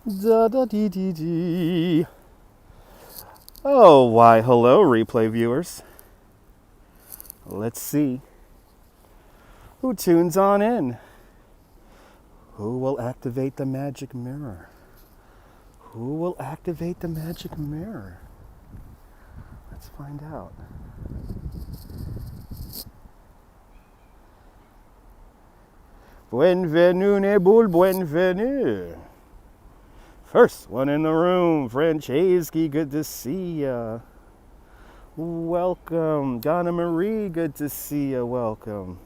Da da dee dee dee. Oh, why, hello, replay viewers. Let's see who tunes on in. Who will activate the magic mirror? Who will activate the magic mirror? Let's find out. Buenvenue, Nebul, buenvenue. First one in the room, Franceschi, good to see ya. Welcome. Donna Marie, good to see ya, welcome.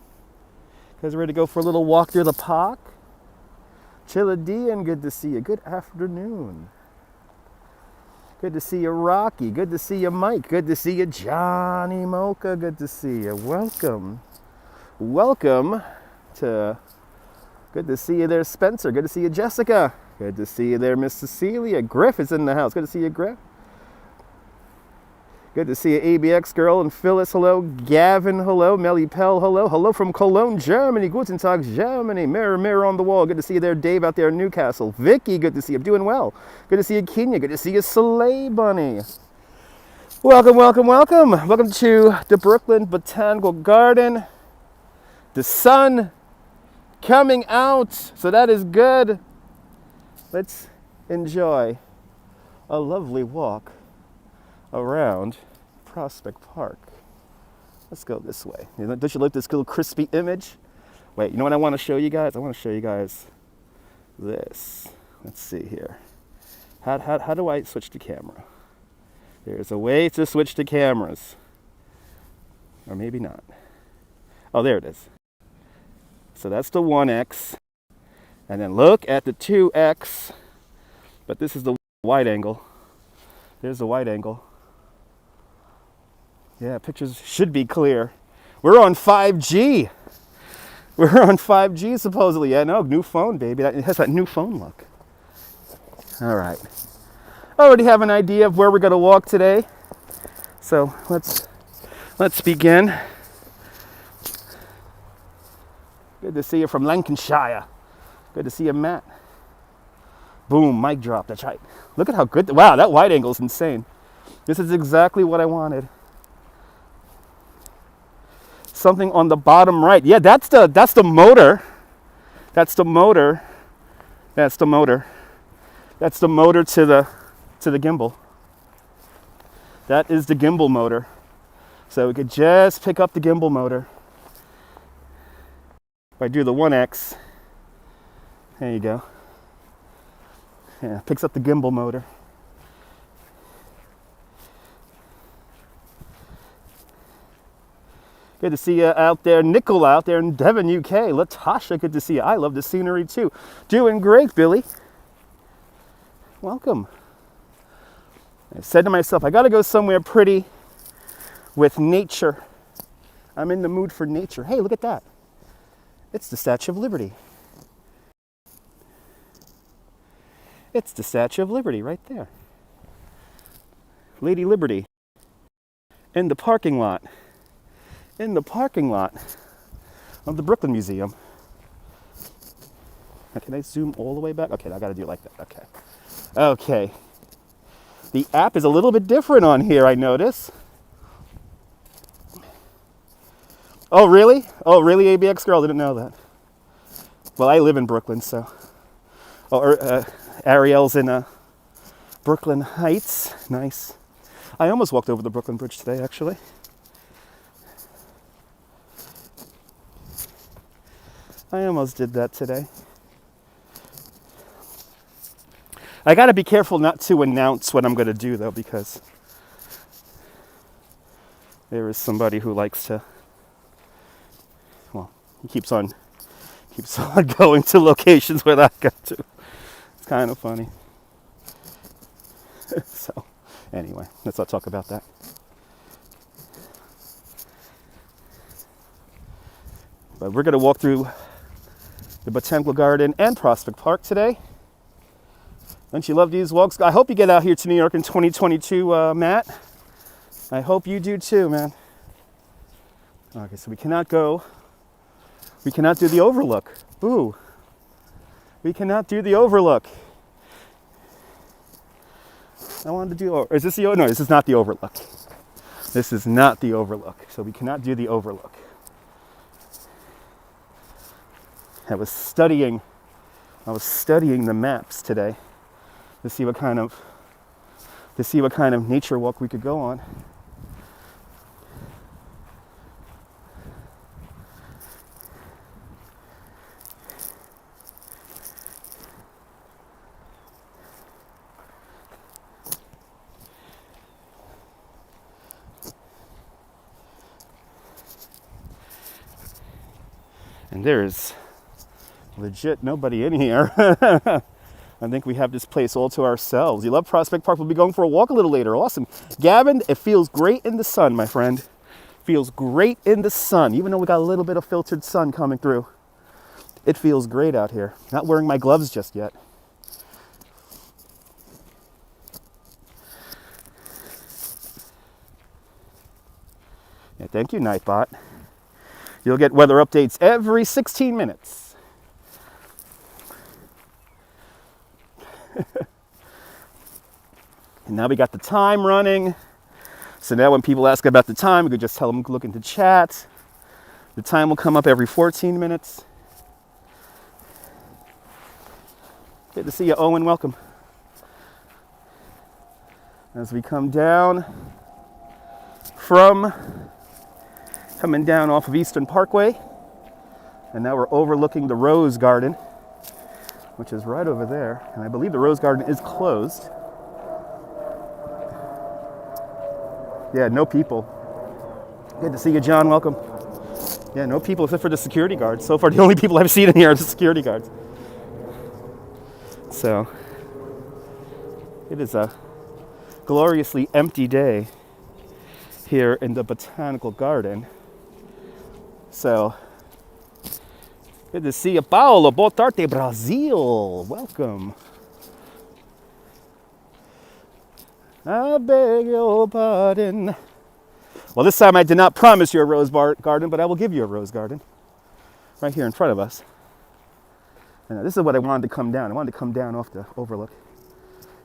Guys ready to go for a little walk through the park? Chiladian, good to see you. Good afternoon. Good to see you, Rocky. Good to see you, Mike. Good to see you, Johnny Mocha. Good to see you. Welcome. Welcome to... Good to see you there, Spencer. Good to see you, Jessica. Good to see you there, Miss Cecilia. Griff is in the house. Good to see you, Griff. Good to see you, ABX girl and Phyllis. Hello. Gavin. Hello. Melly Pell. Hello. Hello from Cologne, Germany. Guten Tag, Germany. Mirror, mirror on the wall. Good to see you there, Dave out there in Newcastle. Vicky. Good to see you. I'm doing well. Good to see you, Kenya. Good to see you, Soleil Bunny. Welcome, welcome, welcome. Welcome to the Brooklyn Botanical Garden. The sun coming out, so that is good. Let's enjoy a lovely walk around Prospect Park. Let's go this way. Don't you like this little crispy image? Wait, you know what I want to show you guys? I want to show you guys this. Let's see here. How do I switch to camera? There's a way to switch to cameras. Or maybe not. Oh, there it is. So that's the 1X. And then look at the 2X. But this is the wide angle. There's the wide angle. Yeah, pictures should be clear. We're on 5G. We're on 5G supposedly. Yeah, no, new phone, baby. It has that new phone look. All right. I already have an idea of where we're going to walk today. So let's begin. Good to see you from Lancashire. Good to see you, Matt. Boom, mic drop. That's right. Look at how good. Wow, that wide angle is insane. This is exactly what I wanted. Something on the bottom right. Yeah, that's the motor. That's the motor. That's the motor. That's the motor to the gimbal. That is the gimbal motor. So we could just pick up the gimbal motor. If I do the 1X, there you go. Yeah, picks up the gimbal motor. Good to see you out there. Nicole out there in Devon, UK. Latasha, good to see you. I love the scenery too. Doing great, Billy. Welcome. I said to myself, I gotta go somewhere pretty with nature. I'm in the mood for nature. Hey, look at that. It's the Statue of Liberty. It's the Statue of Liberty right there. Lady Liberty. In the parking lot. In the parking lot of the Brooklyn Museum. Now, can I zoom all the way back? Okay, I gotta do it like that. Okay. Okay. The app is a little bit different on here, I notice. Oh, really? Oh, really, ABX girl? Didn't know that. Well, I live in Brooklyn, so. Oh, Ariel's in Brooklyn Heights. Nice. I almost walked over the Brooklyn Bridge today, actually. I almost did that today. I gotta be careful not to announce what I'm gonna do, though, because there is somebody who likes to, well, he keeps on going to locations where I go to. It's kind of funny. So, anyway, let's not talk about that. But we're gonna walk through the Botanical Garden and Prospect Park today. Don't you love these walks? I hope you get out here to New York in 2022, Matt. I hope you do too, man. Okay, so we cannot do the overlook. Boo. We cannot do the overlook. I wanted to do, or is this the, no, this is not the overlook. This is not the overlook, so we cannot do the overlook. I was studying the maps today to see what kind of nature walk we could go on. And there's legit nobody in here. I think we have this place all to ourselves. You love Prospect Park. We'll be going for a walk a little later. Awesome. Gavin, it feels great in the sun, my friend. Feels great in the sun. Even though we got a little bit of filtered sun coming through. It feels great out here. Not wearing my gloves just yet. Yeah, thank you, Nightbot. You'll get weather updates every 16 minutes. And now we got the time running. So now when people ask about the time, we could just tell them to look into chat. The time will come up every 14 minutes. Good to see you, Owen. Welcome. As we come down coming down off of Eastern Parkway, and now we're overlooking the Rose Garden, which is right over there, and I believe the Rose Garden is closed. Yeah, no people. Good to see you, John. Welcome. Yeah, no people except for the security guards. So far, the only people I've seen in here are the security guards. So, it is a gloriously empty day here in the Botanical Garden. So, good to see you, Paulo. Boa tarde, Brazil. Welcome. I beg your pardon. Well, this time I did not promise you a rose garden, but I will give you a rose garden right here in front of us. And this is what I wanted to come down. I wanted to come down off the overlook.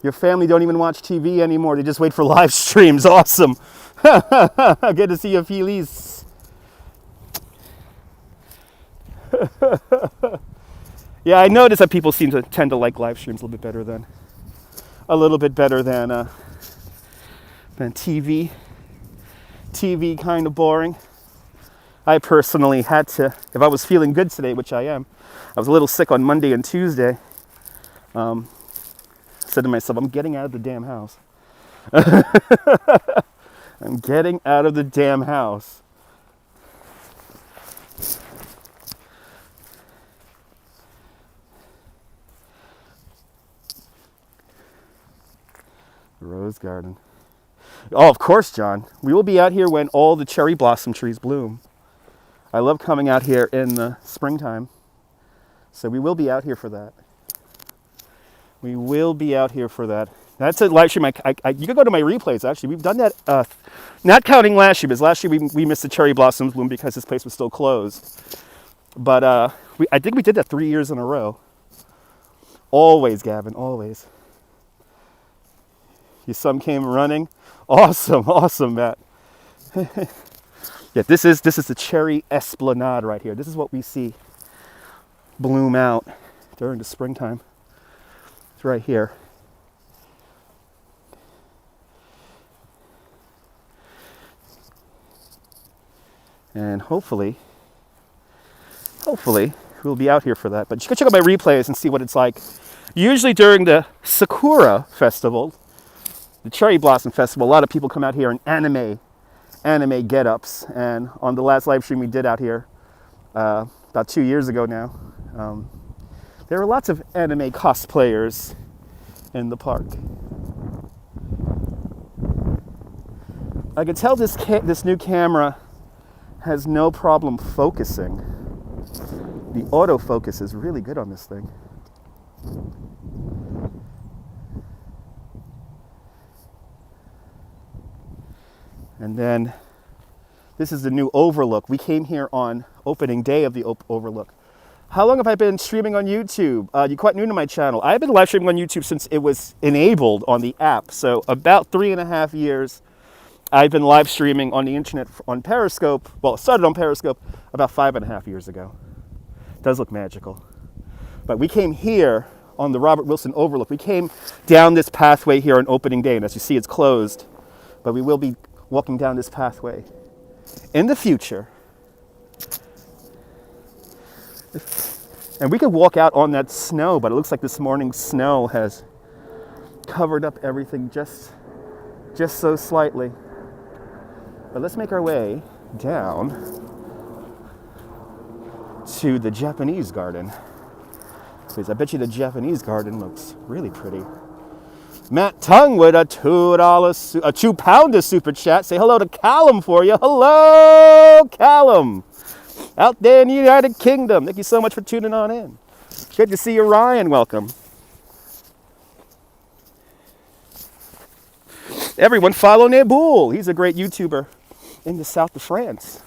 Your family don't even watch TV anymore. They just wait for live streams. Awesome. Good to see you, Feliz. Yeah, I noticed that people seem to tend to like live streams a little bit better than TV. TV kind of boring. I personally had to, if I was feeling good today, which I am, I was a little sick on Monday and Tuesday. Said to myself, I'm getting out of the damn house. I'm getting out of the damn house. Rose Garden. Oh, of course, John. We will be out here when all the cherry blossom trees bloom. I love coming out here in the springtime. So we will be out here for that. We will be out here for that. That's a live stream. You can go to my replays, actually. We've done that, not counting last year, because last year we missed the cherry blossoms bloom because this place was still closed. But I think we did that 3 years in a row. Always, Gavin, always. Your son came running. Awesome, awesome, Matt. Yeah, this is the cherry esplanade right here. This is what we see bloom out during the springtime. It's right here. And hopefully we'll be out here for that. But you can check out my replays and see what it's like. Usually during the Sakura Festival, the Cherry Blossom Festival, a lot of people come out here in anime get-ups. And on the last live stream we did out here about 2 years ago now, there were lots of anime cosplayers in the park. I can tell this new camera has no problem focusing. The autofocus is really good on this thing. And then this is the new overlook. We came here on opening day of the overlook How long have I been streaming on YouTube? You're quite new to my channel. I've been live streaming on YouTube since it was enabled on the app. So about 3.5 years, I've been live streaming on the internet on Periscope. Well, it started on Periscope about 5.5 years ago. It does look magical. But we came here on the Robert Wilson Overlook. We came down this pathway here on opening day. And as you see, it's closed. But we will be walking down this pathway in the future. And we could walk out on that snow, but it looks like this morning's snow has covered up everything just so slightly. But let's make our way down to the Japanese garden. Because I bet you the Japanese garden looks really pretty. Matt Tung with a £2 super chat. Say hello to Callum for you. Hello, Callum. Out there in the United Kingdom. Thank you so much for tuning on in. Good to see you, Ryan. Welcome. Everyone follow Neboul. He's a great YouTuber in the south of France.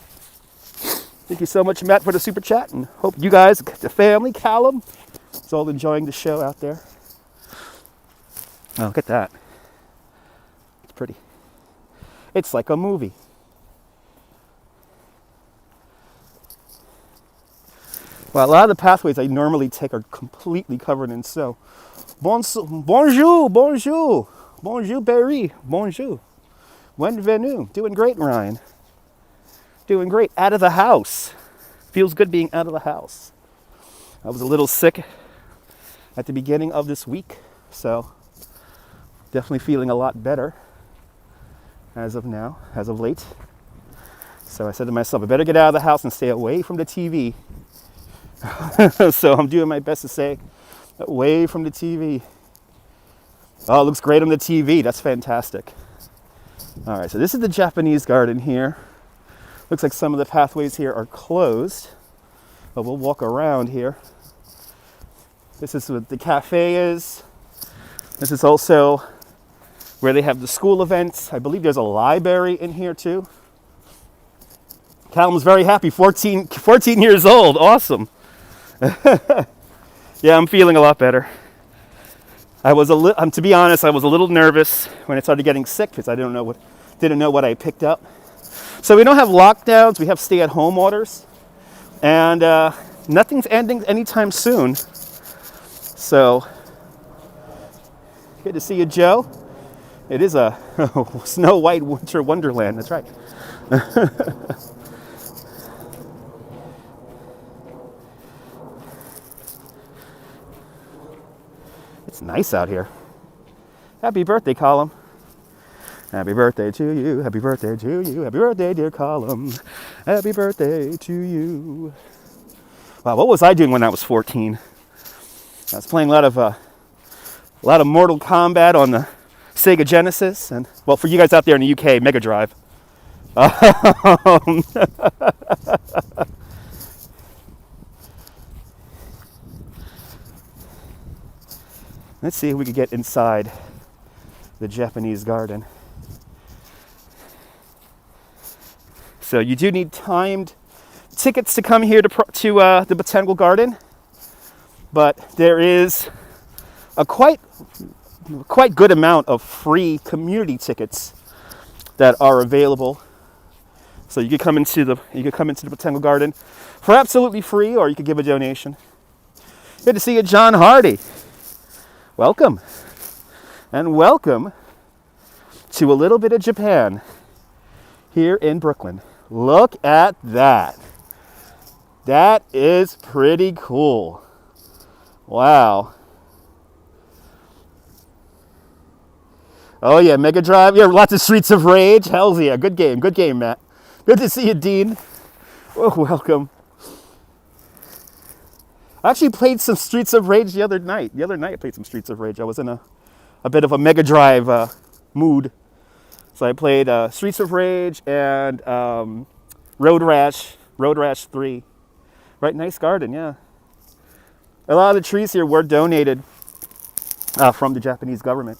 Thank you so much, Matt, for the super chat. And hope you guys, the family, Callum, is all enjoying the show out there. Oh, look at that. It's pretty. It's like a movie. Well, a lot of the pathways I normally take are completely covered in snow. Bonjour, bonjour, bonjour, Barry, bonjour. Bienvenue. Doing great, Ryan. Doing great. Out of the house. Feels good being out of the house. I was a little sick at the beginning of this week, so definitely feeling a lot better as of now, as of late. So I said to myself, I better get out of the house and stay away from the TV. So I'm doing my best to stay away from the TV. Oh, it looks great on the TV. That's fantastic. All right, so this is the Japanese garden here. Looks like some of the pathways here are closed, but we'll walk around here. This is what the cafe is. This is also where they have the school events. I believe there's a library in here too. Callum's very happy, 14 years old, awesome. Yeah, I'm feeling a lot better. To be honest, I was a little nervous when I started getting sick because I didn't know what I picked up. So we don't have lockdowns, we have stay-at-home orders, and nothing's ending anytime soon. So, good to see you, Joe. It is a Snow White winter wonderland, that's right. It's nice out here. Happy birthday, Column. Happy birthday to you. Happy birthday to you. Happy birthday, dear Column. Happy birthday to you. Wow, what was I doing when I was 14? I was playing a lot of Mortal Kombat on the Sega Genesis, and well, for you guys out there in the UK, Mega Drive. Let's see if we can get inside the Japanese garden. So you do need timed tickets to come here to the Botanical Garden, but there is a quite good amount of free community tickets that are available. So you could come into the Botanical Garden for absolutely free, or you could give a donation. Good to see you, John Hardy. Welcome, and welcome to a little bit of Japan here in Brooklyn. Look at that. That is pretty cool. Wow. Oh yeah, Mega Drive. Yeah, lots of Streets of Rage. Hells yeah, good game, Matt. Good to see you, Dean. Oh, welcome. I actually played some Streets of Rage the other night. The other night I played some Streets of Rage. I was in a bit of a Mega Drive mood. So I played Streets of Rage and Road Rash 3. Right, nice garden, yeah. A lot of the trees here were donated from the Japanese government.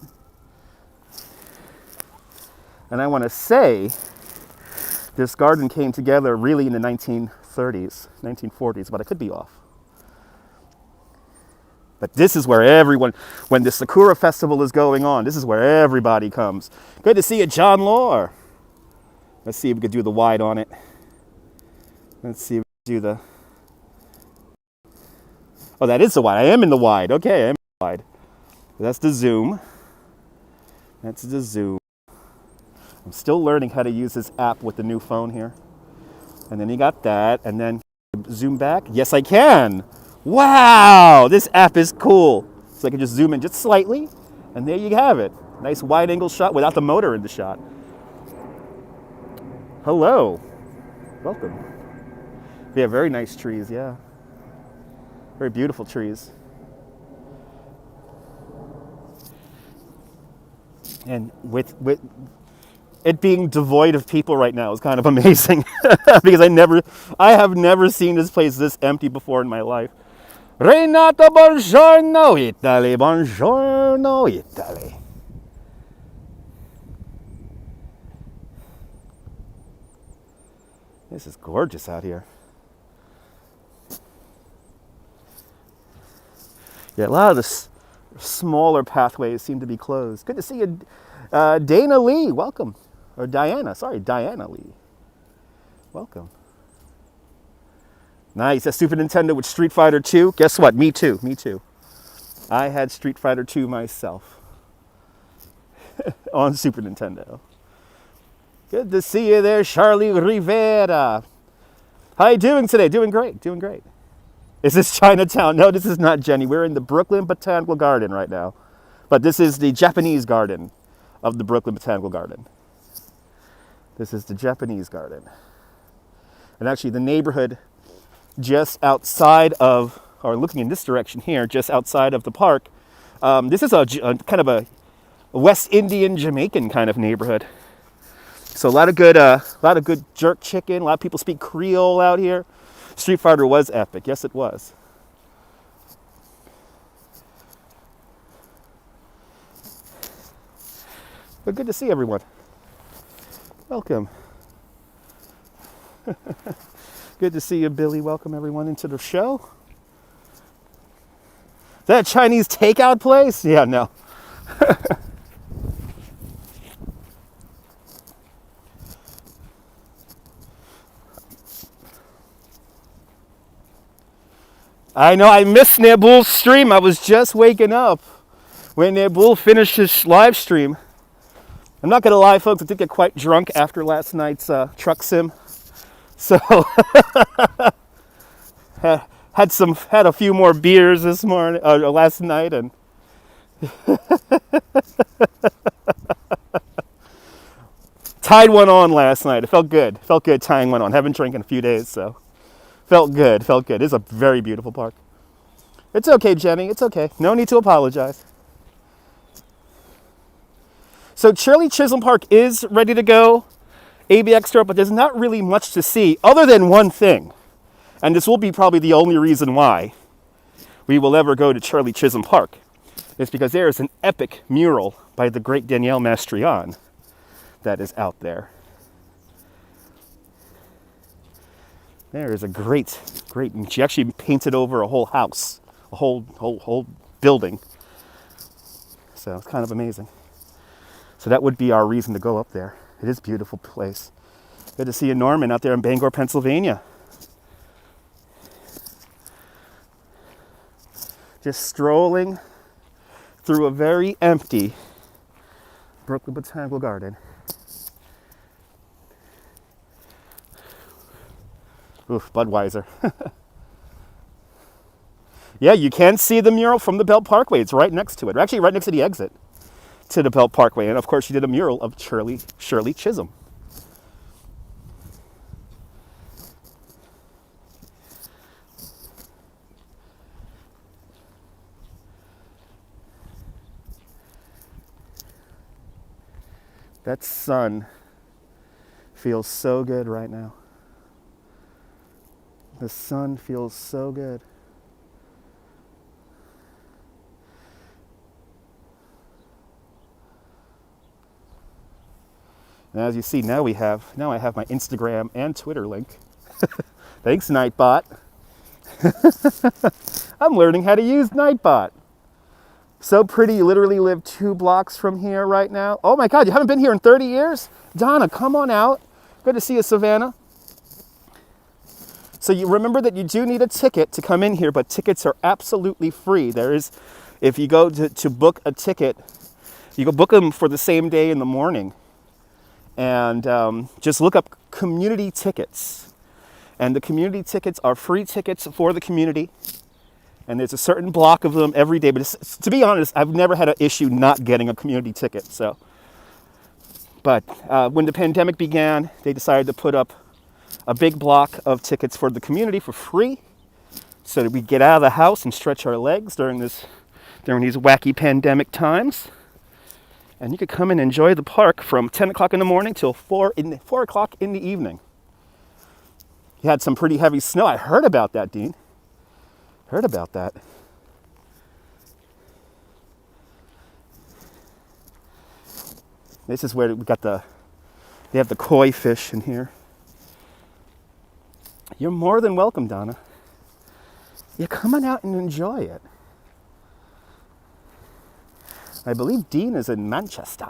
And I want to say this garden came together really in the 1930s, 1940s, but I could be off. But this is where everyone, when the Sakura Festival is going on, this is where everybody comes. Good to see you, John Lore. Let's see if we could do the wide on it. Let's see if we can do the... Oh, that is the wide. I am in the wide. Okay, I am in the wide. That's the zoom. That's the zoom. I'm still learning how to use this app with the new phone here. And then you got that, and then zoom back. Yes, I can. Wow, this app is cool. So I can just zoom in just slightly, and there you have it. Nice wide angle shot without the motor in the shot. Hello, welcome. We have very nice trees, yeah. Very beautiful trees. And with it being devoid of people right now is kind of amazing because I have never seen this place this empty before in my life. Renato, buongiorno Italy, buongiorno Italy. This is gorgeous out here. Yeah, a lot of the smaller pathways seem to be closed. Good to see you, Dana Lee, welcome. Or Diana, sorry, Diana Lee. Welcome. Nice, that Super Nintendo with Street Fighter 2. Guess what? Me too, me too. I had Street Fighter 2 myself on Super Nintendo. Good to see you there, Charlie Rivera. How you doing today? Doing great, doing great. Is this Chinatown? No, this is not Jenny. We're in the Brooklyn Botanical Garden right now. But this is the Japanese garden of the Brooklyn Botanical Garden. This is the Japanese garden. And actually the neighborhood just outside of, or looking in this direction here, just outside of the park, this is a kind of a West Indian Jamaican kind of neighborhood. So a lot of good jerk chicken. A lot of people speak Creole out here. Street Fighter was epic. Yes, it was. But good to see everyone. Welcome. Good to see you, Billy. Welcome everyone into the show. Is that a Chinese takeout place? Yeah, no. I know, I missed Nabul's stream. I was just waking up when Nabul finished his live stream. I'm not going to lie, folks, I did get quite drunk after last night's truck sim. So, had a few more beers this morning, last night, and tied one on last night. It felt good. Felt good tying one on. Haven't drank in a few days, so felt good. Felt good. It's a very beautiful park. It's okay, Jenny. It's okay. No need to apologize. So Shirley Chisholm Park is ready to go, ABX Store, but there's not really much to see other than one thing. And this will be probably the only reason why we will ever go to Shirley Chisholm Park. It's because there is an epic mural by the great Danielle Mastrian that is out there. There is a great, she actually painted over a whole house, a whole building. So it's kind of amazing. So that would be our reason to go up there. It is a beautiful place. Good to see you, Norman, out there in Bangor, Pennsylvania. Just strolling through a very empty Brooklyn Botanical Garden. Oof, Budweiser. Yeah, you can see the mural from the Belt Parkway. It's right next to it. Actually, right next to the exit to the Belt Parkway. And of course, she did a mural of Shirley Chisholm. That sun feels so good right now. The sun feels so good. And as you see, now I have my Instagram and Twitter link. Thanks, Nightbot. I'm learning how to use Nightbot. So pretty, you literally live 2 blocks from here right now. Oh my God, you haven't been here in 30 years? Donna, come on out. Good to see you, Savannah. So you remember that you do need a ticket to come in here, but tickets are absolutely free. There is, if you go to book a ticket, you go book them for the same day in the morning. And just look up community tickets. And the community tickets are free tickets for the community. And there's a certain block of them every day. But to be honest, I've never had an issue not getting a community ticket. So, but when the pandemic began, they decided to put up a big block of tickets for the community for free, so that we get out of the house and stretch our legs during these wacky pandemic times. And you could come and enjoy the park from 10 o'clock in the morning till 4 o'clock in the evening. You had some pretty heavy snow. I heard about that, Dean. Heard about that. This is where we got they have the koi fish in here. You're more than welcome, Donna. Yeah, come on out and enjoy it. I believe Dean is in Manchester.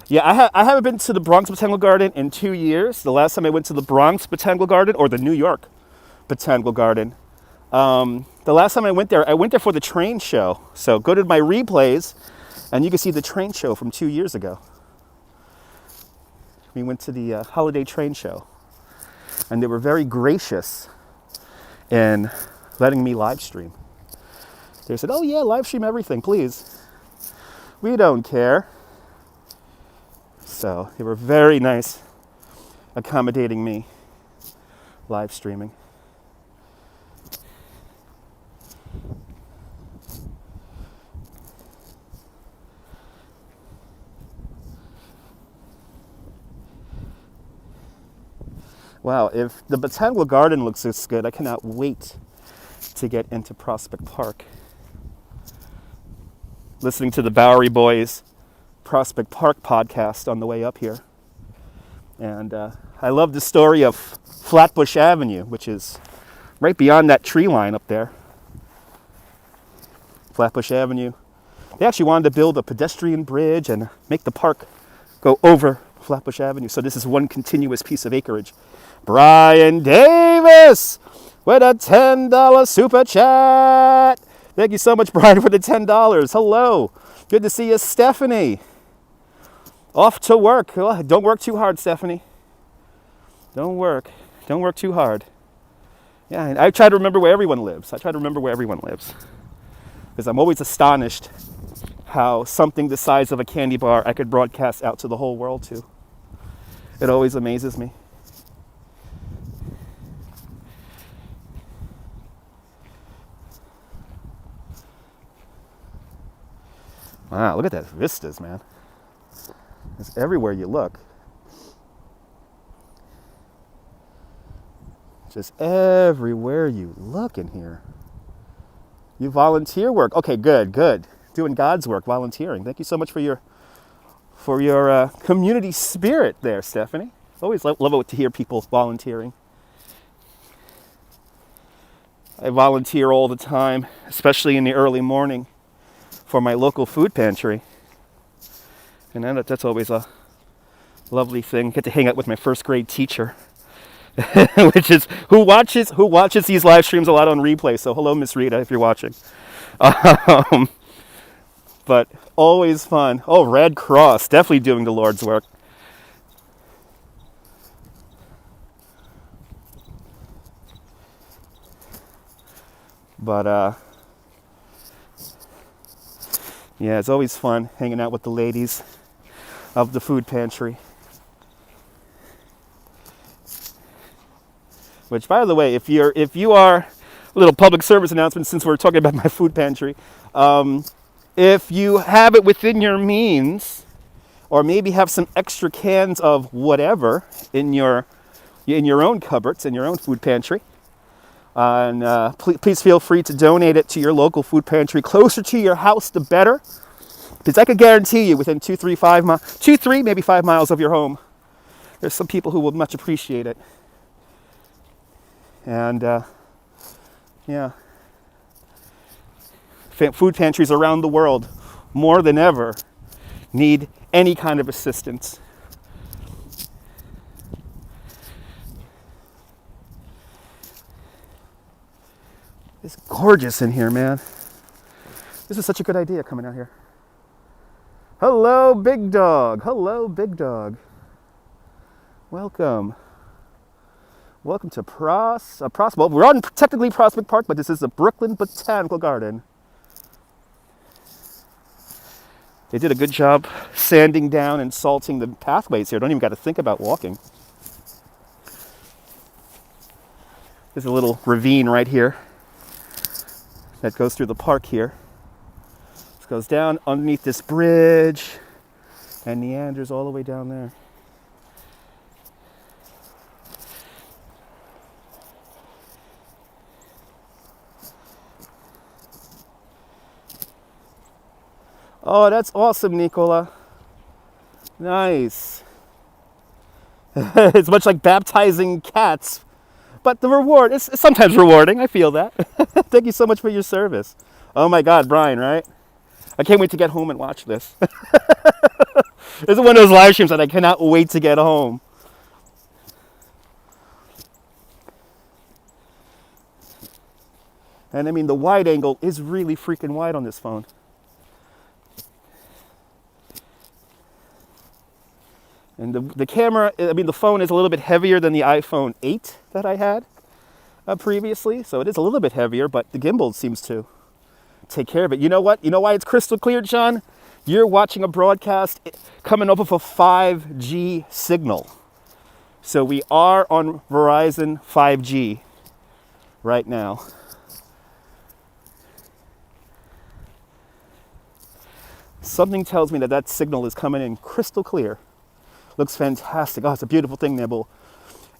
Yeah, I haven't been to the Bronx Botanical Garden in 2 years. The last time I went to the Bronx Botanical Garden, or the New York Botanical Garden, the last time I went there for the train show. So go to my replays, and you can see the train show from 2 years ago. We went to the holiday train show, and they were very gracious in letting me live stream. They said, "Oh yeah, live stream everything, please. We don't care." So they were very nice, accommodating me live streaming. Wow, if the Botanical Garden looks this good, I cannot wait to get into Prospect Park. Listening to the Bowery Boys Prospect Park podcast on the way up here. And I love the story of Flatbush Avenue, which is right beyond that tree line up there. Flatbush Avenue. They actually wanted to build a pedestrian bridge and make the park go over Flatbush Avenue. So this is one continuous piece of acreage. Brian Davis with a $10 super chat. Thank you so much, Brian, for the $10. Hello. Good to see you, Stephanie. Off to work. Don't work too hard, Stephanie. Don't work too hard. Yeah, and I try to remember where everyone lives. Because I'm always astonished how something the size of a candy bar I could broadcast out to the whole world to. It always amazes me. Wow, look at that vistas, man. It's everywhere you look. Just everywhere you look in here. You volunteer work. Okay, good. Doing God's work, volunteering. Thank you so much for your community spirit there, Stephanie. Always love it to hear people volunteering. I volunteer all the time, especially in the early morning, for my local food pantry. And that's always a lovely thing. Get to hang out with my first grade teacher, which is who watches these live streams a lot on replay. So hello, Miss Rita, if you're watching. But always fun. Oh, Red Cross, definitely doing the Lord's work. But yeah, it's always fun hanging out with the ladies of the food pantry. Which, by the way, if you are a little public service announcement, since we're talking about my food pantry, if you have it within your means, or maybe have some extra cans of whatever in your own cupboards, in your own food pantry, and please feel free to donate it to your local food pantry. Closer to your house, the better. Because I could guarantee you within 2, 3, maybe 5 miles of your home, there's some people who will much appreciate it. And yeah, food pantries around the world, more than ever, need any kind of assistance. It's gorgeous in here, man. This is such a good idea coming out here. Hello, big dog. Hello, big dog. Welcome. Welcome to well, we're on technically Prospect Park, but this is the Brooklyn Botanical Garden. They did a good job sanding down and salting the pathways here. Don't even got to think about walking. There's a little ravine right here that goes through the park here. It goes down underneath this bridge and meanders all the way down there. Oh, that's awesome, Nicola. Nice. It's much like baptizing cats, but the reward is sometimes rewarding. I feel that. Thank you so much for your service. Oh my God, Brian, right? I can't wait to get home and watch this. This is one of those live streams that I cannot wait to get home. And I mean, the wide angle is really freaking wide on this phone. And the camera, I mean, the phone is a little bit heavier than the iPhone 8 that I had previously. So it is a little bit heavier, but the gimbal seems to take care of it. You know what? You know why it's crystal clear, John? You're watching a broadcast coming off of a 5G signal. So we are on Verizon 5G right now. Something tells me that that signal is coming in crystal clear. Looks fantastic. Oh, it's a beautiful thing, Nibble.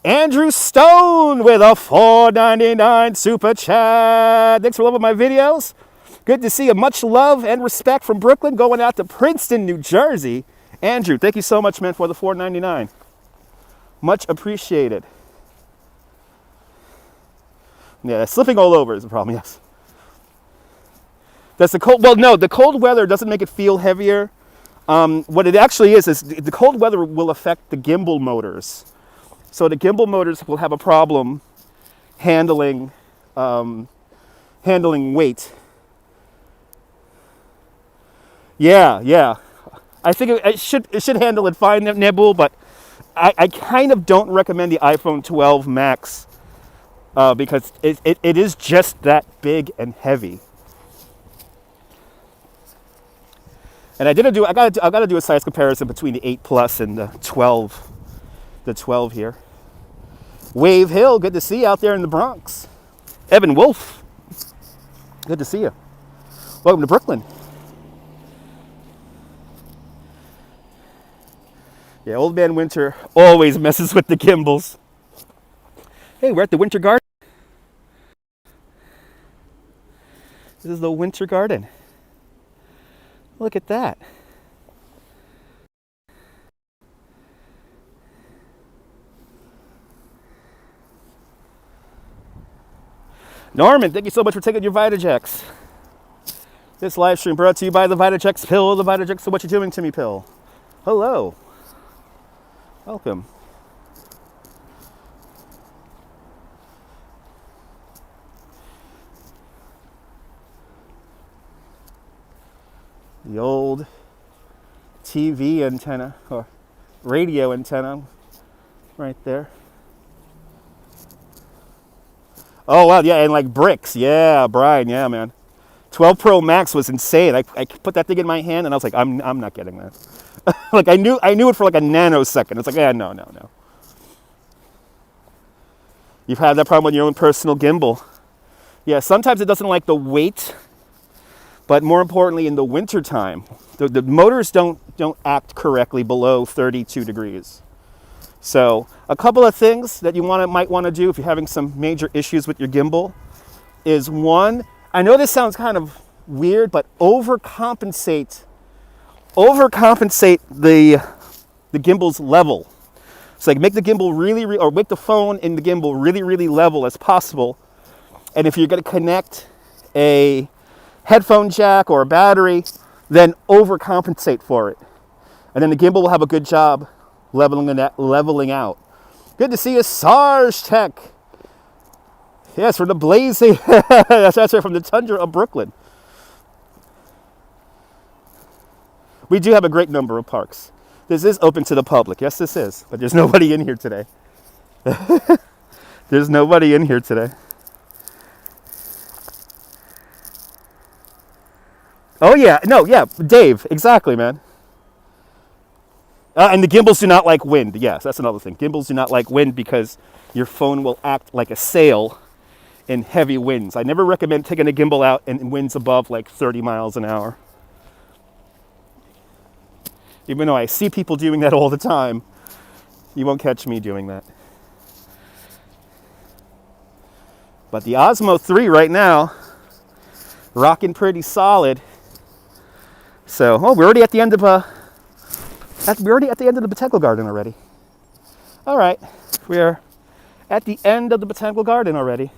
Andrew Stone with a $4.99 super chat. Thanks for loving my videos. Good to see you. Much love and respect from Brooklyn going out to Princeton, New Jersey. Andrew, thank you so much, man, for the $4.99. Much appreciated. Yeah, slipping all over is the problem, yes. That's the cold, well, no, the cold weather doesn't make it feel heavier. What it actually is the cold weather will affect the gimbal motors. So the gimbal motors will have a problem handling weight. Yeah. I think it should handle it fine, Nebul, but I kind of don't recommend the iPhone 12 Max because it is just that big and heavy. And I gotta do a size comparison between the 8 Plus and the 12. The 12 here. Wave Hill, good to see you out there in the Bronx. Evan Wolf, good to see you. Welcome to Brooklyn. Yeah, Old Man Winter always messes with the gimbals. Hey, we're at the Winter Garden. This is the Winter Garden. Look at that. Norman, thank you so much for taking your Vitajex. This live stream brought to you by the Vitajex pill. The Vitajex, so what you doing to me pill. Hello. Welcome. The old TV antenna or radio antenna right there. Oh wow, yeah, and like bricks. Yeah, Brian, yeah, man. 12 Pro Max was insane. I put that thing in my hand and I was like, I'm not getting that. Like I knew it for like a nanosecond. It's like, yeah, no. You've had that problem with your own personal gimbal. Yeah, sometimes it doesn't like the weight. But more importantly, in the winter time, the motors don't act correctly below 32 degrees. So a couple of things that you might want to do if you're having some major issues with your gimbal is one, I know this sounds kind of weird, but overcompensate the gimbal's level. So like make the gimbal or make the phone in the gimbal really level as possible. And if you're going to connect a headphone jack or a battery, then overcompensate for it. And then the gimbal will have a good job leveling out. Good to see you, Sarge Tech. Yes, from the blazing, that's right, from the tundra of Brooklyn. We do have a great number of parks. This is open to the public. Yes, this is. But there's nobody in here today. There's nobody in here today. Oh, yeah. No, yeah. Dave. Exactly, man. And the gimbals do not like wind. Yes, that's another thing. Gimbals do not like wind because your phone will act like a sail in heavy winds. I never recommend taking a gimbal out in winds above like 30 miles an hour. Even though I see people doing that all the time, you won't catch me doing that. But the Osmo 3 right now, rocking pretty solid. So, we're already at the end of the Botanical Garden already. All right, we're at the end of the Botanical Garden already.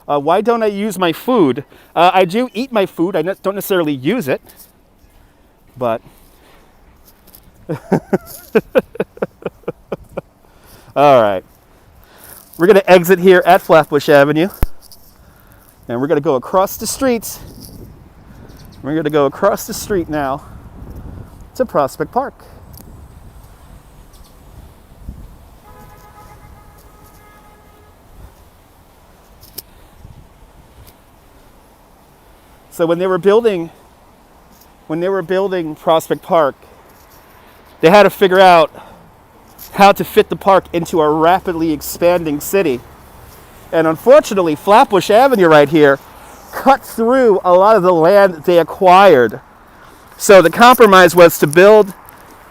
Why don't I use my food? I do eat my food. I don't necessarily use it. But all right, we're going to exit here at Flatbush Avenue, and we're going to go across the street. We're going to go across the street now to Prospect Park. So when they were building Prospect Park, they had to figure out how to fit the park into a rapidly expanding city. And unfortunately, Flatbush Avenue right here cut through a lot of the land they acquired. So the compromise was to build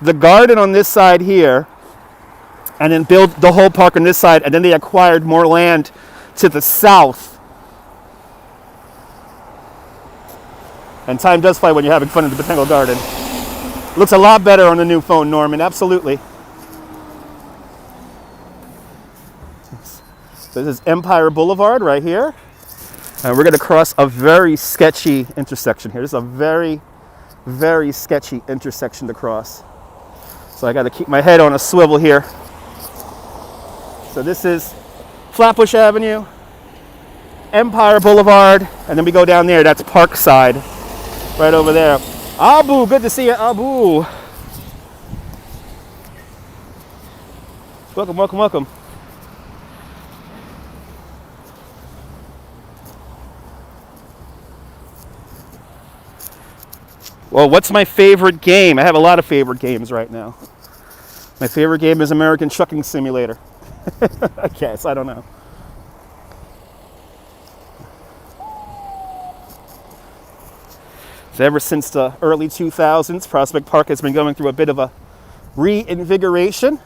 the garden on this side here and then build the whole park on this side, and then they acquired more land to the south. And time does fly when you're having fun in the Botanical Garden. Looks a lot better on the new phone, Norman, absolutely. So this is Empire Boulevard right here. And we're going to cross a very sketchy intersection here. This is a very, very sketchy intersection to cross. So I got to keep my head on a swivel here. So this is Flatbush Avenue, Empire Boulevard, and then we go down there. That's Parkside. Right over there. Abu, good to see you, Abu. Welcome, welcome, welcome. Well, what's my favorite game? I have a lot of favorite games right now. My favorite game is American Trucking Simulator. I guess, I don't know. So ever since the early 2000s, Prospect Park has been going through a bit of a reinvigoration.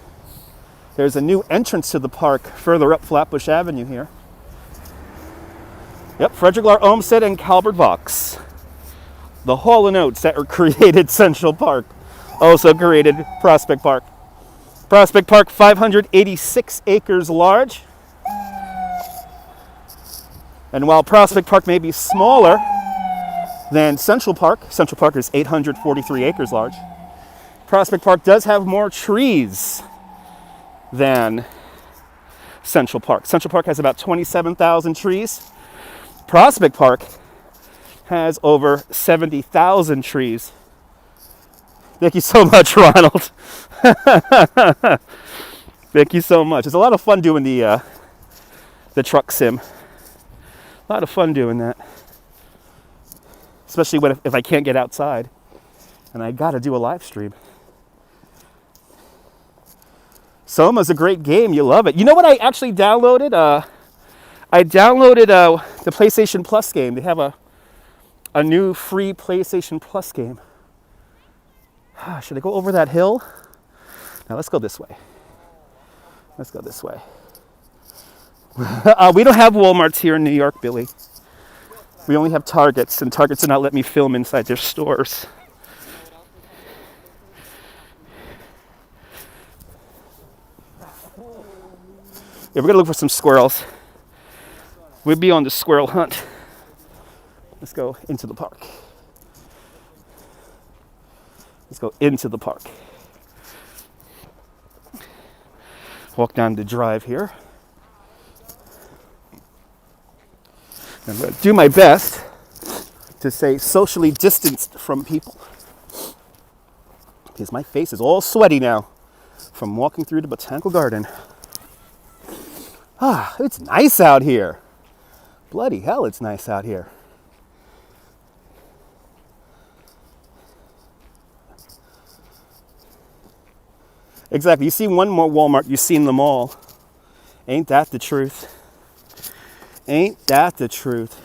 There's a new entrance to the park further up Flatbush Avenue here. Yep, Frederick Lahr Olmsted and Calvert Vaux. The Hall & Oates that created Central Park also created Prospect Park. Prospect Park, 586 acres large. And while Prospect Park may be smaller than Central Park is 843 acres large. Prospect Park does have more trees than Central Park. Central Park has about 27,000 trees. Prospect Park has over 70,000 trees. Thank you so much, Ronald. Thank you so much. It's a lot of fun doing the truck sim. A lot of fun doing that. Especially if I can't get outside and I gotta do a live stream. Soma's a great game. You love it. You know what I actually downloaded? I downloaded the PlayStation Plus game. They have a new free PlayStation Plus game. Should I go over that hill? Now let's go this way. Let's go this way. We don't have Walmarts here in New York, Billy. We only have Targets, and Targets do not let me film inside their stores. Yeah, we're gonna look for some squirrels. We'd be on the squirrel hunt. Let's go into the park. Let's go into the park. Walk down the drive here. I'm going to do my best to stay socially distanced from people, because my face is all sweaty now from walking through the botanical garden. Ah, it's nice out here. Bloody hell, it's nice out here. Exactly. You see one more Walmart, you've seen them all. Ain't that the truth? Ain't that the truth?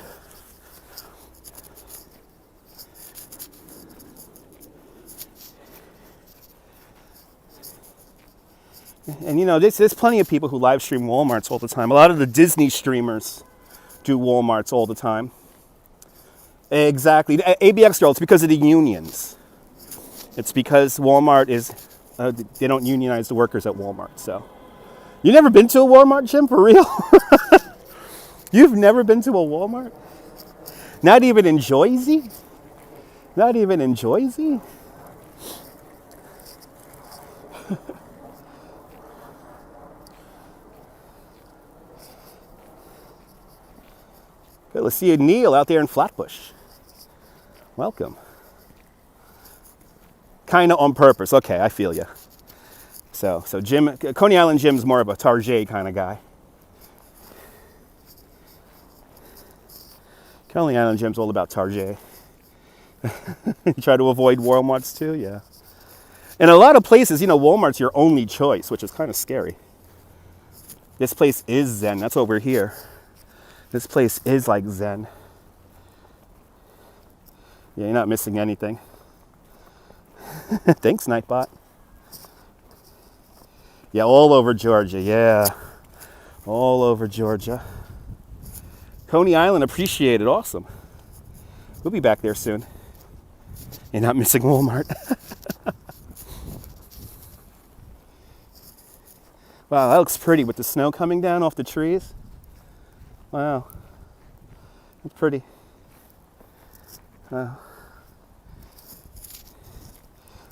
And you know, there's plenty of people who live stream Walmarts all the time. A lot of the Disney streamers do Walmarts all the time. Exactly. ABX girl, it's because of the unions. It's because Walmart is, they don't unionize the workers at Walmart, so. You never been to a Walmart, Jim, for real? You've never been to a Walmart? Not even in Jersey? Not even in Jersey? Okay, let's see Neil out there in Flatbush. Welcome. Kind of on purpose. Okay, I feel you. So Jim, Coney Island Jim's more of a Target kind of guy. Coney Island Jim's all about Target. You try to avoid Walmarts too, yeah. In a lot of places, you know, Walmart's your only choice, which is kind of scary. This place is zen. That's why we're here. This place is like zen. Yeah, you're not missing anything. Thanks, Nightbot. Yeah, all over Georgia, yeah. All over Georgia. Coney Island, appreciated, awesome. We'll be back there soon. You're not missing Walmart. Wow, that looks pretty with the snow coming down off the trees. Wow, that's pretty. Wow.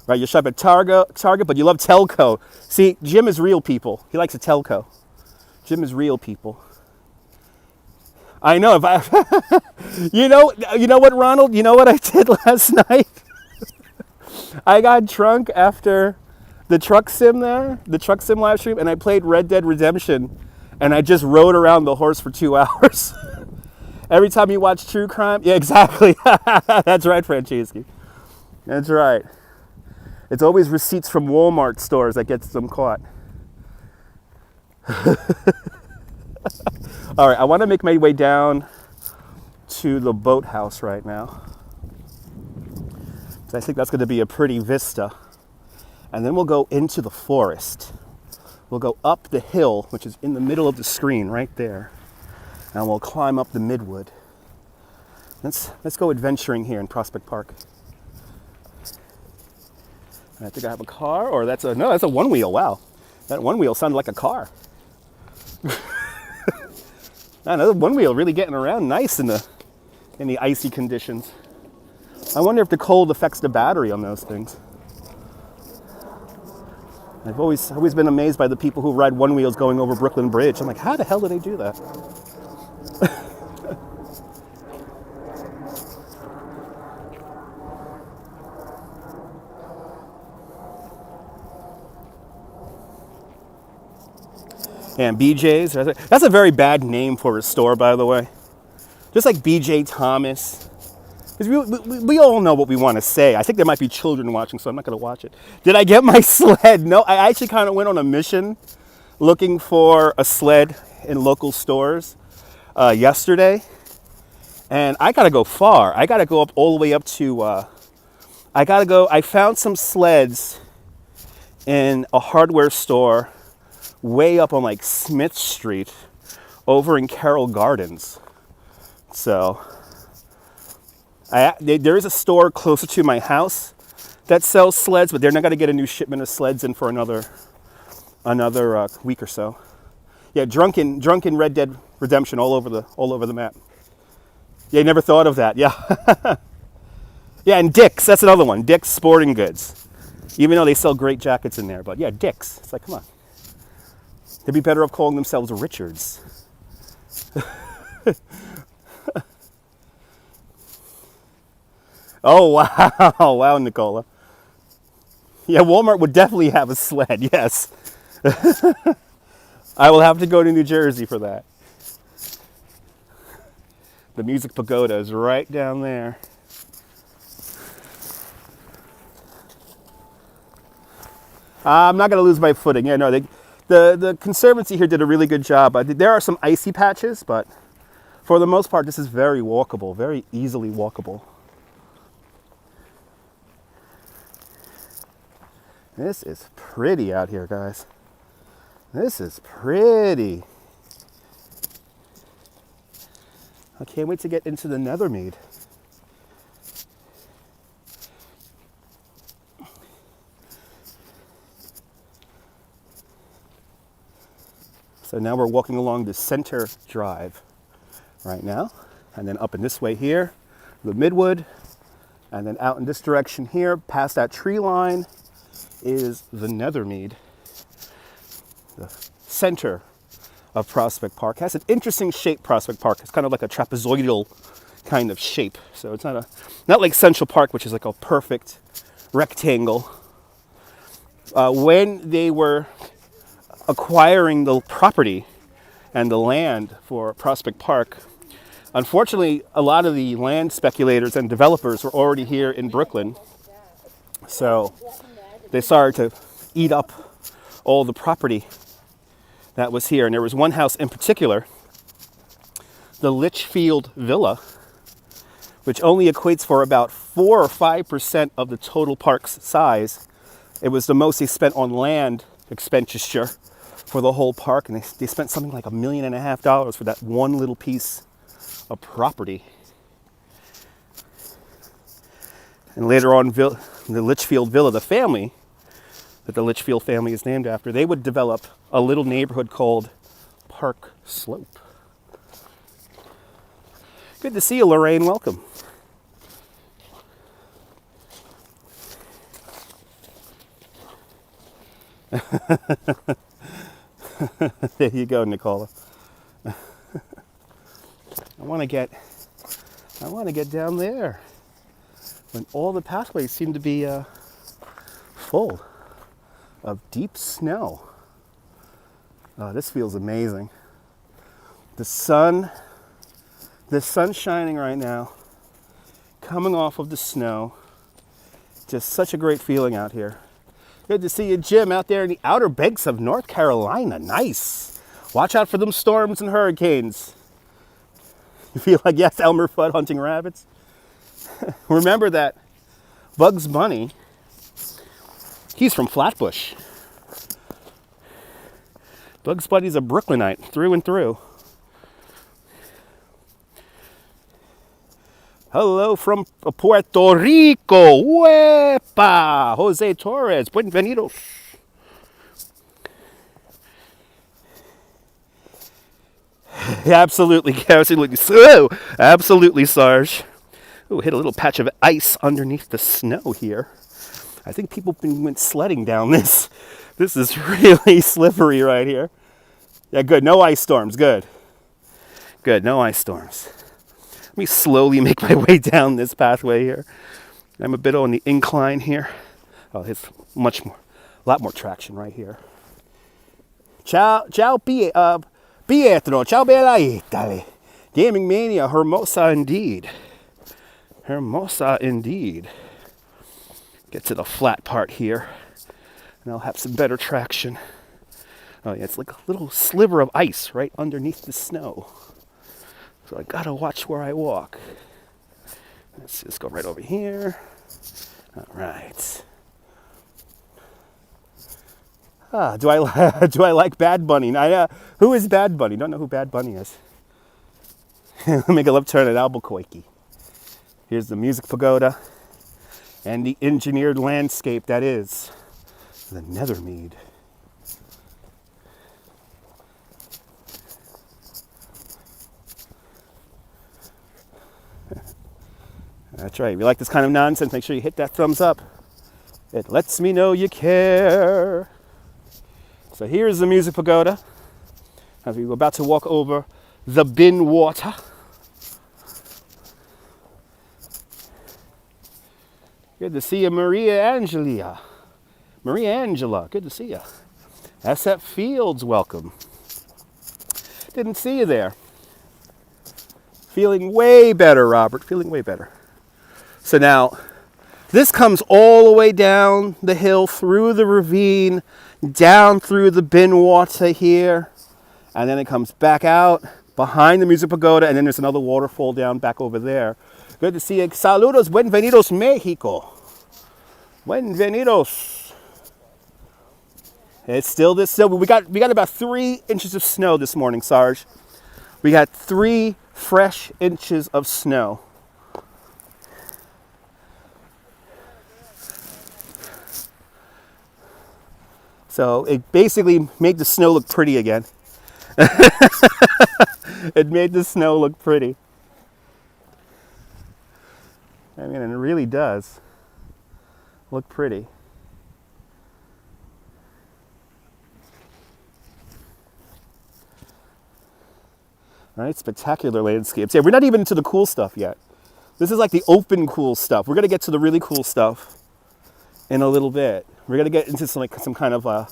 Right, you shop at Target, but you love Telco. See, Jim is real people. He likes a Telco. Jim is real people. I know. If I, you know what, Ronald? You know what I did last night? I got drunk after the truck sim live stream, and I played Red Dead Redemption, and I just rode around the horse for 2 hours. Every time you watch true crime, yeah, exactly. That's right, Franceschi. That's right. It's always receipts from Walmart stores that gets them caught. All right, I want to make my way down to the Boathouse right now. So I think that's going to be a pretty vista. And then we'll go into the forest. We'll go up the hill, which is in the middle of the screen right there. And we'll climb up the Midwood. Let's go adventuring here in Prospect Park. I think I have a car, or that's a one wheel. Wow, that one wheel sounded like a car. Another one wheel really getting around nice in the icy conditions. I wonder if the cold affects the battery on those things. I've always been amazed by the people who ride one wheels going over Brooklyn Bridge. I'm like, how the hell do they do that? And BJ's, that's a very bad name for a store, by the way. Just like BJ Thomas. Because we all know what we want to say. I think there might be children watching, so I'm not going to watch it. Did I get my sled? No, I actually kind of went on a mission looking for a sled in local stores yesterday. And I got to go far. I got to go up all the way up to, I found some sleds in a hardware store way up on like Smith Street over in Carroll Gardens. So there is a store closer to my house that sells sleds, but they're not going to get a new shipment of sleds in for another week or so. Yeah, drunken Red Dead Redemption all over the map. Yeah, you never thought of that. Yeah. Yeah, and Dick's, that's another one. Dick's Sporting Goods. Even though they sell great jackets in there. But yeah, Dick's. It's like, come on. They'd be better off calling themselves Richards. Oh, wow. Wow, Nicola. Yeah, Walmart would definitely have a sled, yes. I will have to go to New Jersey for that. The Music Pagoda is right down there. I'm not going to lose my footing. Yeah, no, the Conservancy here did a really good job. There are some icy patches, but for the most part, this is very walkable, very easily walkable. This is pretty out here, guys. This is pretty. I can't wait to get into the Nethermead. So now we're walking along the Center Drive right now. And then up in this way here, the Midwood. And then out in this direction here, past that tree line, is the Nethermead. The center of Prospect Park. It has an interesting shape, Prospect Park. It's kind of like a trapezoidal kind of shape. So it's not like Central Park, which is like a perfect rectangle. When they were acquiring the property and the land for Prospect Park, unfortunately, a lot of the land speculators and developers were already here in Brooklyn. So they started to eat up all the property that was here. And there was one house in particular, the Litchfield Villa, which only equates for about 4 or 5% of the total park's size. It was the most they spent on land expenditure for the whole park. And they spent something like $1.5 million for that one little piece of property. And later on, the Litchfield Villa, the family that the Litchfield family is named after, they would develop a little neighborhood called Park Slope. Good to see you, Lorraine. Welcome. There you go, Nicola. I want to get down there when all the pathways seem to be full of deep snow. Oh, this feels amazing. The sun's shining right now, coming off of the snow. Just such a great feeling out here. Good to see you, Jim, out there in the Outer Banks of North Carolina. Nice. Watch out for them storms and hurricanes. You feel like, yes, Elmer Fudd hunting rabbits? Remember that Bugs Bunny, he's from Flatbush. Bugs Bunny's a Brooklynite through and through. Hello from Puerto Rico. Wepa! Jose Torres. Bienvenidos. Absolutely, absolutely. So, absolutely, Sarge. Oh, hit a little patch of ice underneath the snow here. I think people went sledding down this. This is really slippery right here. Yeah, good. No ice storms. Good. Good. No ice storms. Let me slowly make my way down this pathway here. I'm a bit on the incline here. Oh, it's a lot more traction right here. Ciao, Pietro. Ciao, bella Italy. Gaming Mania, hermosa indeed. Hermosa indeed. Get to the flat part here, and I'll have some better traction. Oh yeah, it's like a little sliver of ice right underneath the snow. So I gotta watch where I walk. Let's just go right over here. All right. Do I like Bad Bunny? Who is Bad Bunny? Don't know who Bad Bunny is. Make a left turn at Albuquerque. Here's the Music Pagoda and the engineered landscape that is the Nethermead. That's right. If you like this kind of nonsense, make sure you hit that thumbs up. It lets me know you care. So here's the music pagoda. As we're about to walk over the bin water. Good to see you, Maria Angela. Maria Angela, good to see you. SF Fields, welcome. Didn't see you there. Feeling way better, Robert. Feeling way better. So now, this comes all the way down the hill, through the ravine, down through the bin water here, and then it comes back out behind the music pagoda, and then there's another waterfall down back over there. Good to see you. Saludos, bienvenidos, Mexico. Bienvenidos. It's still this. So we got about 3 inches of snow this morning, Sarge. We got 3 fresh inches of snow. So it basically made the snow look pretty again. It made the snow look pretty. I mean, and it really does look pretty. All right, spectacular landscapes. Yeah, we're not even into the cool stuff yet. This is like the open cool stuff. We're gonna get to the really cool stuff in a little bit. We're gonna get into some kind of we're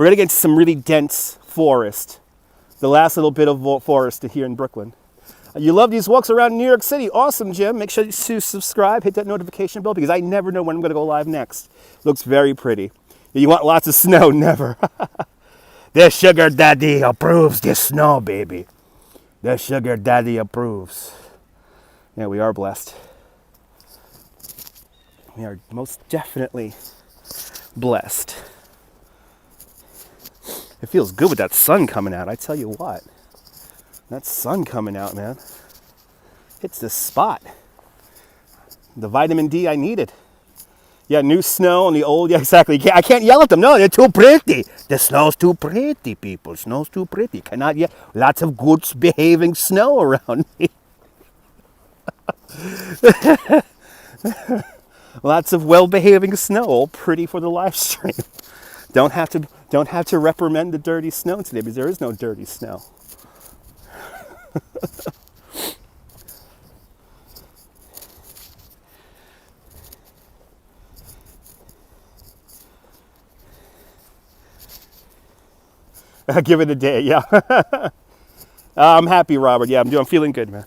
gonna get into some really dense forest. The last little bit of forest here in Brooklyn. You love these walks around New York City. Awesome, Jim. Make sure to subscribe, hit that notification bell, because I never know when I'm gonna go live next. Looks very pretty. You want lots of snow? Never. The sugar daddy approves the snow, baby. The sugar daddy approves. Yeah, we are blessed. We are most definitely blessed. It feels good with that sun coming out. I tell you what. That sun coming out, man. Hits the spot. The vitamin D I needed. Yeah, new snow and the old. Yeah, exactly. I can't yell at them. No, they're too pretty. The snow's too pretty, people. Snow's too pretty. Cannot yell. Lots of good behaving snow around me. Lots of well-behaving snow, all pretty for the live stream. Don't have to reprimand the dirty snow today, because there is no dirty snow. Give it a day, yeah. I'm happy, Robert. Yeah, I'm feeling good, man.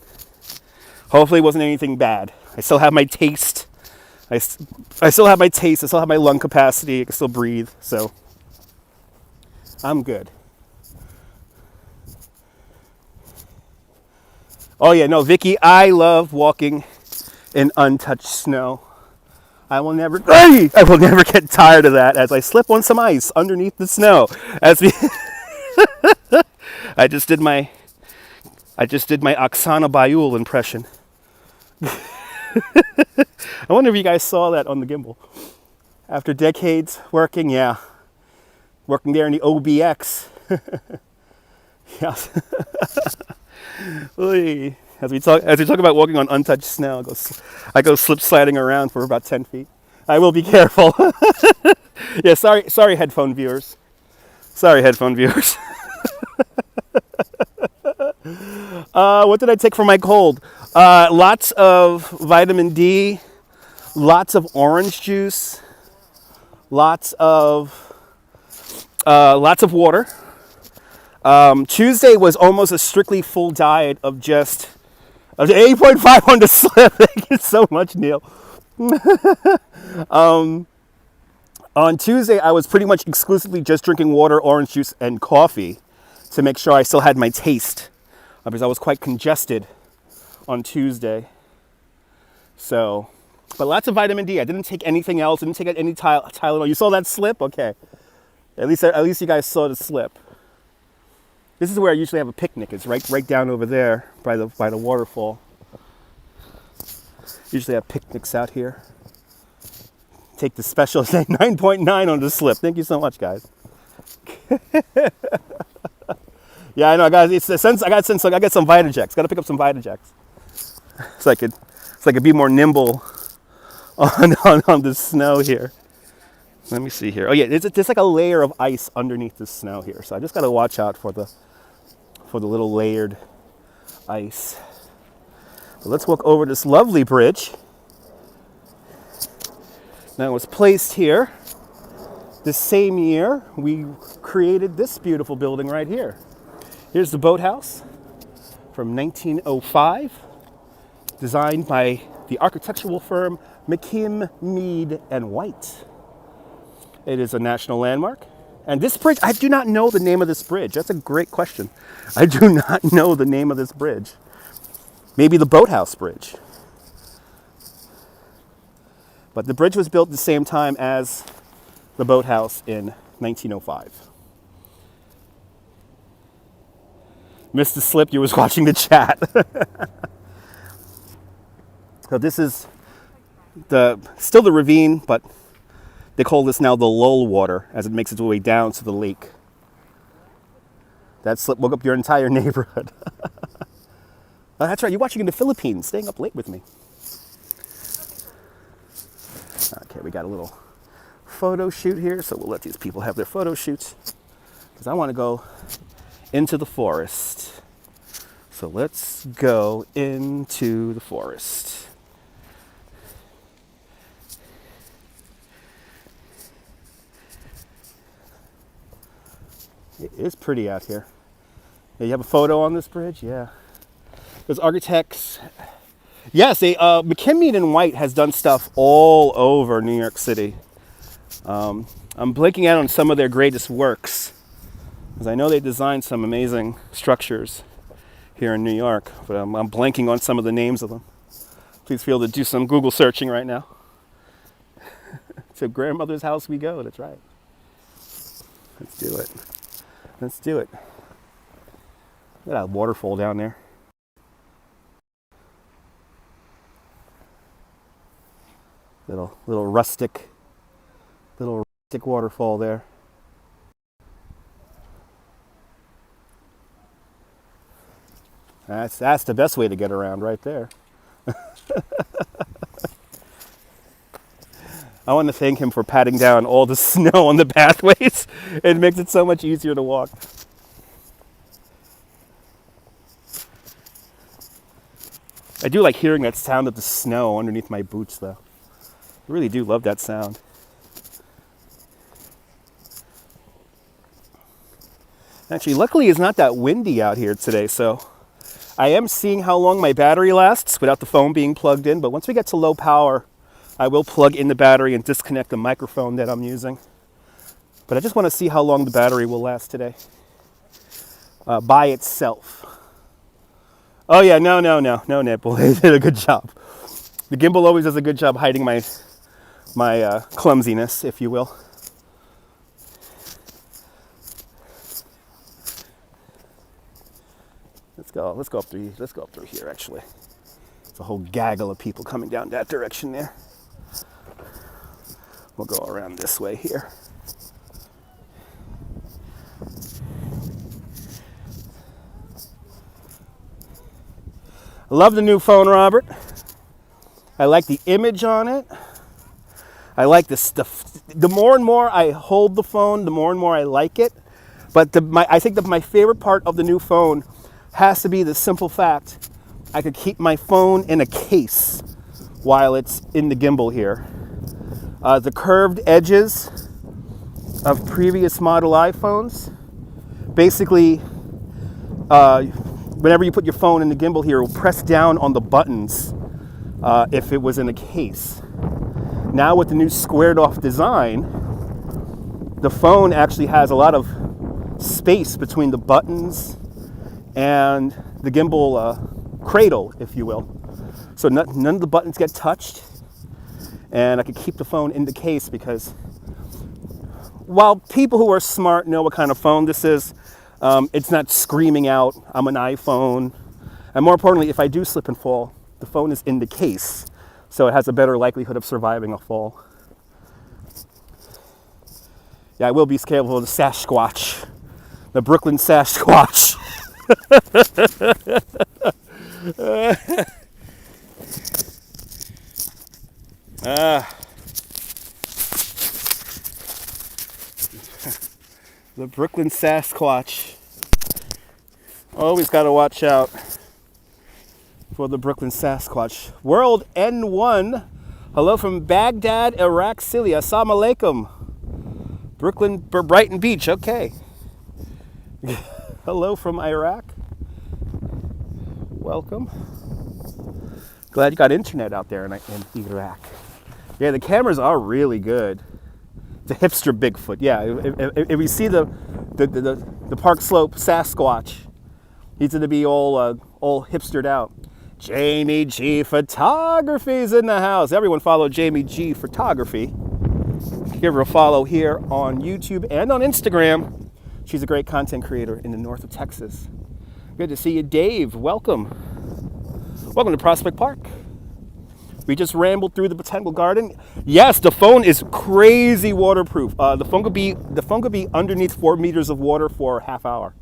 Hopefully it wasn't anything bad. I still have my taste. I still have my taste. I still have my lung capacity. I can still breathe. So I'm good. Oh yeah, no, Vicky, I love walking in untouched snow. I will never get tired of that as I slip on some ice underneath the snow. I just did my Oksana Bayul impression. I wonder if you guys saw that on the Gimbal. After decades working there in the OBX. Yeah. As we talk about walking on untouched snow, I go slip sliding around for about 10 feet. I will be careful. Yeah, sorry headphone viewers. What did I take for my cold? Lots of vitamin D, lots of orange juice, lots of water. Tuesday was almost a strictly full diet of just 8.5 on the slip. Thank you so much, Neil. On Tuesday, I was pretty much exclusively just drinking water, orange juice, and coffee to make sure I still had my taste, because I was quite congested on Tuesday. So, but lots of vitamin D. I didn't take anything else. Didn't take any Tylenol. You saw that slip? Okay. At least you guys saw the slip. This is where I usually have a picnic. It's right down over there by the waterfall. Usually have picnics out here. Take the special 9.9 on the slip. Thank you so much, guys. Yeah, I know, guys. It's the sense I got some Vitajex. Got to pick up some Vitajex so I could so I could be more nimble on the snow here. Let me see here. Oh yeah, there's like a layer of ice underneath the snow here, so I just got to watch out for the little layered ice. But let's walk over this lovely bridge. Now it was placed here the same year we created this beautiful building right here. Here's the Boathouse from 1905, designed by the architectural firm McKim, Mead and White. It is a national landmark. And this bridge, I do not know the name of this bridge. That's a great question. I do not know the name of this bridge. Maybe the Boathouse Bridge. But the bridge was built at the same time as the Boathouse in 1905. Mr. Slip, you was watching the chat. So this is still the ravine, but they call this now the lull water as it makes its way down to the lake. That slip woke up your entire neighborhood. Oh, that's right, you're watching in the Philippines, staying up late with me. Okay, we got a little photo shoot here, so we'll let these people have their photo shoots because I want to go into the forest. So let's go into the forest. It is pretty out here. Yeah, you have a photo on this bridge? Yeah. There's architects. Yes, McKim, Mead and White has done stuff all over New York City. I'm blanking out on some of their greatest works, because I know they designed some amazing structures here in New York, but I'm blanking on some of the names of them. Please feel to do some Google searching right now. To grandmother's house we go, that's right. Let's do it. Let's do it. Look at that waterfall down there. Little rustic waterfall there. That's the best way to get around right there. I want to thank him for patting down all the snow on the pathways. It makes it so much easier to walk. I do like hearing that sound of the snow underneath my boots, though. I really do love that sound. Actually, luckily it's not that windy out here today, so I am seeing how long my battery lasts without the phone being plugged in, but once we get to low power, I will plug in the battery and disconnect the microphone that I'm using. But I just want to see how long the battery will last today. By itself. Oh yeah, no, nipple. They did a good job. The gimbal always does a good job hiding my clumsiness, if you will. Let's go up through here. Actually, it's a whole gaggle of people coming down that direction there. We'll go around this way here. I love the new phone, Robert. I like the image on it. I like the stuff. The more and more I hold the phone, the more and more I like it. But I think that my favorite part of the new phone has to be the simple fact I could keep my phone in a case while it's in the gimbal here. The curved edges of previous model iPhones, basically, whenever you put your phone in the gimbal here, it will press down on the buttons if it was in a case. Now with the new squared off design, the phone actually has a lot of space between the buttons and the gimbal cradle, if you will. So none of the buttons get touched, and I could keep the phone in the case because while people who are smart know what kind of phone this is, it's not screaming out, I'm an iPhone. And more importantly, if I do slip and fall, the phone is in the case, so it has a better likelihood of surviving a fall. Yeah, I will be careful of the Sasquatch, the Brooklyn Sasquatch. Brooklyn Sasquatch. Always got to watch out for the Brooklyn Sasquatch. World N1. Hello from Baghdad, Iraq, Syria. Assalamu alaikum. Brooklyn, Brighton Beach. Okay. Hello from Iraq. Welcome. Glad you got internet out there in Iraq. Yeah, the cameras are really good. It's a hipster Bigfoot. Yeah, if you see the Park Slope Sasquatch, he's gonna be all hipstered out. Jamie G Photography's in the house. Everyone follow Jamie G Photography. Give her a follow here on YouTube and on Instagram. She's a great content creator in the north of Texas. Good to see you, Dave. Welcome. Welcome to Prospect Park. We just rambled through the Botanical Garden. Yes, the phone is crazy waterproof. The phone could be underneath 4 meters of water for a half hour.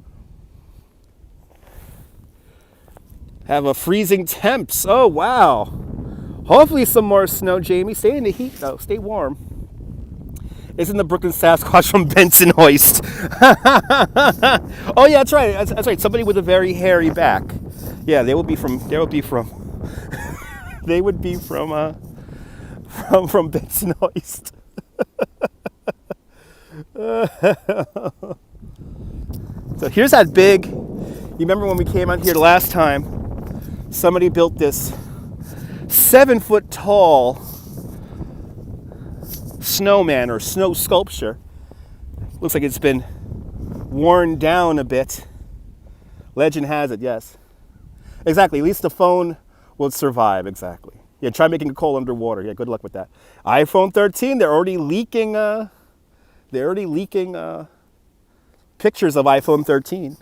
Have a freezing temps. Oh wow. Hopefully some more snow, Jamie. Stay in the heat though. Stay warm. Isn't the Brooklyn Sasquatch from Benson Hoist? Oh yeah, that's right. That's right. Somebody with a very hairy back. Yeah, they would be from Benson Hoist. So here's that big. You remember when we came out here the last time? Somebody built this 7-foot tall snowman or snow sculpture. Looks like it's been worn down a bit. Legend has it, yes. Exactly, at least the phone will survive, exactly. Yeah, try making a call underwater. Yeah, good luck with that. iPhone 13, they're already leaking pictures of iPhone 13.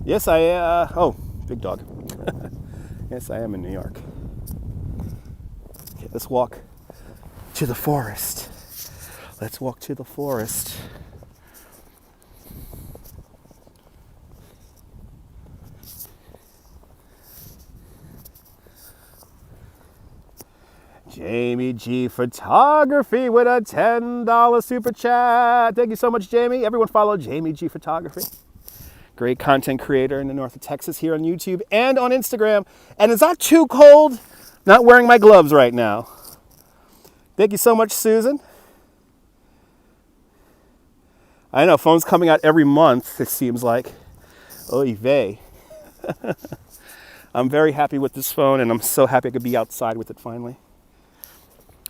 Yes, oh, big dog. Yes, I am in New York. Okay, let's walk to the forest. Let's walk to the forest. Jamie G Photography with a $10 super chat. Thank you so much, Jamie. Everyone follow Jamie G Photography. Great content creator in the north of Texas here on YouTube and on Instagram. And it's not too cold. Not wearing my gloves right now. Thank you so much, Susan. I know, phone's coming out every month, it seems like. Oy vey. I'm very happy with this phone, and I'm so happy I could be outside with it finally.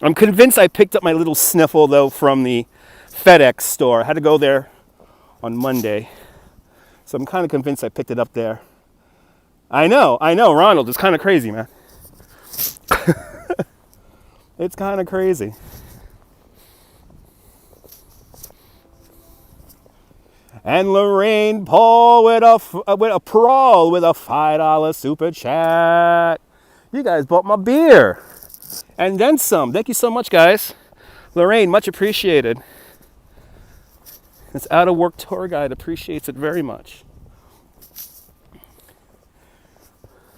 I'm convinced I picked up my little sniffle, though, from the FedEx store. I had to go there on Monday. So I'm kind of convinced I picked it up there. I know, Ronald. It's kind of crazy, man. It's kind of crazy. And Lorraine Paul with a $5 super chat. You guys bought my beer. And then some. Thank you so much, guys. Lorraine, much appreciated. This out-of-work tour guide appreciates it very much.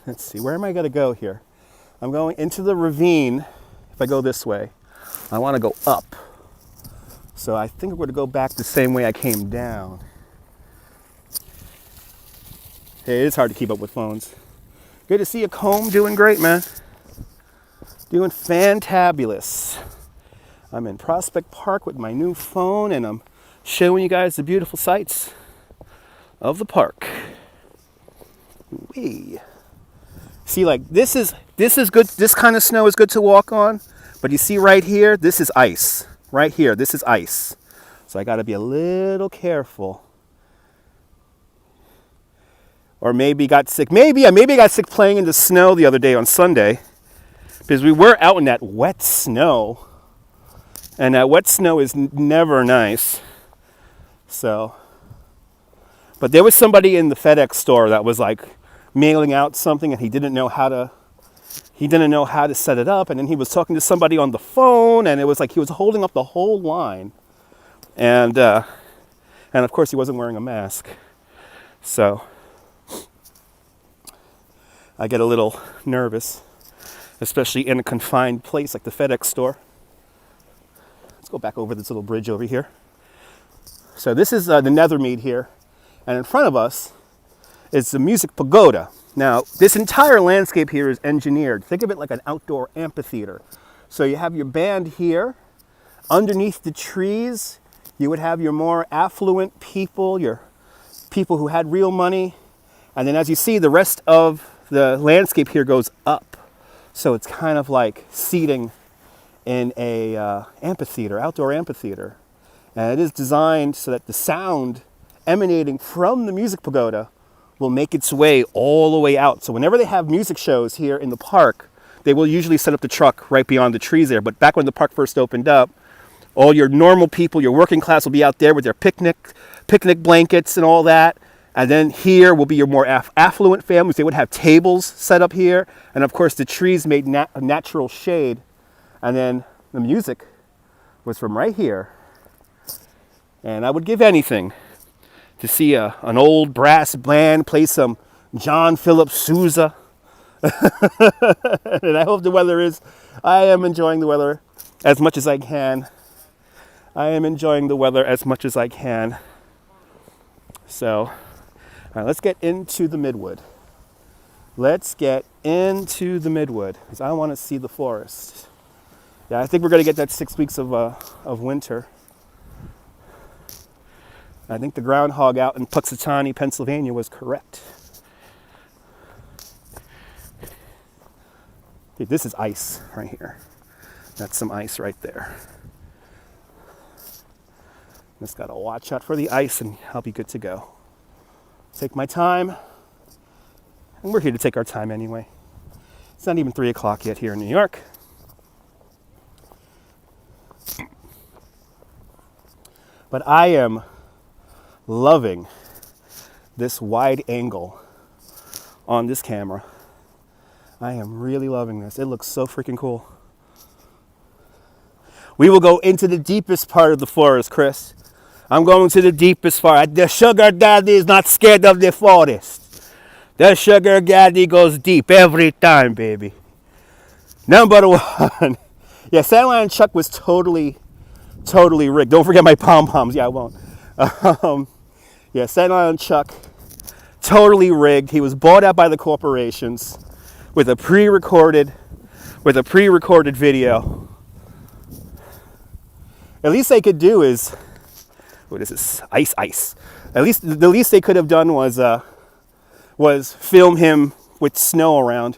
Let's see, where am I going to go here? I'm going into the ravine. If I go this way, I want to go up. So I think I'm going to go back the same way I came down. Hey, it is hard to keep up with phones. Good to see you, Comb. Doing great, man. Doing fantabulous. I'm in Prospect Park with my new phone, and I'm showing you guys the beautiful sights of the park. Wee. See, like this is good. This kind of snow is good to walk on, but you see right here, this is ice. Right here, this is ice. So I got to be a little careful. Or maybe got sick. Maybe I got sick playing in the snow the other day on Sunday, because we were out in that wet snow, and that wet snow is never nice. So, but there was somebody in the FedEx store that was like mailing out something, and he didn't know how to set it up, and then he was talking to somebody on the phone, and it was like he was holding up the whole line And of course he wasn't wearing a mask. So I get a little nervous, especially in a confined place like the FedEx store. Let's go back over this little bridge over here. So this is the Nethermead here, and in front of us is the Music Pagoda. Now, this entire landscape here is engineered. Think of it like an outdoor amphitheater. So you have your band here. Underneath the trees, you would have your more affluent people, your people who had real money. And then as you see, the rest of the landscape here goes up. So it's kind of like seating in a amphitheater, outdoor amphitheater. And it is designed so that the sound emanating from the Music Pagoda will make its way all the way out. So whenever they have music shows here in the park, they will usually set up the truck right beyond the trees there. But back when the park first opened up, all your normal people, your working class will be out there with their picnic blankets and all that. And then here will be your more affluent families. They would have tables set up here. And of course the trees made natural shade. And then the music was from right here. And I would give anything to see an old brass band play some John Philip Sousa. And I hope the weather is, I am enjoying the weather as much as I can. I am enjoying the weather as much as I can. So, all right, let's get into the Midwood. Let's get into the Midwood, because I want to see the forest. Yeah, I think we're going to get that 6 weeks of winter. I think the groundhog out in Puxatawny, Pennsylvania was correct. Dude, this is ice right here. That's some ice right there. Just gotta watch out for the ice and I'll be good to go. Take my time. And we're here to take our time anyway. It's not even 3 o'clock yet here in New York. But I am loving this wide angle on this camera. I am really loving this. It looks so freaking cool. We will go into the deepest part of the forest, Chris. I'm going to the deepest part. The sugar daddy is not scared of the forest. The sugar daddy goes deep every time, baby. Number one. Yeah, Sandline Chuck was totally rigged. Don't forget my pom-poms. Yeah, I won't. Yeah, Sandline Chuck, totally rigged. He was bought out by the corporations with a pre-recorded video. At least they could do is, what is this? Ice. At least the least they could have done was film him with snow around.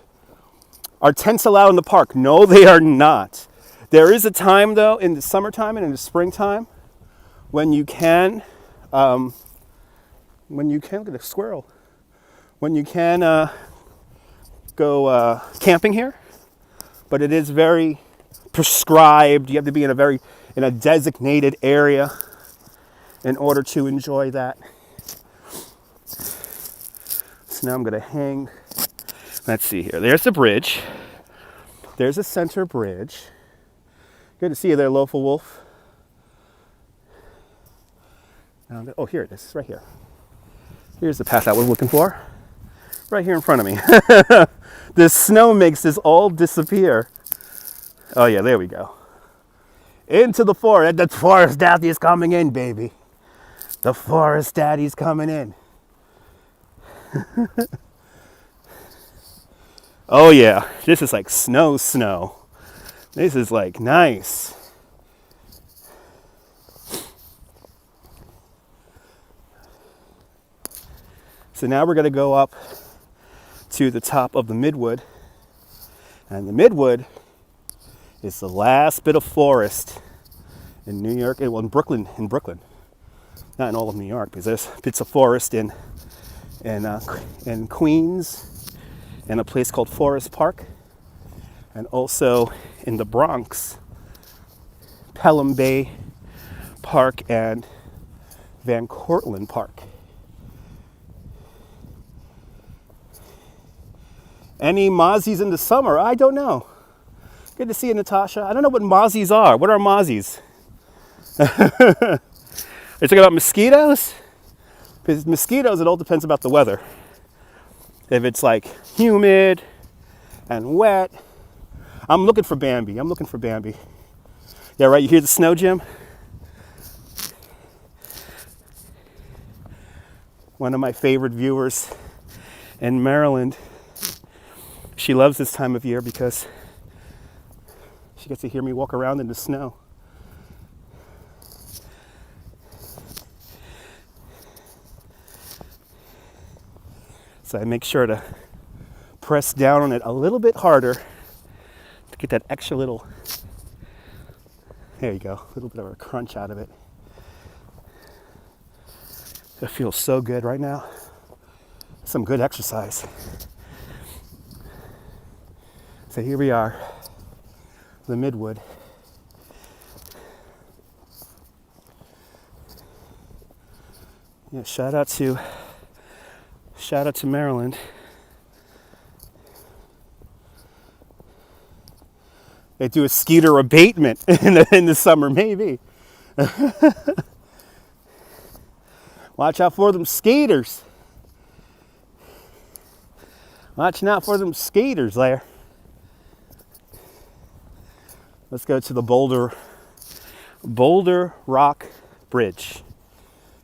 Are tents allowed in the park? No, they are not. There is a time though, in the summertime and in the springtime, when you can, look at a squirrel. When you can go camping here, but it is very prescribed. You have to be in a designated area in order to enjoy that. So now I'm going to hang. Let's see here. There's the bridge. There's a center bridge. Good to see you there, Loafa Wolf. Oh, here it is. It's right here. Here's the path I was looking for. Right here in front of me. The snow makes this all disappear. Oh yeah, there we go. Into the forest. The forest daddy is coming in, baby. The forest daddy's coming in. Oh yeah, this is like snow. This is like nice. So now we're going to go up to the top of the Midwood. And the Midwood is the last bit of forest in New York, well, in Brooklyn. Not in all of New York, because there's bits of forest in Queens, and a place called Forest Park, and also in the Bronx, Pelham Bay Park and Van Cortlandt Park. Any mozzies in the summer? I don't know. Good to see you, Natasha. I don't know what mozzies are. What are mozzies? Are you talking about mosquitoes? Because mosquitoes, it all depends about the weather. If it's like humid and wet, I'm looking for Bambi. I'm looking for Bambi. Yeah, right. You hear the snow, Jim? One of my favorite viewers in Maryland. She loves this time of year because she gets to hear me walk around in the snow. So I make sure to press down on it a little bit harder to get that extra little, there you go, a little bit of a crunch out of it. It feels so good right now. Some good exercise. So here we are, the Midwood. Yeah, shout out to Maryland. They do a skeeter abatement in the summer, maybe. Watch out for them skaters. Watching out for them skaters there. Let's go to the Boulder Rock Bridge.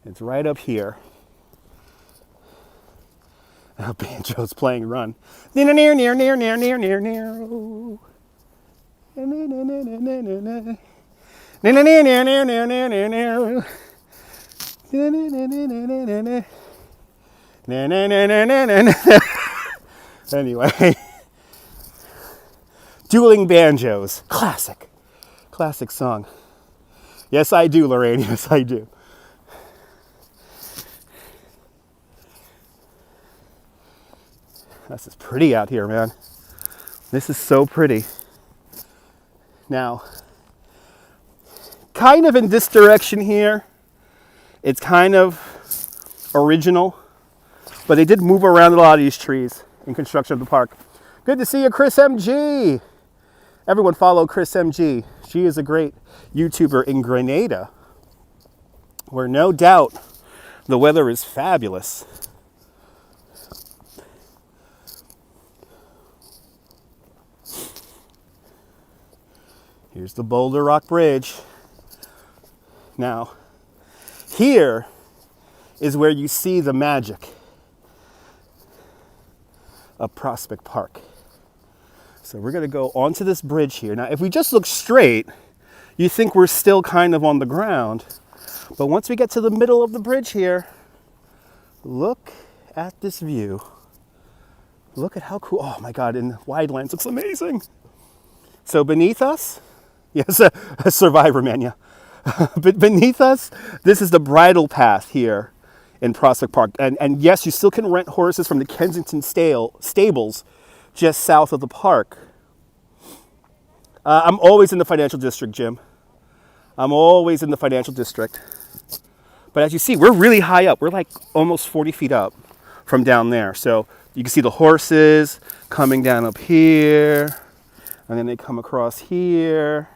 It's right up here. Banjo's playing Run. Near. Anyway, dueling banjos, classic song. Yes, I do, Lorraine. Yes, I do. This is pretty out here, man. This is so pretty. Now, kind of in this direction here, it's kind of original, but they did move around a lot of these trees in construction of the park. Good to see you, Chris MG. Everyone follow Chris MG. She is a great YouTuber in Grenada, where no doubt the weather is fabulous. Here's the Boulder Rock Bridge. Now, here is where you see the magic of Prospect Park. So we're going to go onto this bridge here. Now, if we just look straight, you think we're still kind of on the ground. But once we get to the middle of the bridge here, look at this view. Look at how cool. Oh my God, in wide lens, looks amazing. So beneath us, yes, a survivor, man, yeah. But beneath us, this is the bridle path here in Prospect Park. And yes, you still can rent horses from the Kensington stables just south of the park. I'm always in the financial district, Jim. I'm always in the financial district. But as you see, we're really high up. We're like almost 40 feet up from down there. So you can see the horses coming down up here. And then they come across here.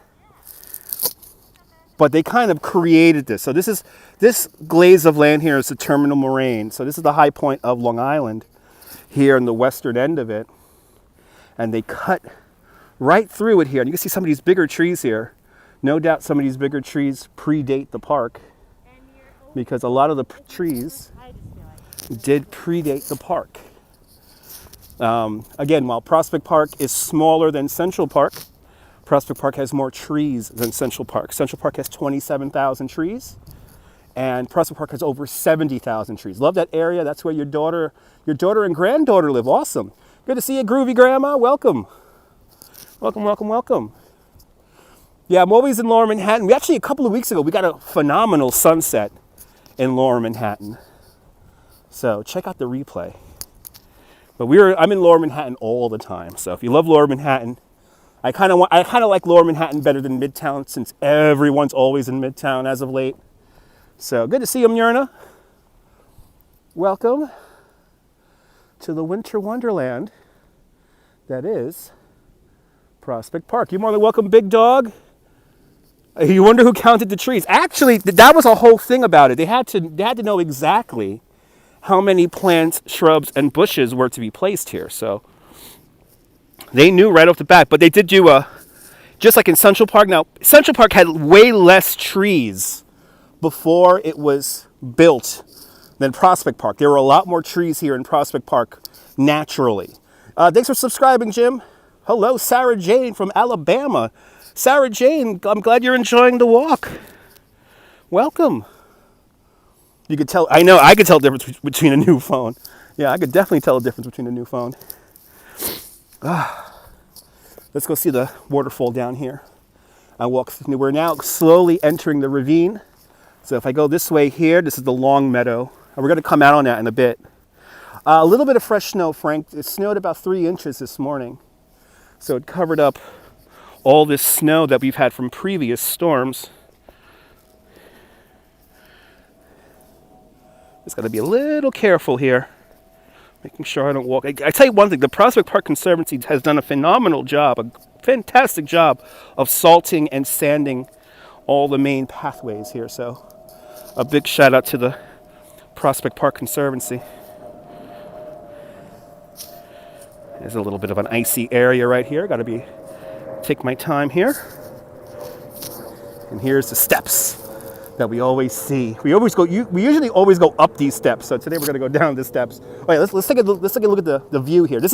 But they kind of created this. So this glaze of land here is the terminal moraine. So this is the high point of Long Island here in the western end of it. And they cut right through it here. And you can see some of these bigger trees here. No doubt some of these bigger trees predate the park, because a lot of the trees did predate the park. Again, while Prospect Park is smaller than Central Park, Prospect Park has more trees than Central Park. Central Park has 27,000 trees, and Prospect Park has over 70,000 trees. Love that area. That's where your daughter and granddaughter live. Awesome. Good to see you, Groovy Grandma. Welcome. Welcome, welcome, welcome. Yeah, I'm always in Lower Manhattan. We actually, a couple of weeks ago, we got a phenomenal sunset in Lower Manhattan. So check out the replay. But I'm in Lower Manhattan all the time. So if you love Lower Manhattan, I kind of like Lower Manhattan better than Midtown, since everyone's always in Midtown as of late. So good to see you, Myrna. Welcome to the winter wonderland that is Prospect Park. You're more than welcome, Big Dog. You wonder who counted the trees. Actually, that was a whole thing about it. They had to know exactly how many plants, shrubs, and bushes were to be placed here. So they knew right off the bat. But they did do just like in Central Park. Now, Central Park had way less trees before it was built than Prospect Park. There were a lot more trees here in Prospect Park naturally. Thanks for subscribing, Jim. Hello, Sarah Jane from Alabama. Sarah Jane, I'm glad you're enjoying the walk. Welcome. You could tell, I know, I could tell the difference between a new phone. Yeah, I could definitely tell the difference between a new phone. Let's go see the waterfall down here. We're now slowly entering the ravine. So if I go this way here, this is the long meadow. And we're going to come out on that in a bit. A little bit of fresh snow, Frank. It snowed about 3 inches this morning. So it covered up all this snow that we've had from previous storms. Just got to be a little careful here, making sure I don't walk. I tell you one thing, the Prospect Park Conservancy has done a phenomenal job, a fantastic job of salting and sanding all the main pathways here. So a big shout out to the Prospect Park Conservancy. There's a little bit of an icy area right here. Got to take my time here. And here's the steps that we always see. We usually always go up these steps. So today we're going to go down the steps. All right, let's take a look at the view here. They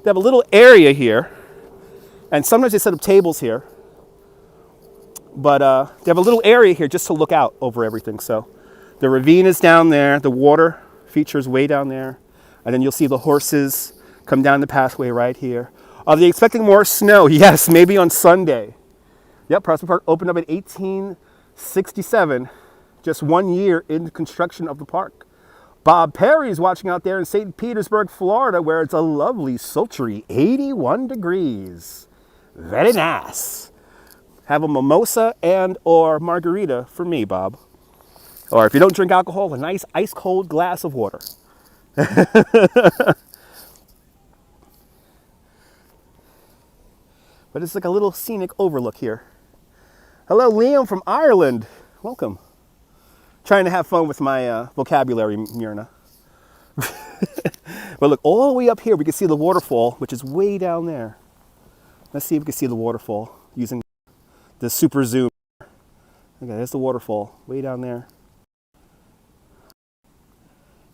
have a little area here, and sometimes they set up tables here. But they have a little area here just to look out over everything. So the ravine is down there. The water features way down there, and then you'll see the horses come down the pathway right here. Are they expecting more snow? Yes, maybe on Sunday. Yep, Prospect Park opened up in 1867, just 1 year in the construction of the park. Bob Perry's watching out there in St. Petersburg, Florida, where it's a lovely, sultry 81 degrees. Very nice. Have a mimosa and or margarita for me, Bob. Or if you don't drink alcohol, a nice ice-cold glass of water. But it's like a little scenic overlook here. Hello, Liam from Ireland. Welcome. Trying to have fun with my vocabulary, Myrna. But look, all the way up here, we can see the waterfall, which is way down there. Let's see if we can see the waterfall using the super zoom. Okay, there's the waterfall, way down there.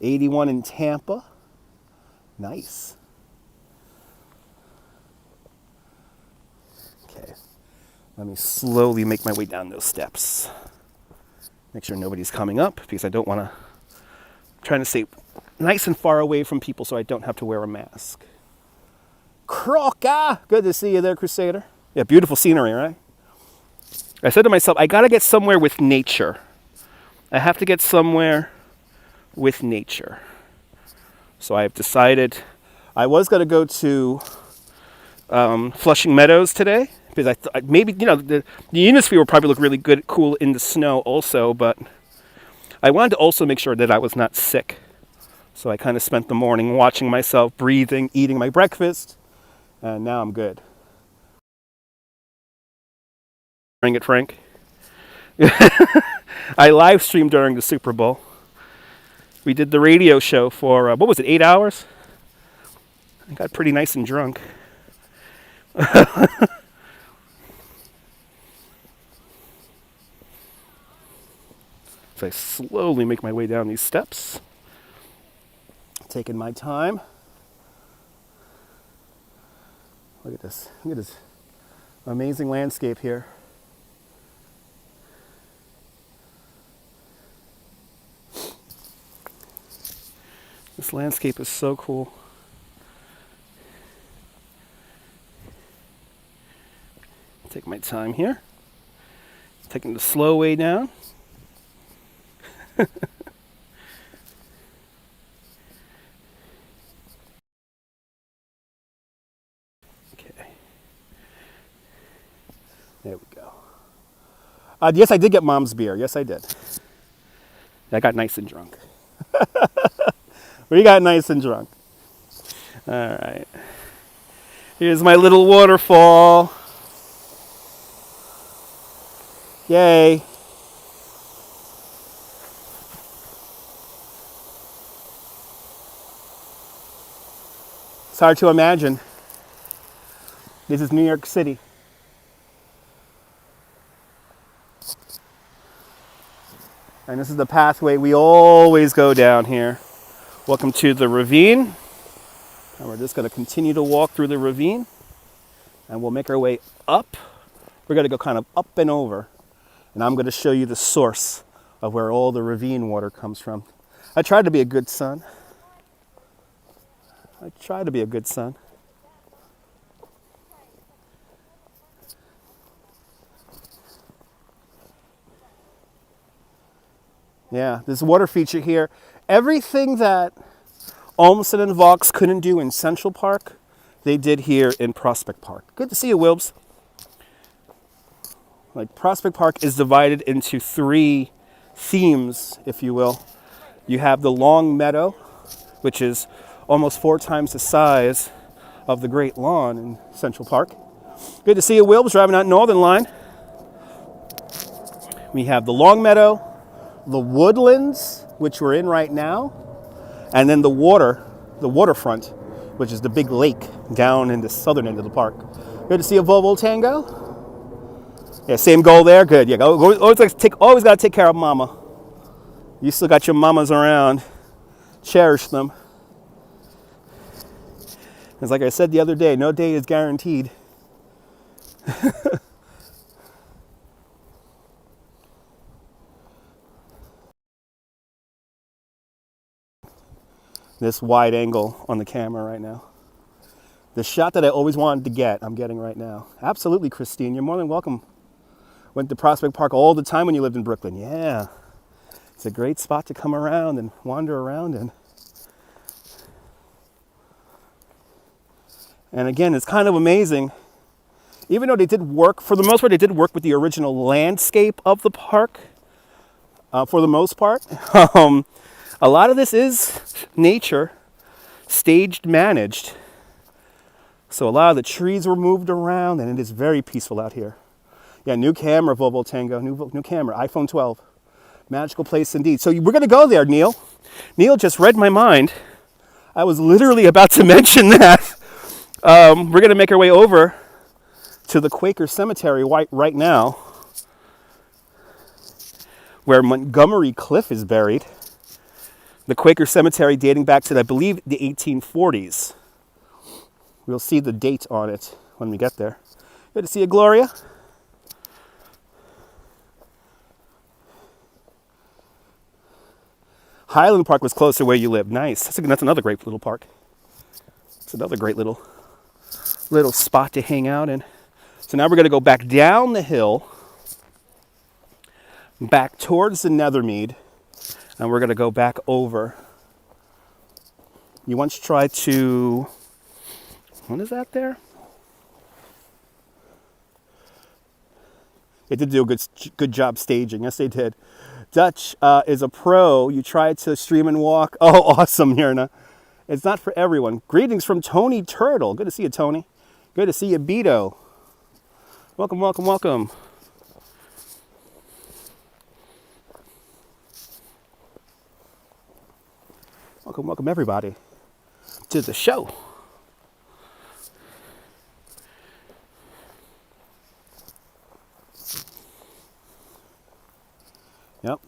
81 in Tampa. Nice. Okay, let me slowly make my way down those steps. Make sure nobody's coming up because I don't want to. I'm trying to stay nice and far away from people so I don't have to wear a mask. Croca! Good to see you there, Crusader. Yeah, beautiful scenery, right? I said to myself, I got to get somewhere with nature. I have to get somewhere with nature. So I have decided I was going to go to Flushing Meadows today because I thought maybe, the Unisphere would probably look really good, cool in the snow also, but I wanted to also make sure that I was not sick. So I kind of spent the morning watching myself, breathing, eating my breakfast, and now I'm good. Bring it, Frank. I live streamed during the Super Bowl. We did the radio show for, 8 hours? I got pretty nice and drunk. So I slowly make my way down these steps. Taking my time. Look at this. Look at this amazing landscape here. This landscape is so cool. Take my time here. Taking the slow way down. Okay. There we go. Yes, I did get Mom's beer. Yes, I did. I got nice and drunk. We got nice and drunk. All right. Here's my little waterfall. Yay. It's hard to imagine. This is New York City. And this is the pathway we always go down here. Welcome to the ravine. And we're just going to continue to walk through the ravine. And we'll make our way up. We're going to go kind of up and over. And I'm going to show you the source of where all the ravine water comes from. I tried to be a good son. I tried to be a good son. Yeah, this water feature here. Everything that Olmsted and Vaux couldn't do in Central Park, they did here in Prospect Park. Good to see you, Wilbs. Like, Prospect Park is divided into 3 themes, if you will. You have the Long Meadow, which is almost 4 times the size of the Great Lawn in Central Park. Good to see you, Wilbs, driving out Northern Line. We have the Long Meadow, the Woodlands, which we're in right now, and then the waterfront, which is the big lake down in the southern end of the park. Good to see you, Volvo Tango. Yeah, same goal there. Good. Yeah, always got to take care of mama. You still got your mamas around. Cherish them. Because like I said the other day, no day is guaranteed. This wide angle on the camera right now. The shot that I always wanted to get, I'm getting right now. Absolutely, Christine. You're more than welcome. Went to Prospect Park all the time when you lived in Brooklyn. Yeah. It's a great spot to come around and wander around in. And again, it's kind of amazing. Even though they did work, for the most part, they did work with the original landscape of the park, for the most part. A lot of this is nature, staged, managed. So a lot of the trees were moved around, and it is very peaceful out here. Yeah, new camera, Volvo Tango, new camera, iPhone 12. Magical place indeed. So we're going to go there, Neil. Neil just read my mind. I was literally about to mention that. We're going to make our way over to the Quaker Cemetery right now, where Montgomery Cliff is buried. The Quaker Cemetery dating back to, I believe, the 1840s. We'll see the date on it when we get there. Good to see you, Gloria. Highland Park was close to where you live. Nice. That's another great little park. It's another great little spot to hang out in. So now we're going to go back down the hill, back towards the Nethermead, and we're going to go back over. You once tried to... What is that there? They did do a good job staging. Yes, they did. Dutch is a pro. You tried to stream and walk. Oh, awesome, Mirna. It's not for everyone. Greetings from Tony Turtle. Good to see you, Tony. Good to see you, Beto. Welcome, welcome, welcome. Welcome, welcome, everybody, to the show. Yep.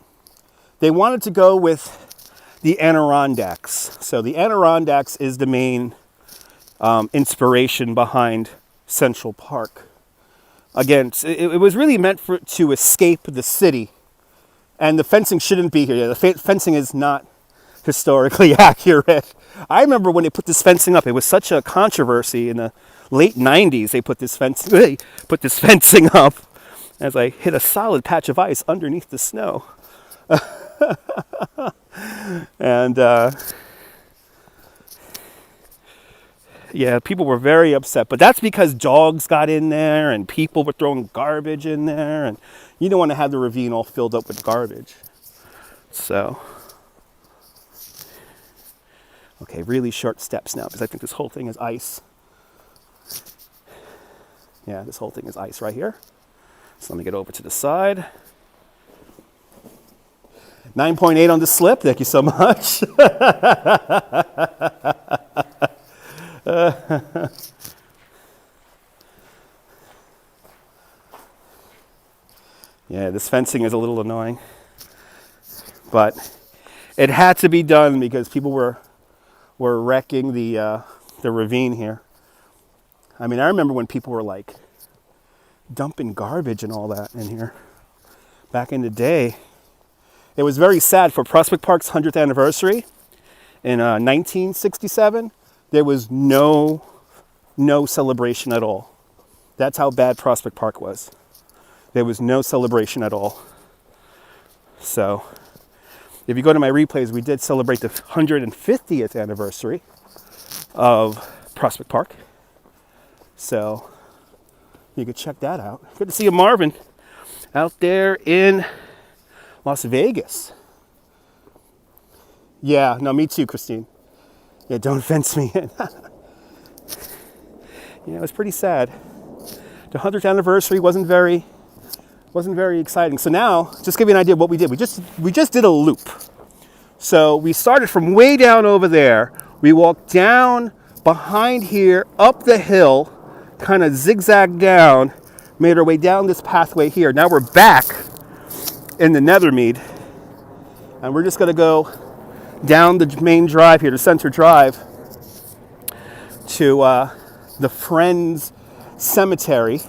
They wanted to go with the Adirondacks. So the Adirondacks is the main inspiration behind Central Park. Again, it was really meant to escape the city. And the fencing shouldn't be here. The fencing is not historically accurate. I remember when they put this fencing up, it was such a controversy in the late 90s. They put this fencing up as I hit a solid patch of ice underneath the snow. And yeah, people were very upset, but that's because dogs got in there and people were throwing garbage in there, and you don't want to have the ravine all filled up with garbage. So, okay, really short steps now because I think this whole thing is ice. Yeah, this whole thing is ice right here. So let me get over to the side. 9.8 on the slip. Thank you so much. Yeah, this fencing is a little annoying, but it had to be done because people were wrecking the ravine here. I mean, I remember when people were like dumping garbage and all that in here back in the day. It was very sad. For Prospect Park's 100th anniversary in 1967. There was no celebration at all. That's how bad Prospect Park was. There was no celebration at all. So if you go to my replays, we did celebrate the 150th anniversary of Prospect Park. So you could check that out. Good to see you, Marvin, out there in Las Vegas. Yeah, no, me too, Christine. Yeah, don't fence me in. Yeah, it was pretty sad. The 100th anniversary wasn't very exciting. So now, just give you an idea of what we did. We just did a loop. So we started from way down over there. We walked down behind here, up the hill, kind of zigzagged down, made our way down this pathway here. Now we're back in the Nethermead, and we're just going to go down the main drive here, the center drive, to the Friends Cemetery.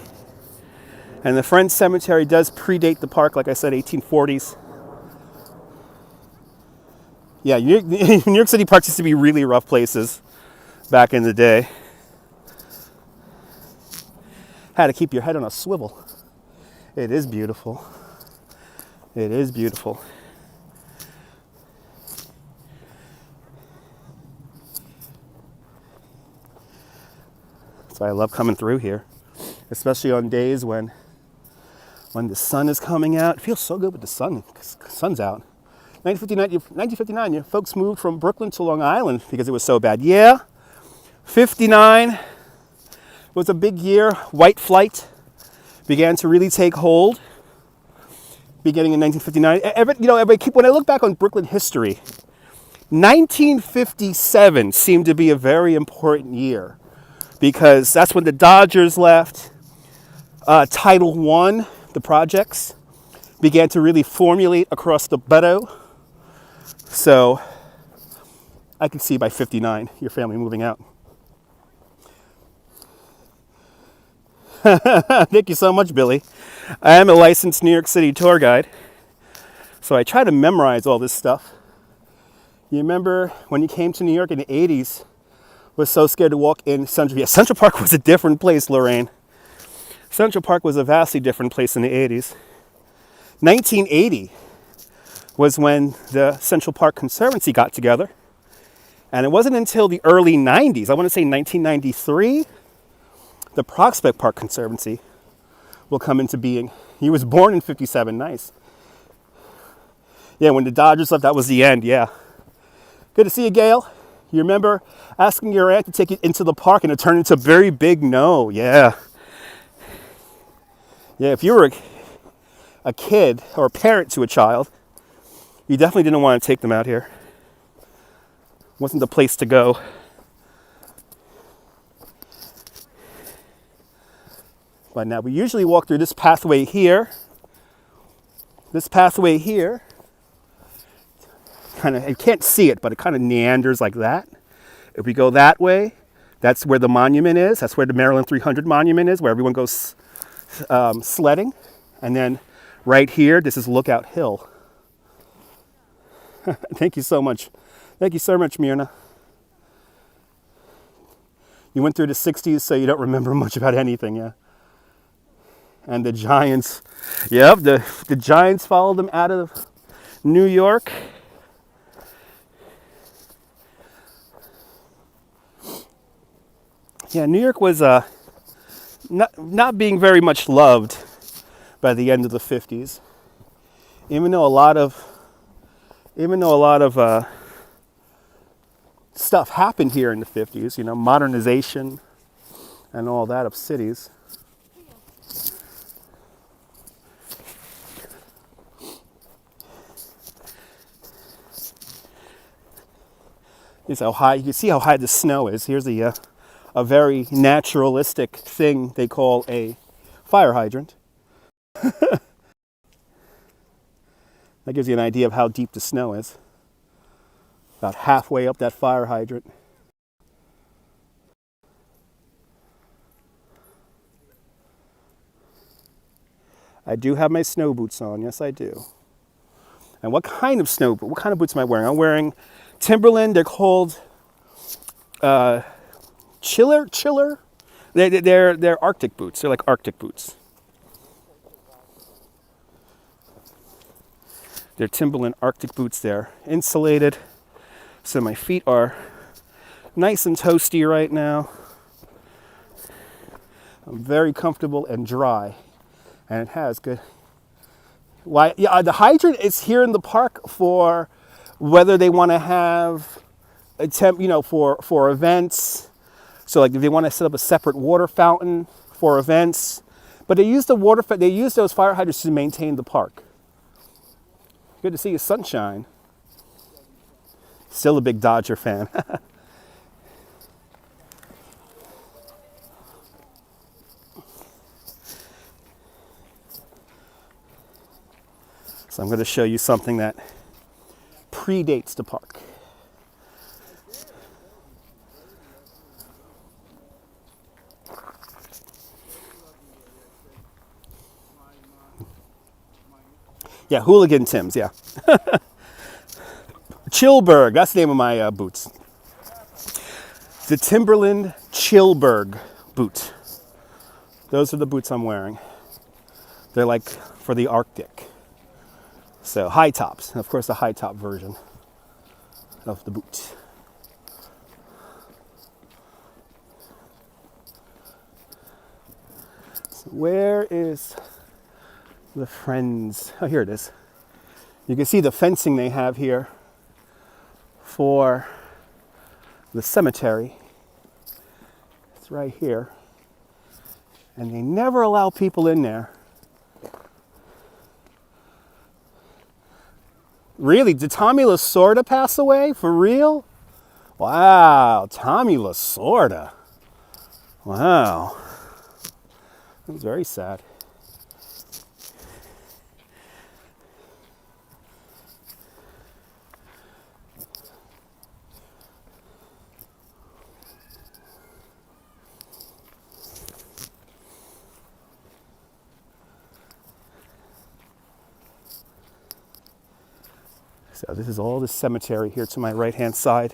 And the Friends Cemetery does predate the park, like I said, 1840s. Yeah, New York City parks used to be really rough places back in the day. Had to keep your head on a swivel. It is beautiful. It is beautiful. So I love coming through here, especially on days when the sun is coming out. It feels so good with the sun, because the sun's out. 1959, you folks moved from Brooklyn to Long Island because it was so bad. Yeah, 59 was a big year. White flight began to really take hold beginning in 1959. When I look back on Brooklyn history, 1957 seemed to be a very important year because that's when the Dodgers left. Title I, the projects, began to really formulate across the borough. So I can see by 59 your family moving out. Thank you so much, Billy. I am a licensed New York City tour guide, so I try to memorize all this stuff. You remember when you came to New York in the 80s, was so scared to walk in Central. Yeah, Central Park was a different place, Lorraine. Central Park was a vastly different place in the 80s. 1980 was when the Central Park Conservancy got together. And it wasn't until the early 90s, I want to say 1993, the Prospect Park Conservancy will come into being. He was born in 57, nice. Yeah, when the Dodgers left, that was the end, yeah. Good to see you, Gail. You remember asking your aunt to take you into the park and it turned into a very big no, yeah. Yeah, if you were a kid or a parent to a child, you definitely didn't want to take them out here. Wasn't the place to go. But now we usually walk through this pathway here. This pathway here, kind of, you can't see it, but it kind of meanders like that. If we go that way, that's where the monument is. That's where the Maryland 300 monument is, where everyone goes sledding. And then right here, this is Lookout Hill. Thank you so much. Thank you so much, Myrna. You went through the 60s, so you don't remember much about anything, yeah? And the Giants, yep, the Giants followed them out of New York. Yeah, New York was not being very much loved by the end of the 50s. Even though a lot of stuff happened here in the 50s, modernization and all that of cities. Is how high, you can see how high the snow is. Here's a very naturalistic thing they call a fire hydrant. That gives you an idea of how deep the snow is. About halfway up that fire hydrant. I do have my snow boots on, yes I do. And what kind of what kind of boots am I wearing? I'm wearing Timberland. They're called Chiller. They're Arctic boots. They're like Arctic boots. They're Timberland Arctic boots. They're insulated, so my feet are nice and toasty right now. I'm very comfortable and dry, and it has good. Why? Yeah, the hydrant is here in the park for whether they want to have a for events. So like if they want to set up a separate water fountain for events, but they use those fire hydrants to maintain the park. Good to see you, sunshine. Still a big Dodger fan. So I'm going to show you something that predates the park. Yeah, Hooligan Tim's, yeah. Chillberg, that's the name of my boots. The Timberland Chillberg boot. Those are the boots I'm wearing. They're like for the Arctic. So high tops, and of course the high top version of the boot. So where is the Friends? Oh, here it is. You can see the fencing they have here for the cemetery. It's right here. And they never allow people in there. Really? Did Tommy Lasorda pass away? For real? Wow, Tommy Lasorda. Wow. That was very sad. So this is all the cemetery here to my right-hand side.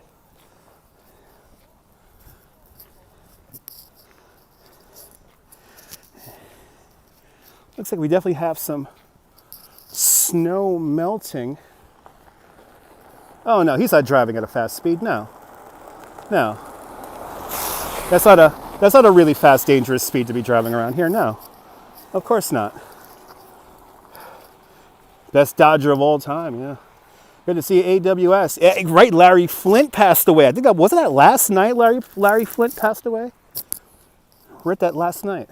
Looks like we definitely have some snow melting. Oh no, he's not driving at a fast speed. No. No. That's not a really fast, dangerous speed to be driving around here. No. Of course not. Best Dodger of all time, yeah. Good to see AWS. Right, Larry Flint passed away. I think wasn't that last night Larry Flint passed away? Read that last night.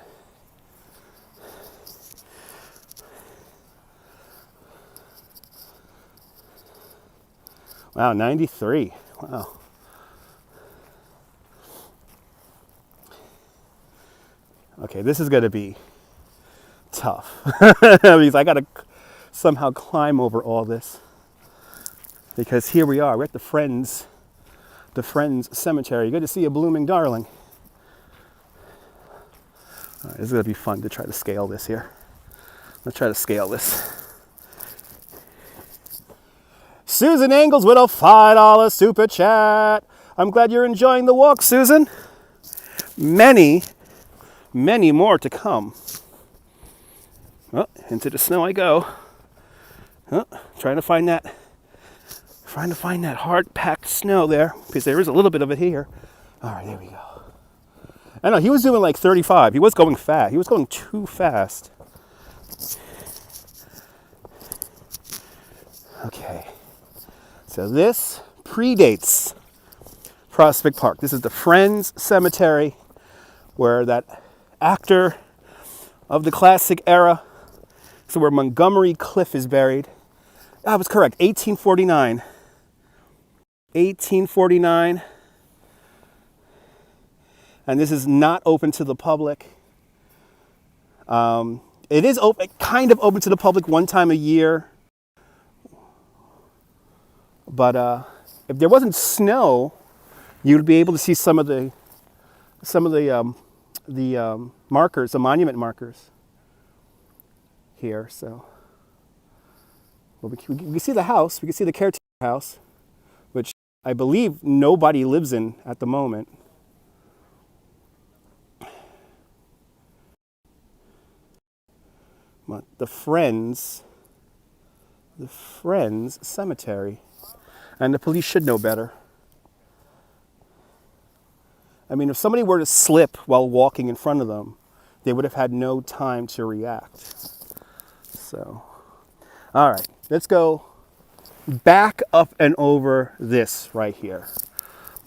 Wow, 93. Wow. Okay, this is going to be tough. Because I got to somehow climb over all this. Because here we are, we're at the Friends Cemetery. Good to see you, blooming darling. All right, this is going to be fun to try to scale this here. Let's try to scale this. Susan Engels with a $5 super chat. I'm glad you're enjoying the walk, Susan. Many more to come. Oh, into the snow I go. Oh, trying to find that hard-packed snow there, because there is a little bit of it here. All right, there we go. I know, he was doing like 35. He was going fast. He was going too fast. Okay. So this predates Prospect Park. This is the Friends Cemetery, where that actor of the classic era, so where Montgomery Clift is buried. I was correct, 1849. 1849. And this is not open to the public. It is open, kind of open to the public one time a year. But if there wasn't snow, you'd be able to see some of the markers, the monument markers here. So, well, we can see the house. We can see the caretaker house, which I believe nobody lives in at the moment. The Friends Cemetery, and the police should know better. I mean, if somebody were to slip while walking in front of them, they would have had no time to react. So, all right, let's go back up and over this right here.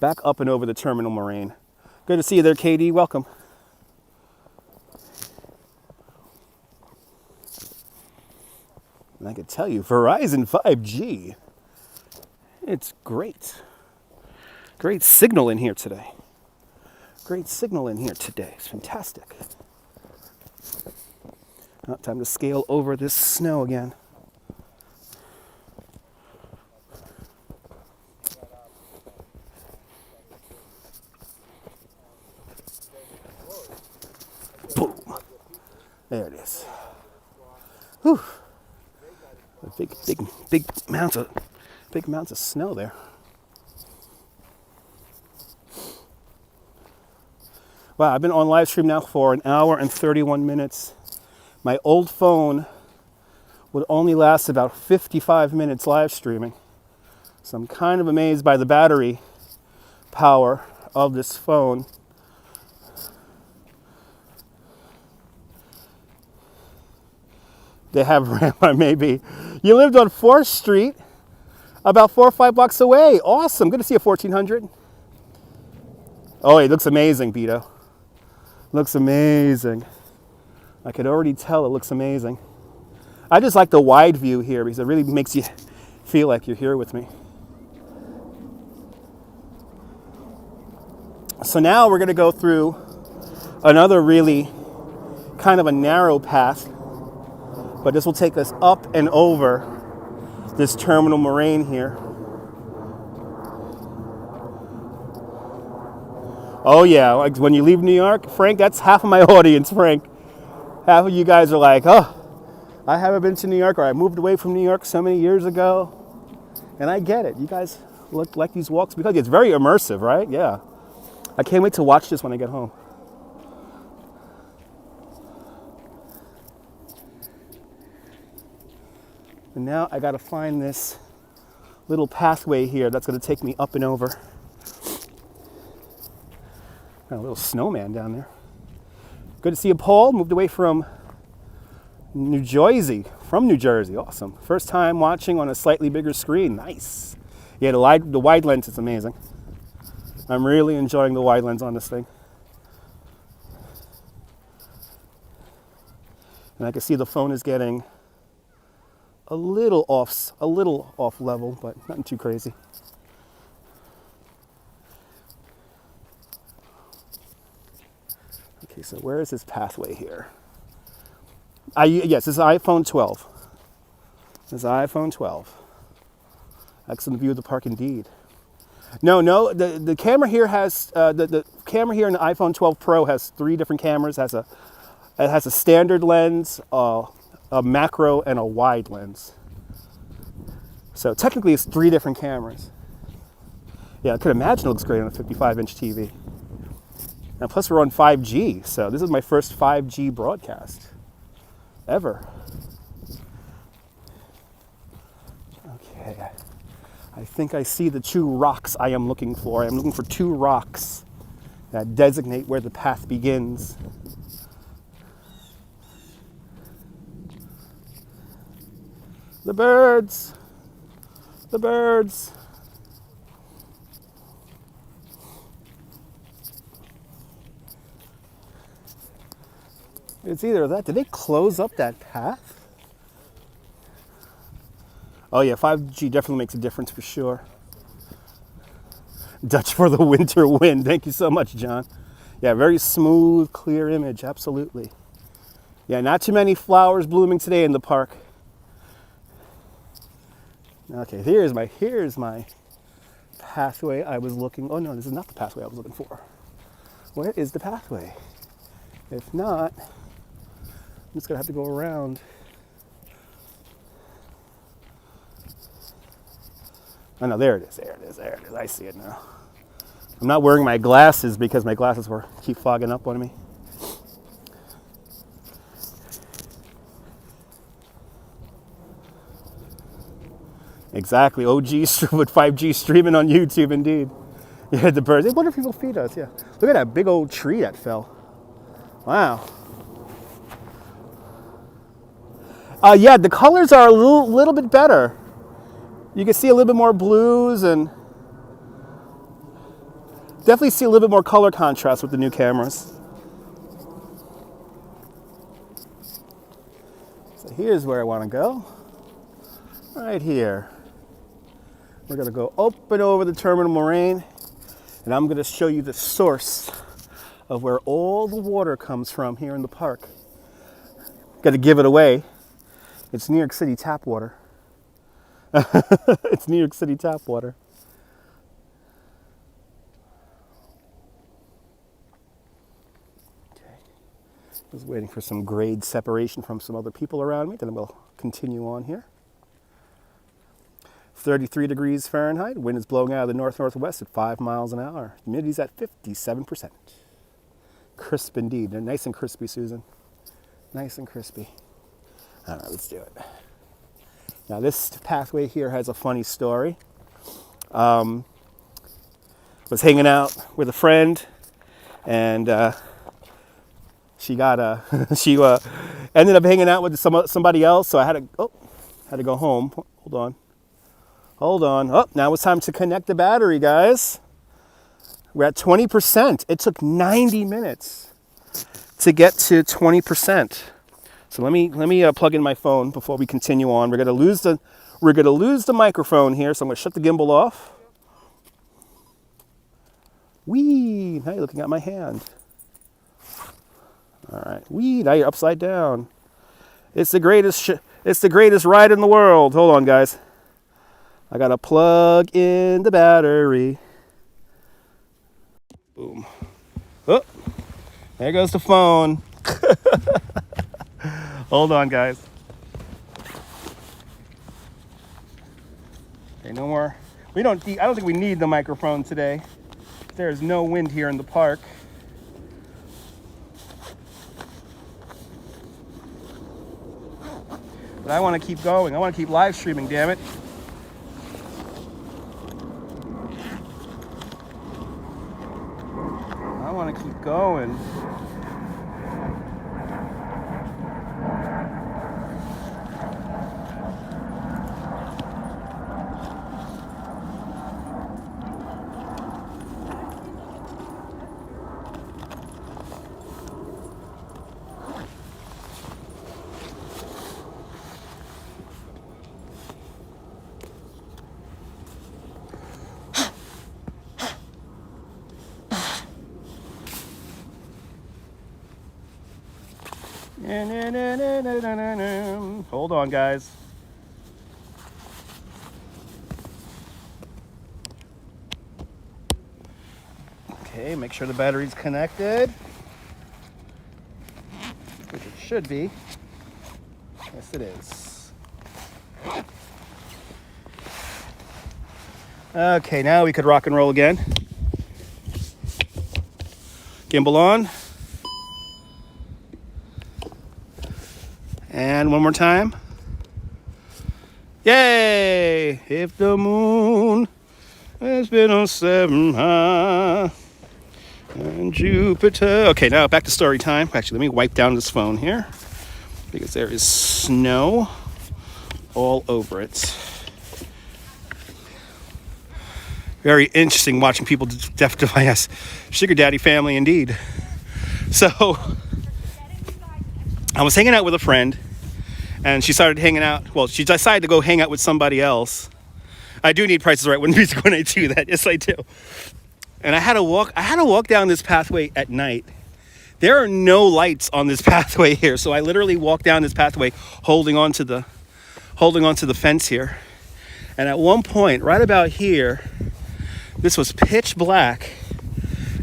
Back up and over the terminal moraine. Good to see you there, Katie. Welcome. And I can tell you, Verizon 5G, it's great. Great signal in here today. Great signal in here today. It's fantastic. Now, time to scale over this snow again. Boom. There it is. Whew. Big amounts of snow there. Wow, I've been on live stream now for an hour and 31 minutes. My old phone would only last about 55 minutes live streaming. So I'm kind of amazed by the battery power of this phone. They have ramp on maybe. You lived on 4th Street, about 4 or 5 blocks away. Awesome. Good to see you, 1400. Oh, it looks amazing, Beto. Looks amazing. I could already tell it looks amazing. I just like the wide view here because it really makes you feel like you're here with me. So now we're going to go through another really kind of a narrow path. But this will take us up and over this terminal moraine here. Oh yeah, like when you leave New York, Frank, that's half of my audience, Frank. Half of you guys are like, oh, I haven't been to New York, or I moved away from New York so many years ago. And I get it. You guys look like these walks because it's very immersive, right? Yeah. I can't wait to watch this when I get home. And now I gotta find this little pathway here that's gonna take me up and over. Got a little snowman down there. Good to see you, Paul. Moved away from New Jersey. Awesome. First time watching on a slightly bigger screen. Nice. Yeah, the wide lens is amazing. I'm really enjoying the wide lens on this thing. And I can see the phone is getting a little off level, but nothing too crazy. Okay, so where is this pathway here? Yes, this is iPhone 12. This is iPhone 12. Excellent view of the park indeed. No, the camera here has the camera here in the iPhone 12 Pro has 3 different cameras. It has a standard lens, a macro, and a wide lens. So technically it's 3 different cameras. Yeah, I could imagine it looks great on a 55-inch TV. And plus we're on 5G, so this is my first 5G broadcast ever. Okay, I think I see the 2 rocks I am looking for. I am looking for 2 rocks that designate where the path begins. The birds. The birds. It's either that. Did they close up that path? Oh yeah, 5G definitely makes a difference for sure. Dutch for the winter wind. Thank you so much, John. Yeah, very smooth, clear image. Absolutely. Yeah, not too many flowers blooming today in the park. Okay, here's my pathway I was looking. Oh no, this is not the pathway I was looking for. Where is the pathway? If not, I'm just gonna have to go around. Oh no, there it is, there it is, there it is. I see it now. I'm not wearing my glasses because my glasses keep fogging up on me. Exactly, OG with 5G streaming on YouTube, indeed. Yeah, the birds. Hey, what do people feed us? Yeah, look at that big old tree that fell. Wow. Yeah, the colors are a little bit better. You can see a little bit more blues and definitely see a little bit more color contrast with the new cameras. So here's where I want to go. Right here. We're going to go open over the terminal moraine, and I'm going to show you the source of where all the water comes from here in the park. Got to give it away. It's New York City tap water. It's New York City tap water. Okay. Just waiting for some grade separation from some other people around me, then we'll continue on here. 33 degrees Fahrenheit. Wind is blowing out of the north-northwest at 5 miles an hour. Humidity's at 57%. Crisp indeed. They're nice and crispy, Susan. Nice and crispy. All right, let's do it. Now, this pathway here has a funny story. Was hanging out with a friend, and she ended up hanging out with somebody else. So I had to go home. Hold on. Oh, now it's time to connect the battery, guys. We're at 20%. It took 90 minutes to get to 20%. So let me plug in my phone before we continue on. We're gonna lose the microphone here, so I'm gonna shut the gimbal off. Whee! Now you're looking at my hand. All right. Whee! Now you're upside down. It's the greatest ride in the world. Hold on, guys. I gotta plug in the battery. Boom. Oh, there goes the phone. Hold on, guys. Okay, no more. I don't think we need the microphone today. There is no wind here in the park. But I want to keep going. I want to keep live streaming, damn it. I want to keep going. Hold on, guys. Okay, make sure the battery's connected, which it should be. Yes, it is. Okay, now we could rock and roll again. Gimbal on. And one more time. Yay! If the moon has been on 7 high and Jupiter. Okay, now back to story time. Actually, let me wipe down this phone here because there is snow all over it. Very interesting watching people defy us. Sugar daddy family indeed. So I was hanging out with a friend, and she started hanging out. Well, she decided to go hang out with somebody else. I do need Price is Right music when I do that. Yes, I do. And I had to walk down this pathway at night. There are no lights on this pathway here, so I literally walked down this pathway holding on to the fence here. And at one point, right about here, this was pitch black,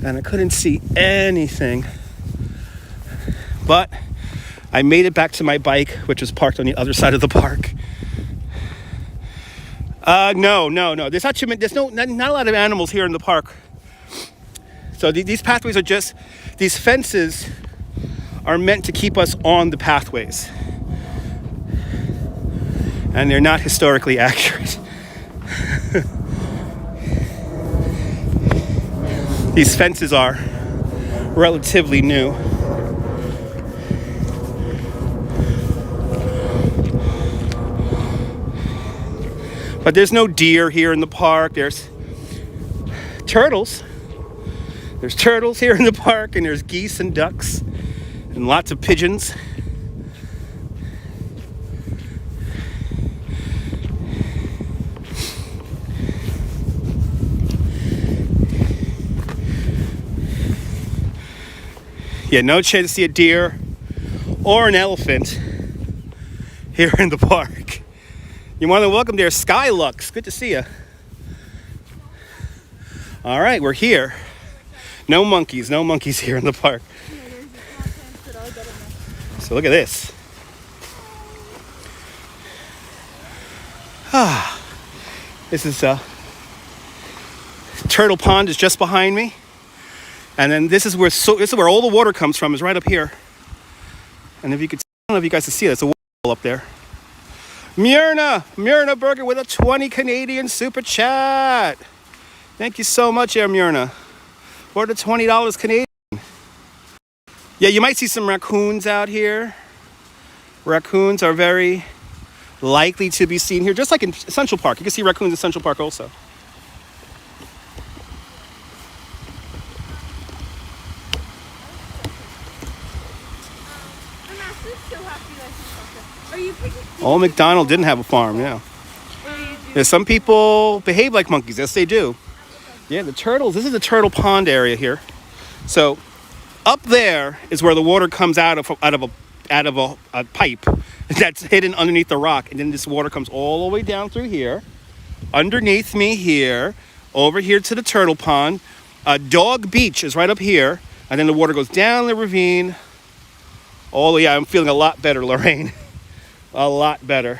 and I couldn't see anything. But I made it back to my bike, which was parked on the other side of the park. No. There's not a lot of animals here in the park. So these pathways are just, these fences are meant to keep us on the pathways. And they're not historically accurate. These fences are relatively new. But there's no deer here in the park. There's turtles. There's turtles here in the park, and there's geese and ducks and lots of pigeons. Yeah, no chance to see a deer or an elephant here in the park. You want to welcome there, Skylux. Good to see you. All right, we're here. No monkeys here in the park. So look at this. This is Turtle Pond is just behind me. And then this is where all the water comes from, is right up here. And if you could, I don't know if you guys can see it, it's a waterfall up there. Myrna Burger with a 20 Canadian super chat. Thank you so much, Myrna. For the $20 Canadian. Yeah, you might see some raccoons out here. Raccoons are very likely to be seen here, just like in Central Park. You can see raccoons in Central Park also. Old MacDonald didn't have a farm, yeah. Yeah, some people behave like monkeys. Yes, they do. Yeah, the turtles. This is the turtle pond area here. So up there is where the water comes out of a pipe that's hidden underneath the rock, and then this water comes all the way down through here, underneath me here, over here to the turtle pond. Dog Beach is right up here, and then the water goes down the ravine. Oh yeah, I'm feeling a lot better, Lorraine. A lot better.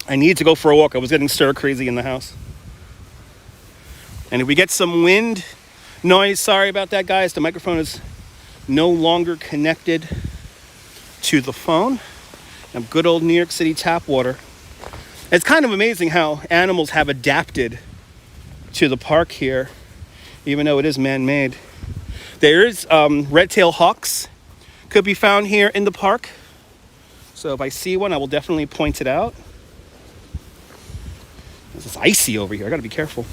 I need to go for a walk. I was getting stir crazy in the house. And if we get some wind noise, sorry about that, guys. The microphone is no longer connected to the phone. And good old New York City tap water. It's kind of amazing how animals have adapted to the park here, even though it is man-made. There's red-tailed hawks could be found here in the park. So if I see one, I will definitely point it out. It's icy over here. I gotta be careful.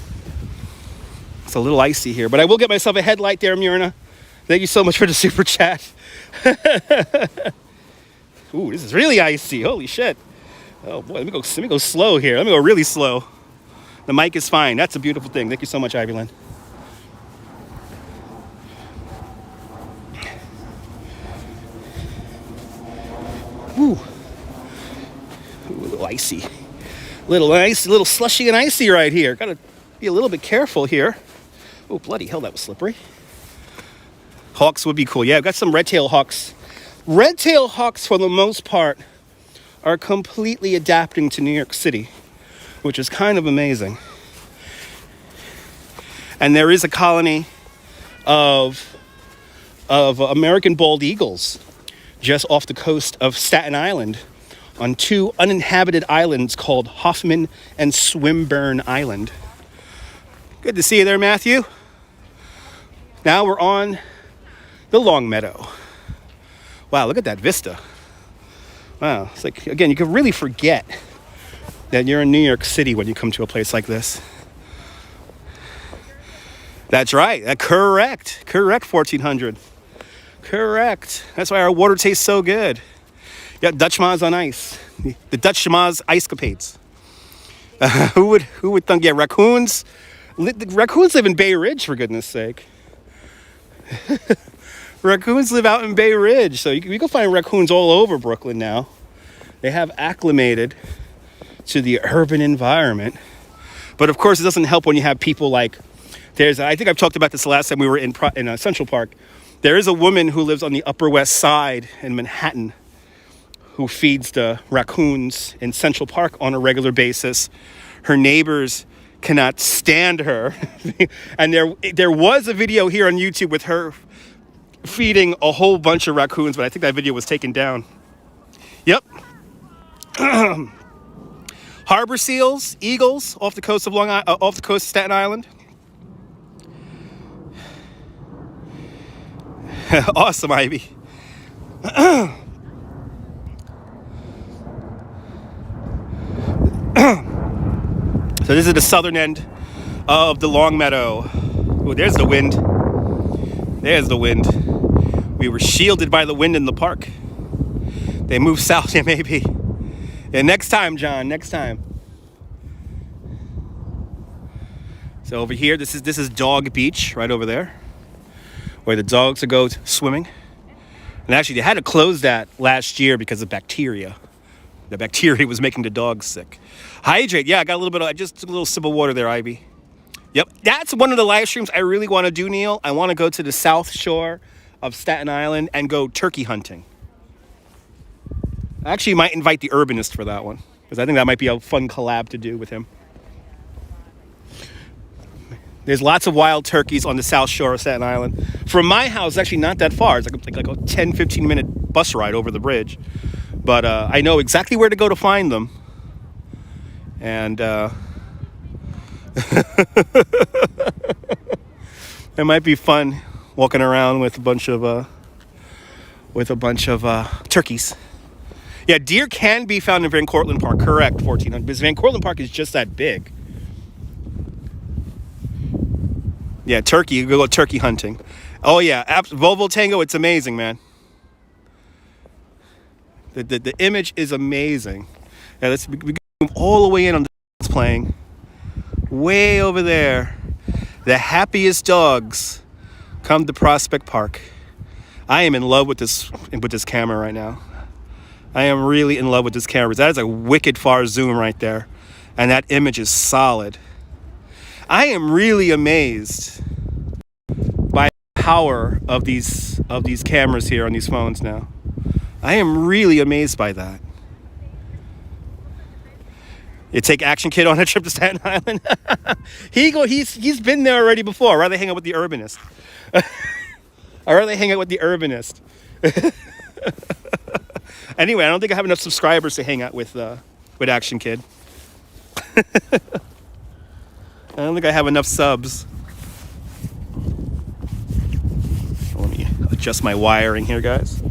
It's a little icy here, but I will get myself a headlight there, Myrna. Thank you so much for the super chat. Ooh, this is really icy. Holy shit. Oh boy, let me go slow here. Let me go really slow. The mic is fine. That's a beautiful thing. Thank you so much, Ivy Lynn. Ooh. Ooh, a little icy. Little slushy and icy right here. Gotta be a little bit careful here. Oh, bloody hell, that was slippery. Hawks would be cool. Yeah, I've got some red-tailed hawks. Red-tailed hawks, for the most part, are completely adapting to New York City, which is kind of amazing. And there is a colony of American bald eagles just off the coast of Staten Island on two uninhabited islands called Hoffman and Swinburne Island. Good to see you there, Matthew. Now we're on the Long Meadow. Wow, look at that vista. Wow, it's like, again, you can really forget that you're in New York City when you come to a place like this. That's right, correct, 1400. Correct. That's why our water tastes so good. Yeah, Dutch Ma's on ice. The Dutch Ma's ice capades. Who would think? Yeah, raccoons. Raccoons live in Bay Ridge, for goodness sake. Raccoons live out in Bay Ridge, so you can find raccoons all over Brooklyn now. They have acclimated to the urban environment. But of course, it doesn't help when you have people like, I think I've talked about this the last time we were in Central Park. There is a woman who lives on the Upper West Side in Manhattan who feeds the raccoons in Central Park on a regular basis. Her neighbors cannot stand her. And there was a video here on YouTube with her feeding a whole bunch of raccoons, but I think that video was taken down. Yep. Harbor seals, eagles off the coast of off the coast of Staten Island. Awesome, Ivy. So this is the southern end of the Long Meadow. Oh, there's the wind. There's the wind. We were shielded by the wind in the park. They moved south, yeah, maybe. Yeah, next time, John, next time. So over here, this is Dog Beach, right over there, where the dogs would go swimming. And actually, they had to close that last year because of bacteria. The bacteria was making the dogs sick. Hydrate, yeah, I got a little bit of, just a little sip of water there, Ivy. Yep, that's one of the live streams I really want to do, Neil. I want to go to the South Shore of Staten Island and go turkey hunting. I actually might invite the urbanist for that one, because I think that might be a fun collab to do with him. There's lots of wild turkeys on the South Shore of Staten Island. From my house, it's actually not that far. It's like a 10, 15-minute bus ride over the bridge. But I know exactly where to go to find them. And it might be fun walking around with a bunch of turkeys. Yeah, deer can be found in Van Cortlandt Park, correct, 1400. Because Van Cortlandt Park is just that big. Yeah, turkey, you go turkey hunting. Oh yeah, Volvo Tango, it's amazing, man. The image is amazing. Yeah, we move all the way in on the playing. Way over there. The happiest dogs come to Prospect Park. I am in love with this camera right now. I am really in love with this camera. That is a wicked far zoom right there. And that image is solid. I am really amazed by the power of these cameras here on these phones now. I am really amazed by that. You take Action Kid on a trip to Staten Island? He's been there already before. I'd rather hang out with the urbanist. Anyway, I don't think I have enough subscribers to hang out with Action Kid. I don't think I have enough subs. Let me adjust my wiring here, guys.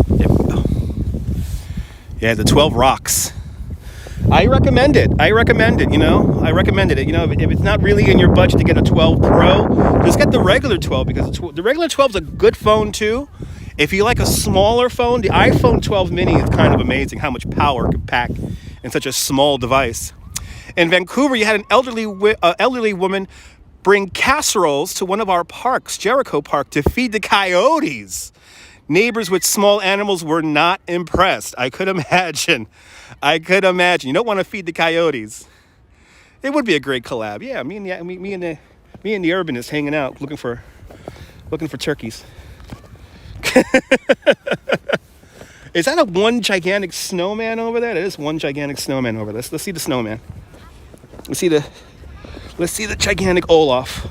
There we go. Yeah, the 12 rocks. I recommend it. You know, if it's not really in your budget to get a 12 Pro, just get the regular 12, because the regular 12 is a good phone too. If you like a smaller phone, the iPhone 12 mini is kind of amazing how much power it can pack in such a small device. In Vancouver, you had an elderly woman bring casseroles to one of our parks, Jericho Park, to feed the coyotes. Neighbors with small animals were not impressed. I could imagine. You don't want to feed the coyotes. It would be a great collab. Yeah, me and the urbanist hanging out, looking for turkeys. Is that one gigantic snowman over there? That is one gigantic snowman over there. Let's see the snowman. Let's see the gigantic Olaf.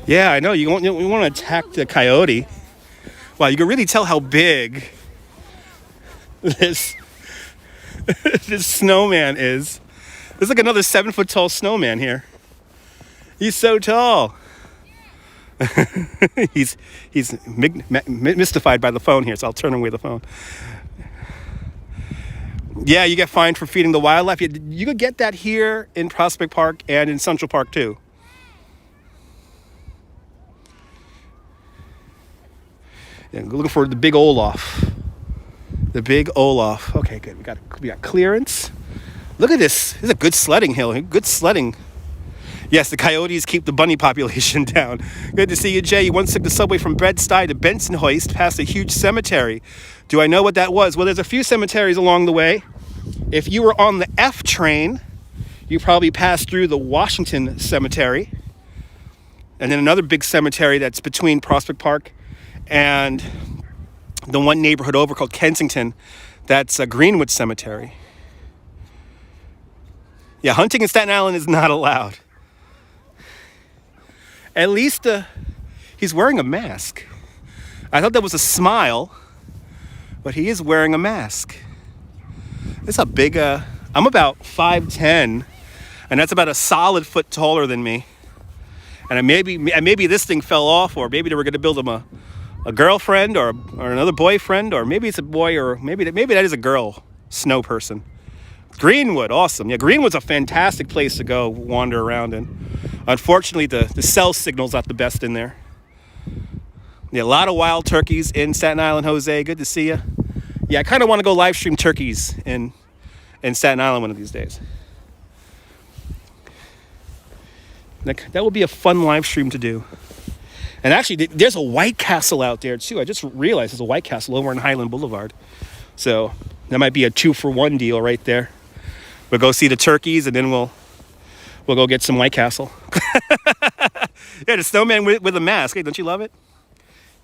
Yeah, I know. You want to attack the coyote. Wow, you can really tell how big this snowman is. There's like another 7-foot tall snowman here. He's so tall. he's mystified by the phone here, so I'll turn away the phone. Yeah, you get fined for feeding the wildlife. You could get that here in Prospect Park and in Central Park too. Yeah, looking for the big Olaf. The big Olaf. Okay, good. We got clearance. Look at this. This is a good sledding hill. Good sledding. Yes, the coyotes keep the bunny population down. Good to see you, Jay. You once took the subway from Bed-Stuy to Bensonhurst past a huge cemetery. Do I know what that was? Well, there's a few cemeteries along the way. If you were on the F train, you probably passed through the Washington Cemetery. And then another big cemetery that's between Prospect Park and the one neighborhood over called Kensington. That's a Greenwood Cemetery. Yeah, hunting in Staten Island is not allowed. At least he's wearing a mask. I thought that was a smile, but he is wearing a mask. It's a big, I'm about 5'10", and that's about a solid foot taller than me. And maybe this thing fell off, or maybe they were going to build him a girlfriend or another boyfriend, or maybe it's a boy, or maybe that is a girl snow person. Greenwood, awesome. Yeah, Greenwood's a fantastic place to go wander around in. Unfortunately, the cell signal's not the best in there. Yeah, a lot of wild turkeys in Staten Island, Jose. Good to see you. Yeah, I kind of want to go live stream turkeys in Staten Island one of these days. That would be a fun live stream to do. And actually, there's a White Castle out there too. I just realized there's a White Castle over on Highland Boulevard. So that might be a 2-for-1 deal right there. We'll go see the turkeys, and then we'll go get some White Castle. Yeah, the snowman with a mask. Hey, don't you love it?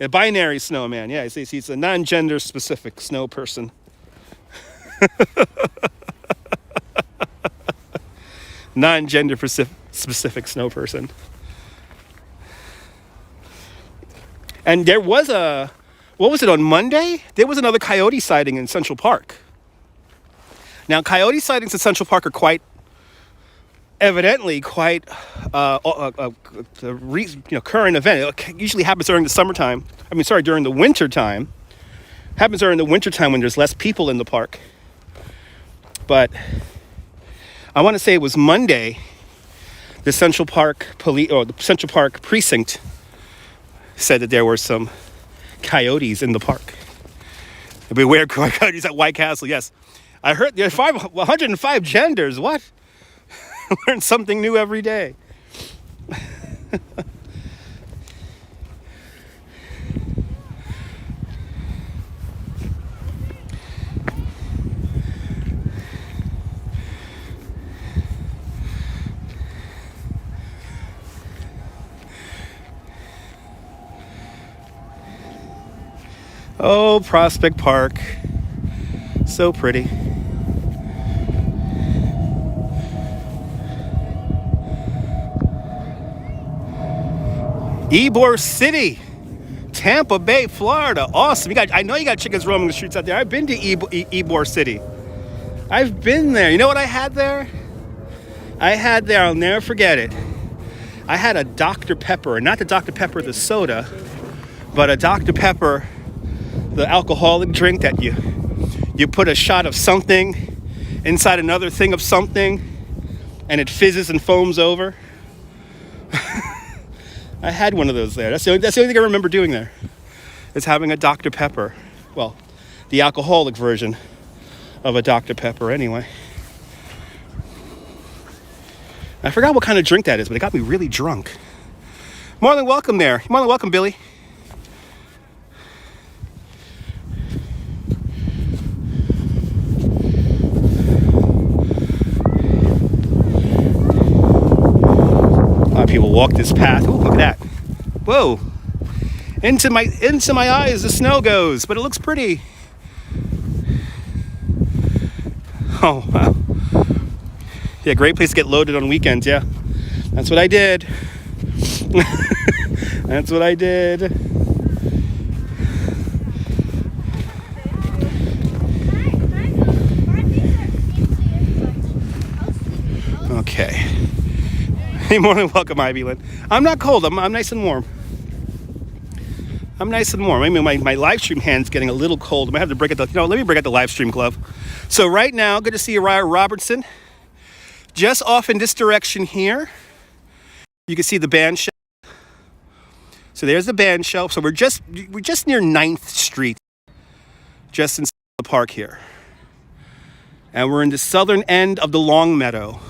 A binary snowman. Yeah, he's a non-gender specific snow person. Non-gender specific snow person. And there was what was it, on Monday? There was another coyote sighting in Central Park. Now, coyote sightings in Central Park are quite evidently quite current event. It usually happens during the summertime. During the winter time. Happens during the winter time when there's less people in the park. But I want to say it was Monday. The Central Park police, or the Central Park precinct, said that there were some coyotes in the park. Beware coyotes at White Castle. Yes, I heard there are 105 genders. What? Learn something new every day. Oh, Prospect Park. So pretty. Ybor City, Tampa Bay, Florida. Awesome. I know you got chickens roaming the streets out there. I've been to Ybor City. I've been there. You know what I had there? I'll never forget it. I had a Dr. Pepper, not the Dr. Pepper, the soda, but a Dr. Pepper, the alcoholic drink that you put a shot of something inside another thing of something, and it fizzes and foams over. I had one of those there. That's the only thing I remember doing there, is having a Dr. Pepper. Well, the alcoholic version of a Dr. Pepper anyway. I forgot what kind of drink that is, but it got me really drunk. More than welcome there. More than welcome, Billy. People walk this path. Oh, look at that. Whoa. Into my eyes the snow goes, but it looks pretty. Oh, wow. Yeah, great place to get loaded on weekends, yeah. That's what I did. That's what I did. Okay. Hey, more than welcome, Ivy Lynn. I'm not cold. I'm nice and warm. I'm nice and warm. I mean, my live stream hand's getting a little cold. I might have to break out let me break out the live stream glove. So right now, good to see you, Ryan Robertson. Just off in this direction here, you can see the band shell. So there's the band shell. So we're just near 9th Street, just inside the park here. And we're in the southern end of the Long Meadow.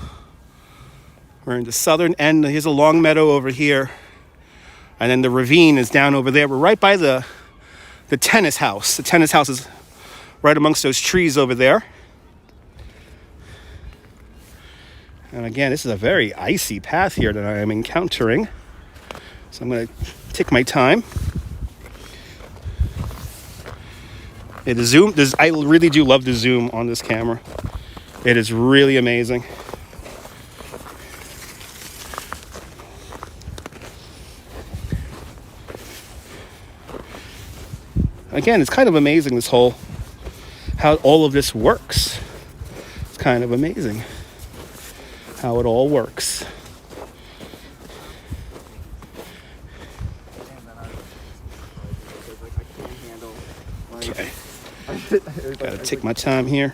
We're in the southern end. Here's a long meadow over here. And then the ravine is down over there. We're right by the tennis house. The tennis house is right amongst those trees over there. And again, this is a very icy path here that I am encountering. So I'm going to take my time. It is zoom. I really do love the zoom on this camera. It is really amazing. Again, it's kind of amazing how all of this works. It's kind of amazing how it all works. Okay. Gotta take my time here.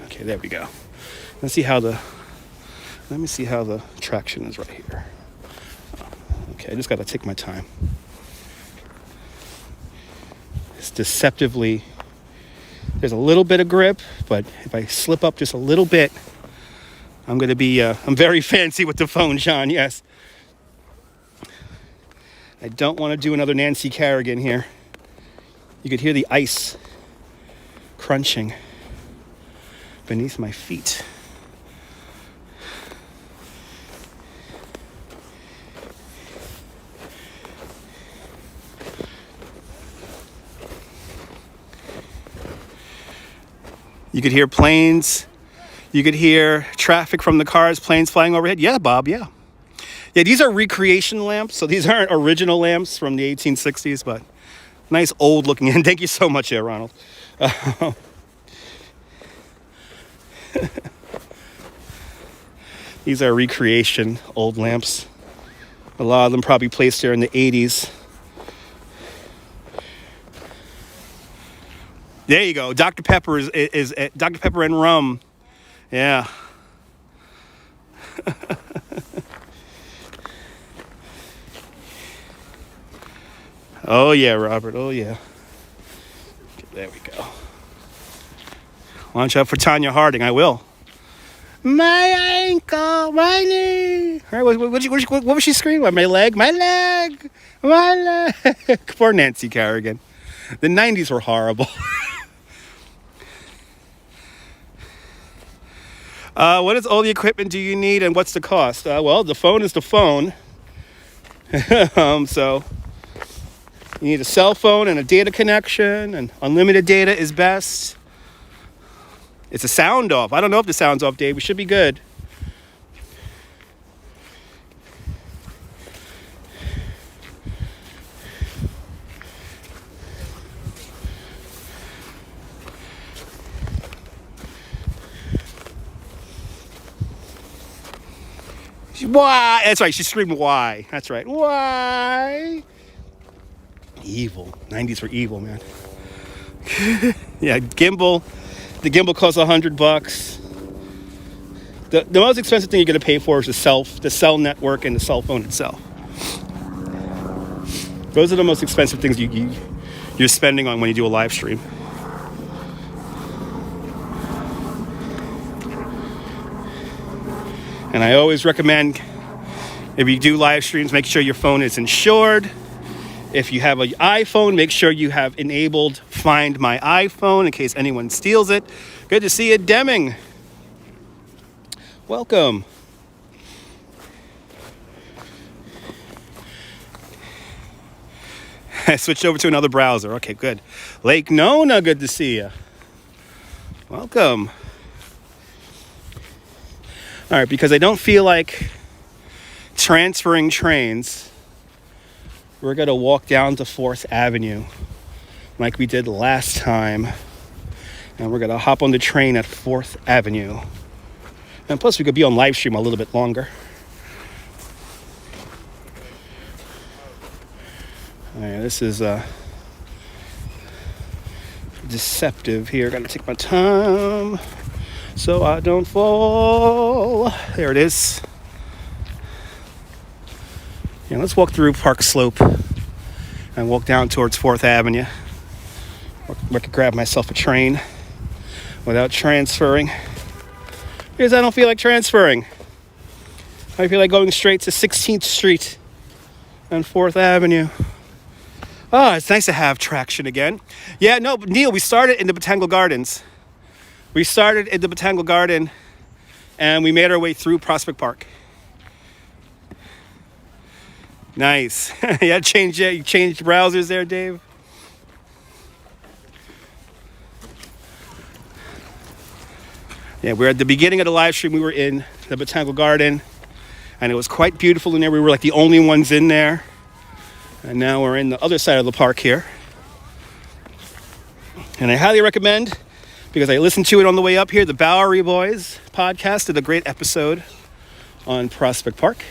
Okay, there we go. Let me see how the traction is right here. Okay, I just gotta take my time. It's deceptively, there's a little bit of grip, but if I slip up just a little bit, I'm very fancy with the phone, John, yes. I don't want to do another Nancy Kerrigan here. You could hear the ice crunching beneath my feet. You could hear planes. You could hear traffic from the cars, planes flying overhead. Yeah, Bob, yeah. Yeah, these are recreation lamps. So these aren't original lamps from the 1860s, but nice old looking. And thank you so much there, Ronald. These are recreation old lamps. A lot of them probably placed there in the 80s. There you go. Dr. Pepper is Dr. Pepper and rum. Yeah. Oh yeah, Robert. Oh yeah. Okay, there we go. Launch up for Tanya Harding. I will. My ankle, my knee. All right, what was she screaming? My leg, my leg, my leg. Poor Nancy Kerrigan. The 90s were horrible. What is all the equipment do you need and what's the cost? Well, the phone is the phone. So you need a cell phone and a data connection, and unlimited data is best. It's a sound off. I don't know if the sound's off, Dave. We should be good. Why? That's right. She's screaming, why? That's right. Why? Evil. 90s were evil, man. Yeah, Gimbal. The Gimbal costs $100. The most expensive thing you're going to pay for is the cell network and the cell phone itself. Those are the most expensive things you're spending on when you do a live stream. And I always recommend, if you do live streams, make sure your phone is insured. If you have an iPhone, make sure you have enabled Find My iPhone in case anyone steals it. Good to see you, Deming. Welcome. I switched over to another browser. Okay, good. Lake Nona, good to see you. Welcome. All right, because I don't feel like transferring trains, we're going to walk down to 4th Avenue like we did last time. And we're going to hop on the train at 4th Avenue. And plus, we could be on live stream a little bit longer. All Yeah, this is deceptive here. Gotta take my time so I don't fall. There it is. Yeah, let's walk through Park Slope and walk down towards 4th Avenue. I could grab myself a train without transferring, because I don't feel like transferring. I feel like going straight to 16th Street and 4th Avenue. Oh, it's nice to have traction again. Yeah, no, Neil, we started in the Botanical Gardens. We started in the Botanical Garden and we made our way through Prospect Park. Nice. Yeah, you changed browsers there, Dave. Yeah, we're at the beginning of the live stream. We were in the Botanical Garden and it was quite beautiful in there. We were like the only ones in there. And now we're in the other side of the park here. And I highly recommend, because I listened to it on the way up here, the Bowery Boys podcast did a great episode on Prospect Park.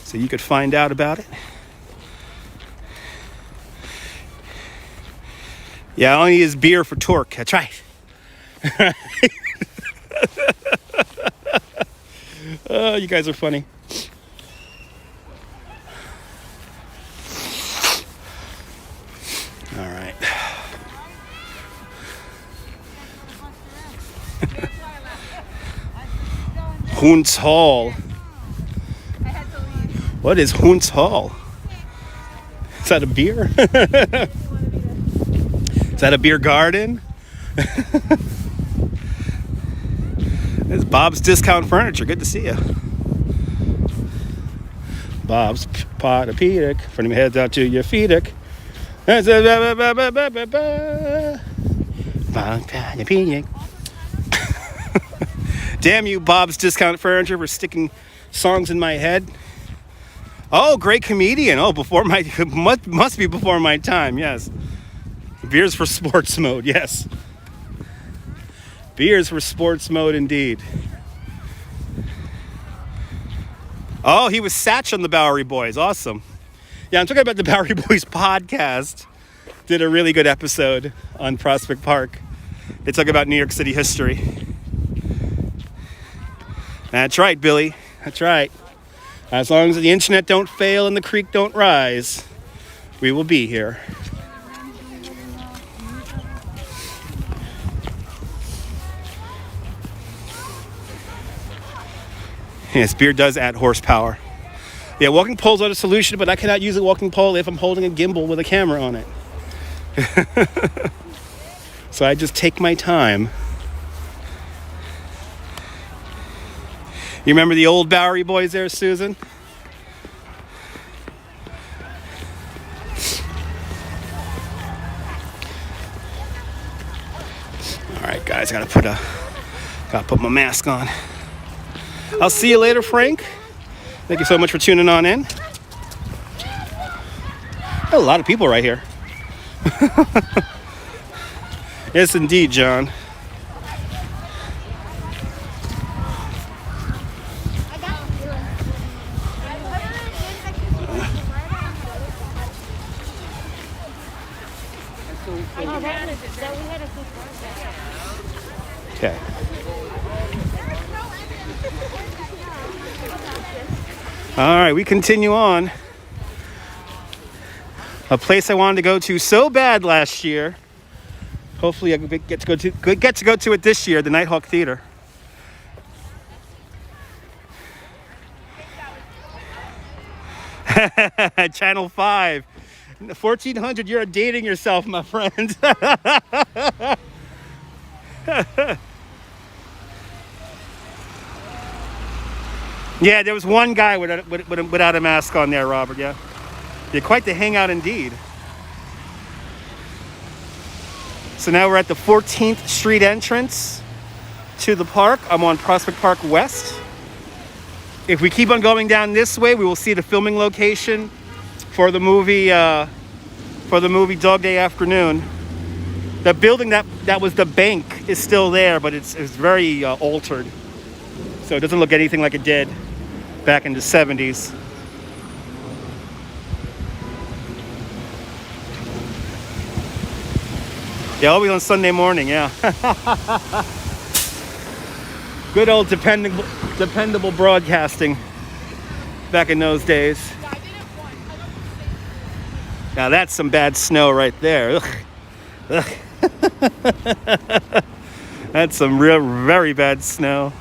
So you could find out about it. Yeah, I only use beer for torque. That's right. Oh, you guys are funny. All right. Hunt's Hall. What is Hunt's Hall? Is that a beer? Is that a beer garden? It's Bob's Discount Furniture. Good to see you. Bob's Potapedic. From your head out to your feet. Damn you, Bob's Discount Furniture, for sticking songs in my head. Oh, great comedian. Oh, must be before my time. Yes. Beers for sports mode. Yes. Beers for sports mode, indeed. Oh, he was Satch on the Bowery Boys. Awesome. Yeah, I'm talking about the Bowery Boys podcast. Did a really good episode on Prospect Park. They talk about New York City history. That's right, Billy. That's right. As long as the internet don't fail and the creek don't rise, we will be here. Yes, beer does add horsepower. Yeah, walking poles are the solution, but I cannot use a walking pole if I'm holding a gimbal with a camera on it. So I just take my time. You remember the old Bowery Boys there, Susan? All right, guys, gotta put my mask on. I'll see you later, Frank. Thank you so much for tuning on in. A lot of people right here. Yes, indeed, John. Okay. All right, we continue on. A place I wanted to go to so bad last year. Hopefully I get to go to it this year, the Nighthawk Theater. Channel 5. 1400, you're dating yourself, my friend. Yeah, there was one guy without a mask on there, Robert, yeah. You're quite the hangout indeed. So now we're at the 14th Street entrance to the park. I'm on Prospect Park West. If we keep on going down this way, we will see the filming location for the movie Dog Day Afternoon. The building that was the bank is still there, but it's very altered. So it doesn't look anything like it did back in the 70s. Yeah, always on Sunday morning, yeah. Good old dependable broadcasting back in those days. Now that's some bad snow right there. Ugh. Ugh. That's some very bad snow.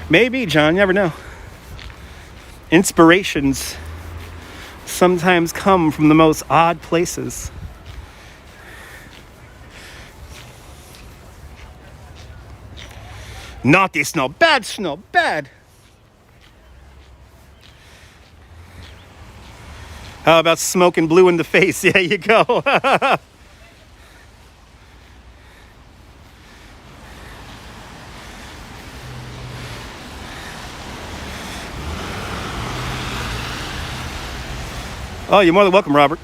Maybe, John, you never know. Inspirations sometimes come from the most odd places. Naughty snow, bad snow, bad. How about smoking blue in the face? There you go. Oh, you're more than welcome, Robert.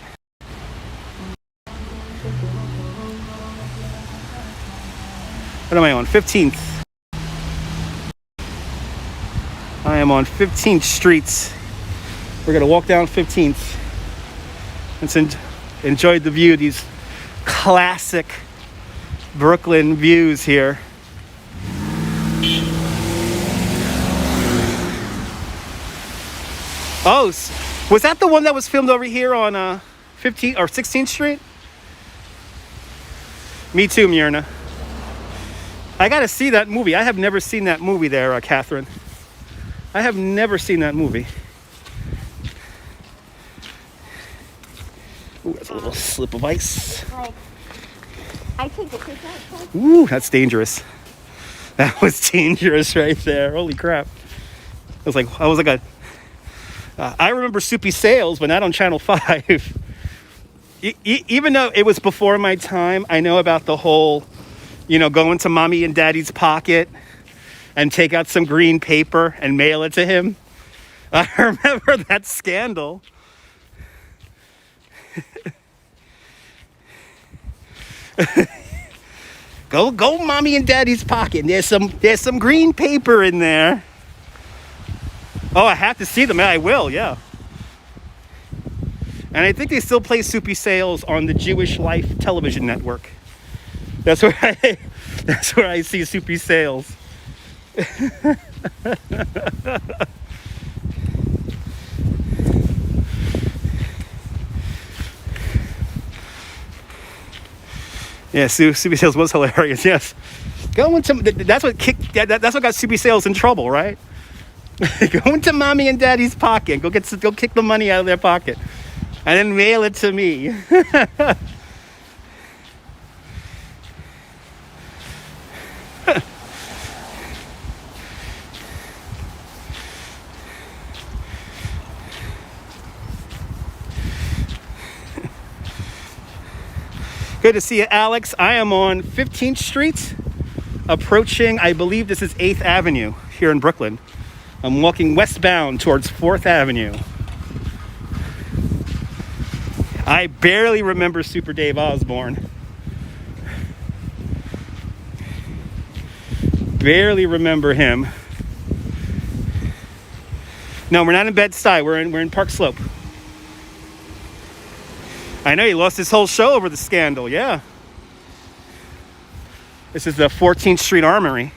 What am I on? 15th. I am on 15th Street. We're going to walk down 15th and enjoy the view, these classic Brooklyn views here. Oh, was that the one that was filmed over here on 15th or 16th Street? Me too, Myrna. I got to see that movie. I have never seen that movie there, Catherine. I have never seen that movie. Ooh, that's a little slip of ice. Like, I take the fish out. Ooh, that's dangerous. That was dangerous right there. Holy crap. I was like I remember Soupy Sales, but not on Channel 5. Even though it was before my time, I know about the whole, go into mommy and daddy's pocket and take out some green paper and mail it to him. I remember that scandal. Go mommy and daddy's pocket. There's some green paper in there. Oh, I have to see them. I will, yeah. And I think they still play Soupy Sales on the Jewish Life television network. That's where I see Soupy Sales. Yeah, Soupy Sales was hilarious. Yes, that's what got Soupy Sales in trouble, right? Go into mommy and daddy's pocket. Go kick the money out of their pocket, and then mail it to me. Good to see you, Alex. I am on 15th Street, approaching, I believe this is 8th Avenue here in Brooklyn. I'm walking westbound towards 4th Avenue. I barely remember Super Dave Osborne. Barely remember him. No, we're not in Bed-Stuy. We're in Park Slope. I know he lost his whole show over the scandal, yeah. This is the 14th Street Armory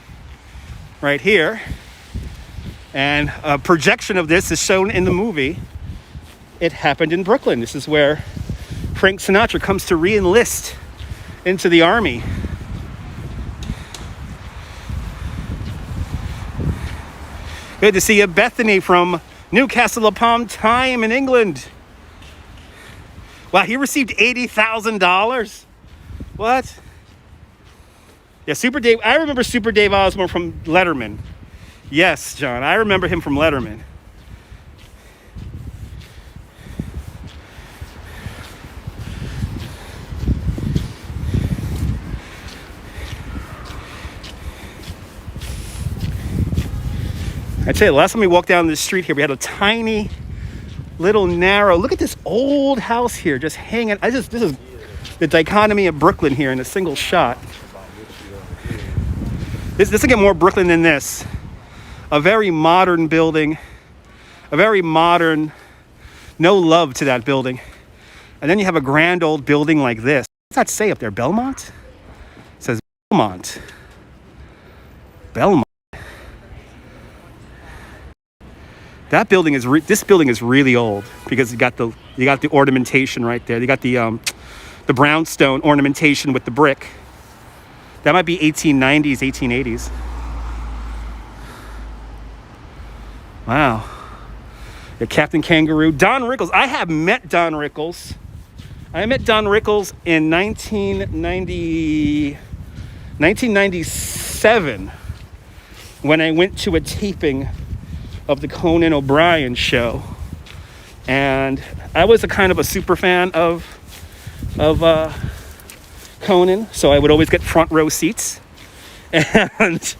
right here. And a projection of this is shown in the movie. It happened in Brooklyn. This is where Frank Sinatra comes to re-enlist into the army. Good to see you, Bethany from Newcastle upon Tyne in England. Wow, he received $80,000. What? Yeah, Super Dave. I remember Super Dave Osmo from Letterman. Yes, John, I remember him from Letterman. I tell you, the last time we walked down this street here, we had a tiny, little narrow. Look at this old house here, just hanging. This is the dichotomy of Brooklyn here in a single shot. This will get more Brooklyn than this. A very modern building, a very modern No love to that building. And then you have a grand old building like this. What's that say up there? Belmont? It says Belmont. Belmont. That building is this building is really old because you got the ornamentation right there. You got the brownstone ornamentation with the brick. That might be 1890s, 1880s. Wow. Yeah, Captain Kangaroo. Don Rickles. I have met Don Rickles. I met Don Rickles in 1997 when I went to a taping of the Conan O'Brien show. And I was a kind of a super fan of Conan, so I would always get front row seats. And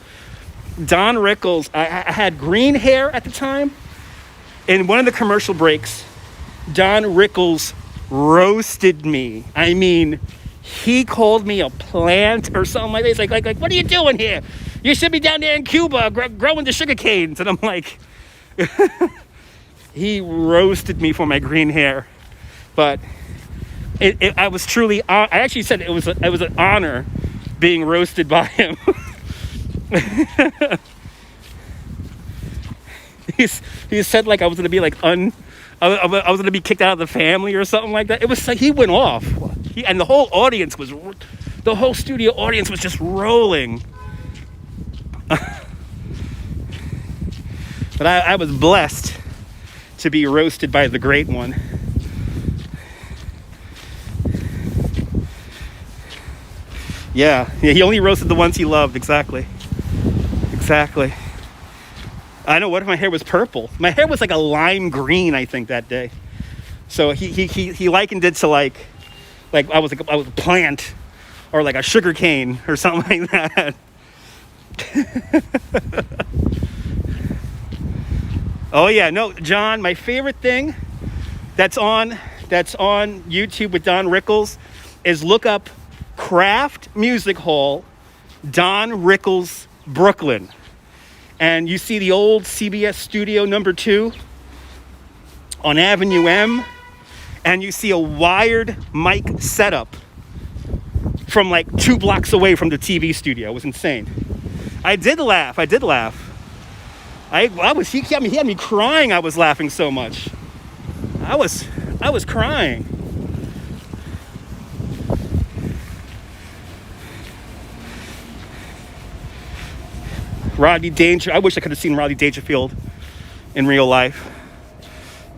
Don Rickles, I had green hair at the time. In one of the commercial breaks, Don Rickles roasted me. I mean, he called me a plant or something like this. Like, what are you doing here? You should be down there in Cuba growing the sugar canes. And I'm like, he roasted me for my green hair. But I was truly, I actually said it was an honor being roasted by him. He said like I was gonna be like I was gonna be kicked out of the family or something like that. It was like he went off, and the whole studio audience was just rolling. But I was blessed to be roasted by the great one. Yeah, he only roasted the ones he loved. Exactly. I know, what if my hair was purple? My hair was like a lime green, I think, that day. So he likened it to like I was a plant or like a sugar cane or something like that. Oh yeah, no, John, my favorite thing that's on YouTube with Don Rickles is look up Kraft Music Hall, Don Rickles, Brooklyn. And you see the old CBS Studio #2 on Avenue M, and you see a wired mic setup from like 2 blocks away from the TV studio. It was insane. I did laugh. He had me crying. I was laughing so much. I was crying. Rodney Danger. I wish I could have seen Rodney Dangerfield in real life.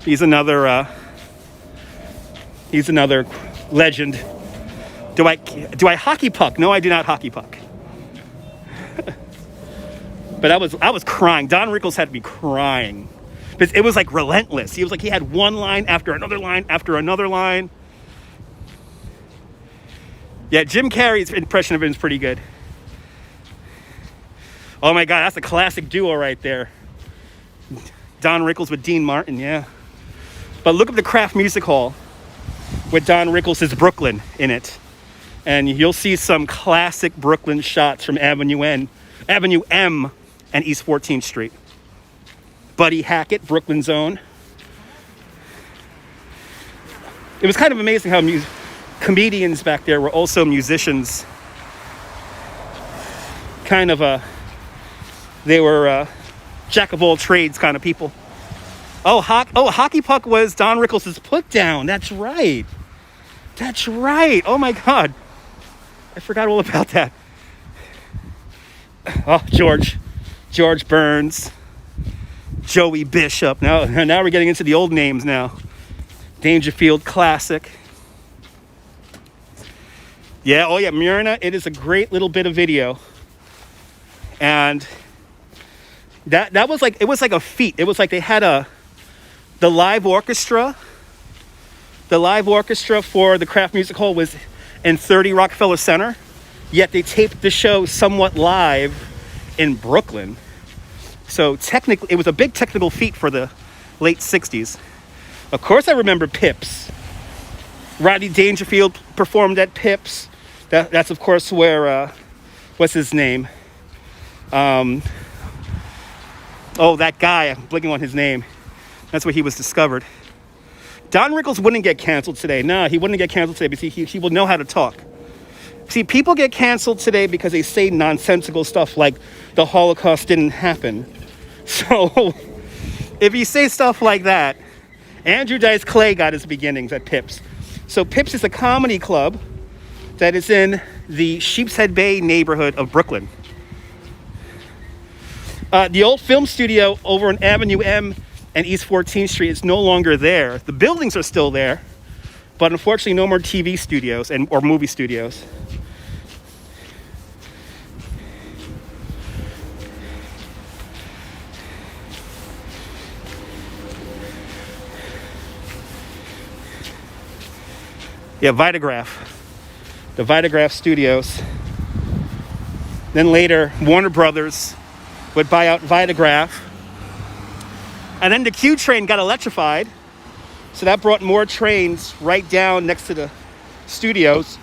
He's another legend. Do I hockey puck? No, I do not hockey puck. But I was crying. Don Rickles had me crying. Because it was like relentless. He had one line after another line after another line. Yeah, Jim Carrey's impression of him is pretty good. Oh my God, that's a classic duo right there. Don Rickles with Dean Martin, yeah. But look up the Kraft Music Hall with Don Rickles' Brooklyn in it. And you'll see some classic Brooklyn shots from Avenue M and East 14th Street. Buddy Hackett, Brooklyn's own. It was kind of amazing how comedians back there were also musicians. They were jack of all trades kind of people. Hockey puck was Don Rickles' put down. That's right. Oh my God. I forgot all about that. Oh, George Burns, Joey Bishop. Now we're getting into the old names now. Dangerfield classic. Yeah, oh yeah, Myrna, it is a great little bit of video. And that was like, it was like a feat. It was like they had the live orchestra for the Kraft Music Hall was in 30 Rockefeller Center, yet they taped the show somewhat live in Brooklyn. So technically, it was a big technical feat for the late 60s. Of course, I remember Pips. Rodney Dangerfield performed at Pips. That's of course where, what's his name? That guy, I'm blanking on his name. That's where he was discovered. Don Rickles wouldn't get canceled today. No, he wouldn't get canceled today because he will know how to talk. See, people get canceled today because they say nonsensical stuff like the Holocaust didn't happen. So if you say stuff like that, Andrew Dice Clay got his beginnings at Pips. So Pips is a comedy club that is in the Sheepshead Bay neighborhood of Brooklyn. The old film studio over on Avenue M and East 14th Street is no longer there. The buildings are still there, but unfortunately no more TV studios or movie studios. Yeah, Vitagraph. The Vitagraph Studios. Then later, Warner Brothers would buy out Vitagraph. And then the Q train got electrified. So that brought more trains right down next to the studios.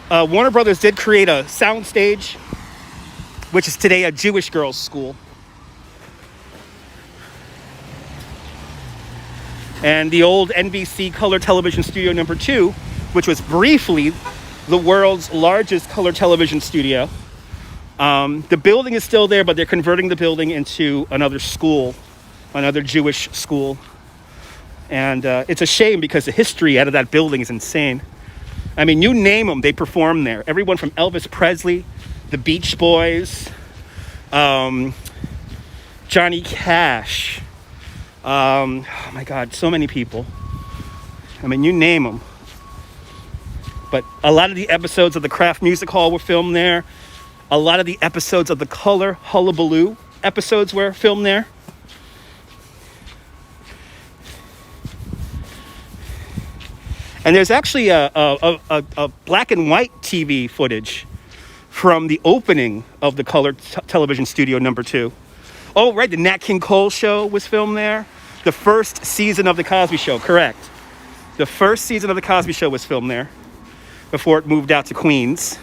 Warner Brothers did create a soundstage, which is today a Jewish girls' school. And the old NBC color television studio number 2, which was briefly the world's largest color television studio. The building is still there, but they're converting the building into another school, another Jewish school. And it's a shame because the history out of that building is insane. I mean, you name them, they perform there. Everyone from Elvis Presley, the Beach Boys, Johnny Cash. Oh my God, so many people. I mean, you name them. But a lot of the episodes of the Kraft Music Hall were filmed there. A lot of the episodes of the Color Hullabaloo episodes were filmed there. And there's actually a black and white TV footage from the opening of the color television studio number 2. Oh, right, the Nat King Cole show was filmed there. The first season of The Cosby Show, correct. The first season of The Cosby Show was filmed there before it moved out to Queens.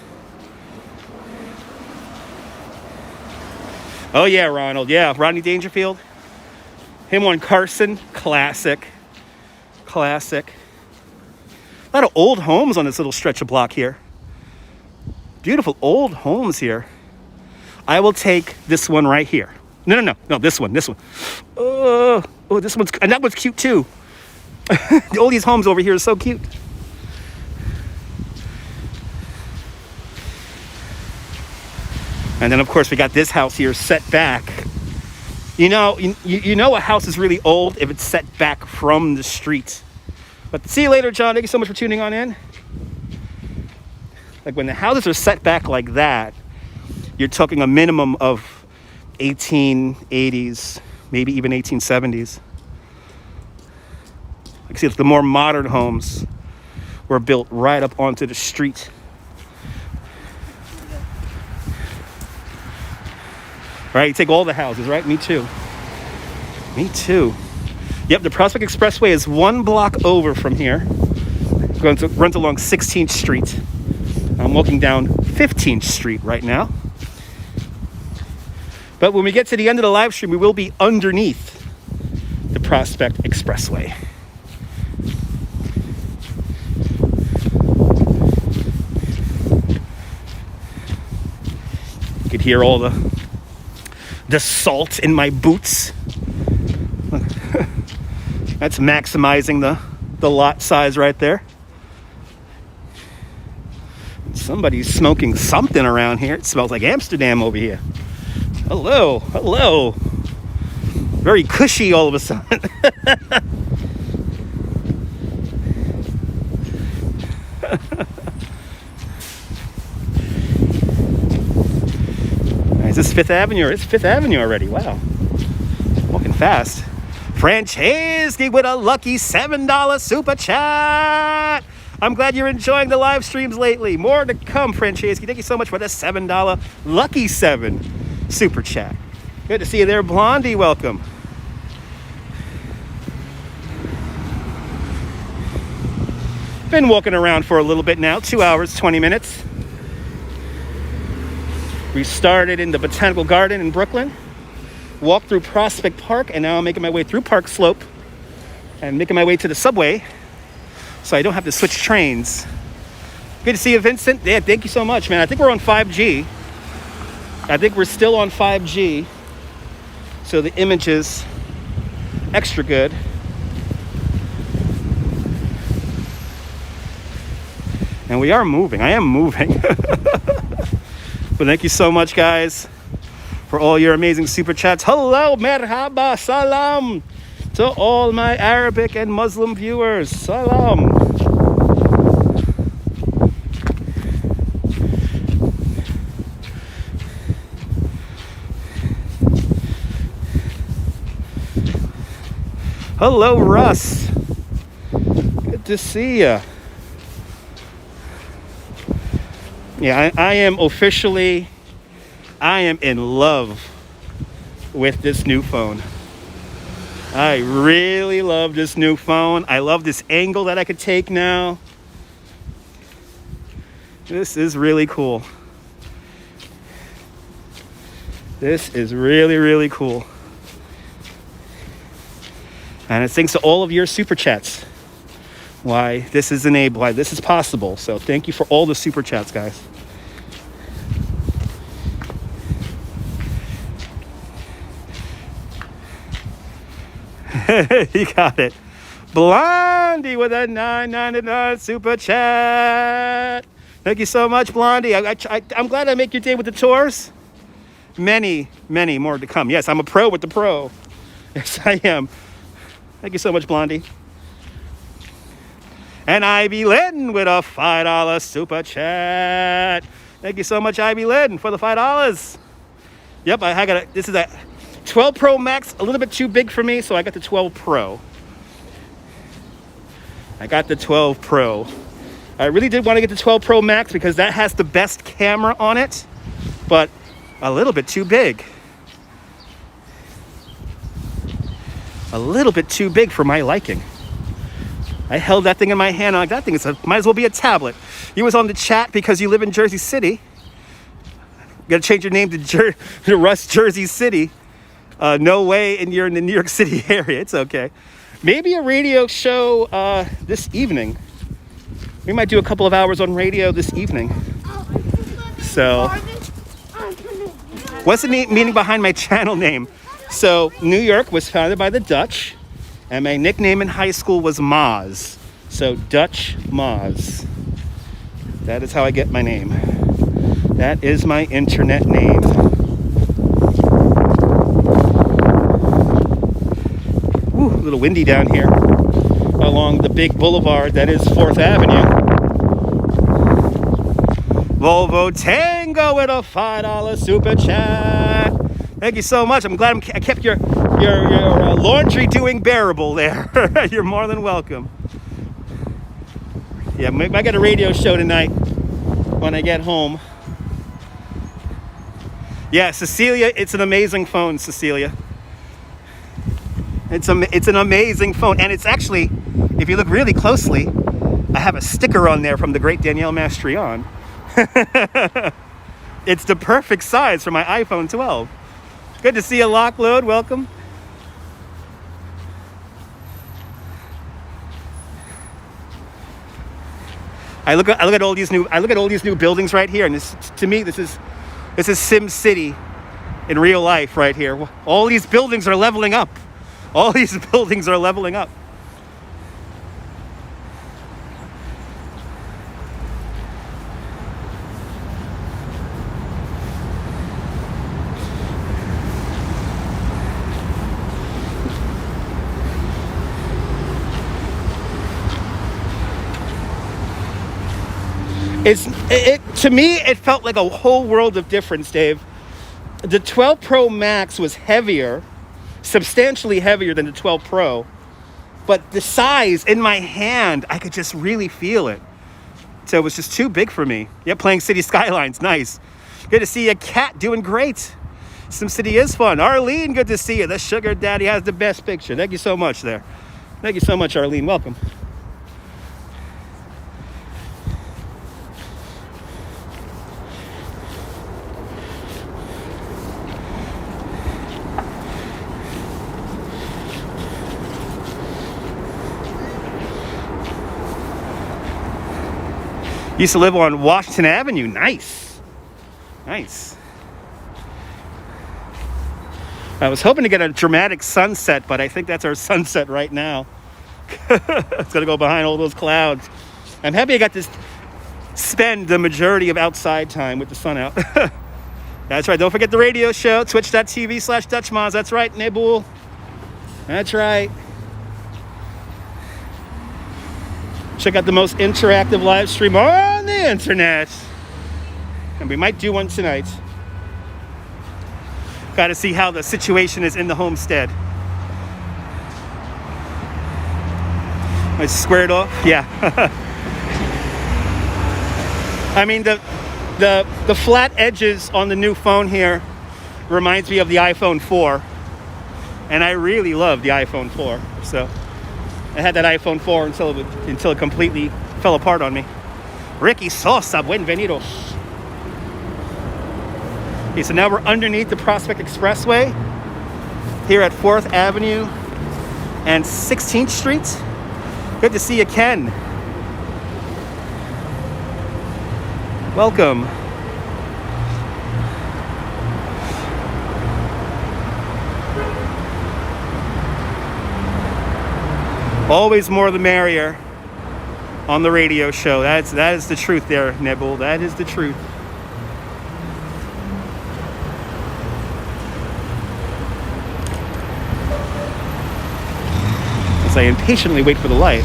Oh, yeah, Ronald. Yeah, Rodney Dangerfield. Him on Carson. Classic. Classic. A lot of old homes on this little stretch of block here. Beautiful old homes here. I will take this one right here. No, this one. Oh, this one's, and that one's cute too. All these homes over here are so cute. And then, of course, we got this house here set back. You know a house is really old if it's set back from the street. But see you later, John. Thank you so much for tuning on in. Like when the houses are set back like that, you're talking a minimum of 1880s, maybe even 1870s. Like see, the more modern homes were built right up onto the street. Right, you take all the houses, right? Me too. Me too. Yep, the Prospect Expressway is 1 block over from here. Runs along 16th Street. I'm walking down 15th Street right now. But when we get to the end of the live stream, we will be underneath the Prospect Expressway. You could hear all the salt in my boots. That's maximizing the lot size right there. Somebody's smoking something around here. It smells like Amsterdam over here. Hello. Very cushy all of a sudden. Is this 5th Avenue? It's 5th Avenue already. Wow. Walking fast. Franceschi with a lucky $7 super chat. I'm glad you're enjoying the live streams lately. More to come, Franceschi. Thank you so much for the $7 lucky 7 super chat. Good to see you there, Blondie. Welcome. Been walking around for a little bit now. 2 hours, 20 minutes. We started in the Botanical Garden in Brooklyn, walked through Prospect Park, and now I'm making my way through Park Slope and making my way to the subway so I don't have to switch trains. Good to see you, Vincent. Yeah, thank you so much, man. I think we're on 5G. I think we're still on 5G. So the image is extra good. And we are moving. I am moving. But thank you so much, guys, for all your amazing super chats. Hello, merhaba, salam to all my Arabic and Muslim viewers. Salam. Hello, Russ. Good to see ya. Yeah, I am in love with this new phone. I really love this new phone. I love this angle that I could take now. This is really cool. This is really, really cool. And it's thanks to all of your super chats why this is enabled, why this is possible. So thank you for all the super chats, guys. You got it. Blondie with a $9.99 super chat. Thank you so much, Blondie. I'm glad I make your day with the tours. Many, many more to come. Yes, I'm a pro with the pro. Yes, I am. Thank you so much, Blondie. And Ivy Lynn with a $5 super chat. Thank you so much, Ivy Lynn, for the $5. Yep, this is a 12 Pro Max, a little bit too big for me, so I got the 12 Pro. I got the 12 Pro. I really did want to get the 12 Pro Max because that has the best camera on it, but a little bit too big. A little bit too big for my liking. I held that thing in my hand. Like, that thing might as well be a tablet. You was on the chat because you live in Jersey City. You got to change your name to Russ Jersey City. No way, and you're in the New York City area. It's okay. Maybe a radio show this evening. We might do a couple of hours on radio this evening. So, what's the meaning behind my channel name? So, New York was founded by the Dutch, and my nickname in high school was Moz. So, Dutch Moz. That is how I get my name. That is my internet name. Ooh, a little windy down here along the big boulevard that is 4th Avenue. Volvo Tango with a $5 super chat. Thank you so much. I'm glad I kept your laundry doing bearable there. You're more than welcome. Yeah, I got a radio show tonight when I get home. Yeah, Cecilia, it's an amazing phone, Cecilia. It's an amazing phone, and it's actually, if you look really closely, I have a sticker on there from the great Danielle Mastrion. It's the perfect size for my iPhone 12. Good to see you, Lockload. Welcome. I look at all these new buildings right here, and to me this is Sim City in real life right here. All these buildings are leveling up. All these buildings are leveling up. To me, it felt like a whole world of difference, Dave. The 12 Pro Max was heavier, substantially heavier than the 12 Pro, but the size in my hand, I could just really feel it. So it was just too big for me. Yeah, playing City Skylines, nice. Good to see you, Cat, doing great. SimCity is fun. Arlene, good to see you. The sugar daddy has the best picture. Thank you so much there. Thank you so much, Arlene. Welcome. Used to live on Washington Avenue. Nice. Nice. I was hoping to get a dramatic sunset, but I think that's our sunset right now. It's going to go behind all those clouds. I'm happy I got to spend the majority of outside time with the sun out. That's right. Don't forget the radio show, twitch.tv/DutchMoz. That's right, Nibble. That's right. Check out the most interactive live stream on the internet. And we might do one tonight. Got to see how the situation is in the homestead. I squared off. Yeah. I mean, the flat edges on the new phone here reminds me of the iPhone 4. And I really love the iPhone 4. So I had that iPhone 4 until it completely fell apart on me. Ricky Sosa, bienvenidos. Okay, so now we're underneath the Prospect Expressway here at 4th Avenue and 16th Street. Good to see you, Ken. Welcome. Always more the merrier on the radio show. That is the truth there, Nibble. That is the truth. As I impatiently wait for the light.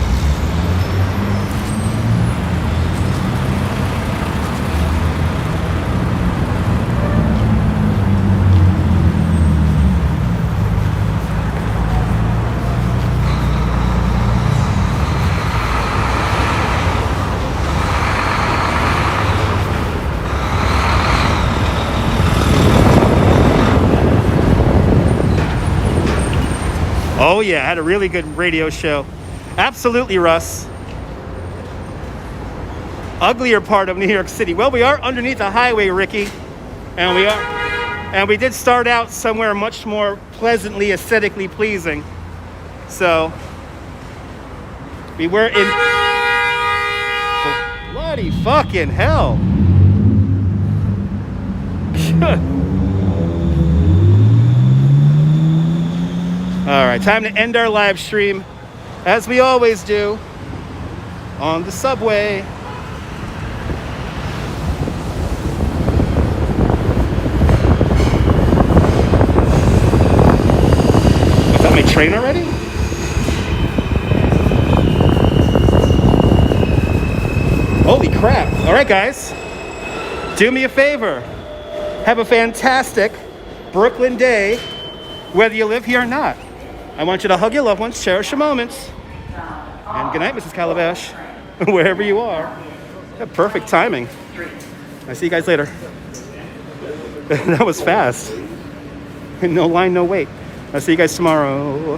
Oh yeah, I had a really good radio show. Absolutely, Russ. Uglier part of New York City. Well, we are underneath a highway, Ricky. And we did start out somewhere much more pleasantly, aesthetically pleasing. So we were in bloody fucking hell. All right, time to end our live stream, as we always do, on the subway. What's that, my train already? Holy crap. All right, guys, do me a favor. Have a fantastic Brooklyn day, whether you live here or not. I want you to hug your loved ones, cherish your moments. And good night, Mrs. Calabash, wherever you are. Yeah, perfect timing. I'll see you guys later. That was fast. No line, no wait. I'll see you guys tomorrow.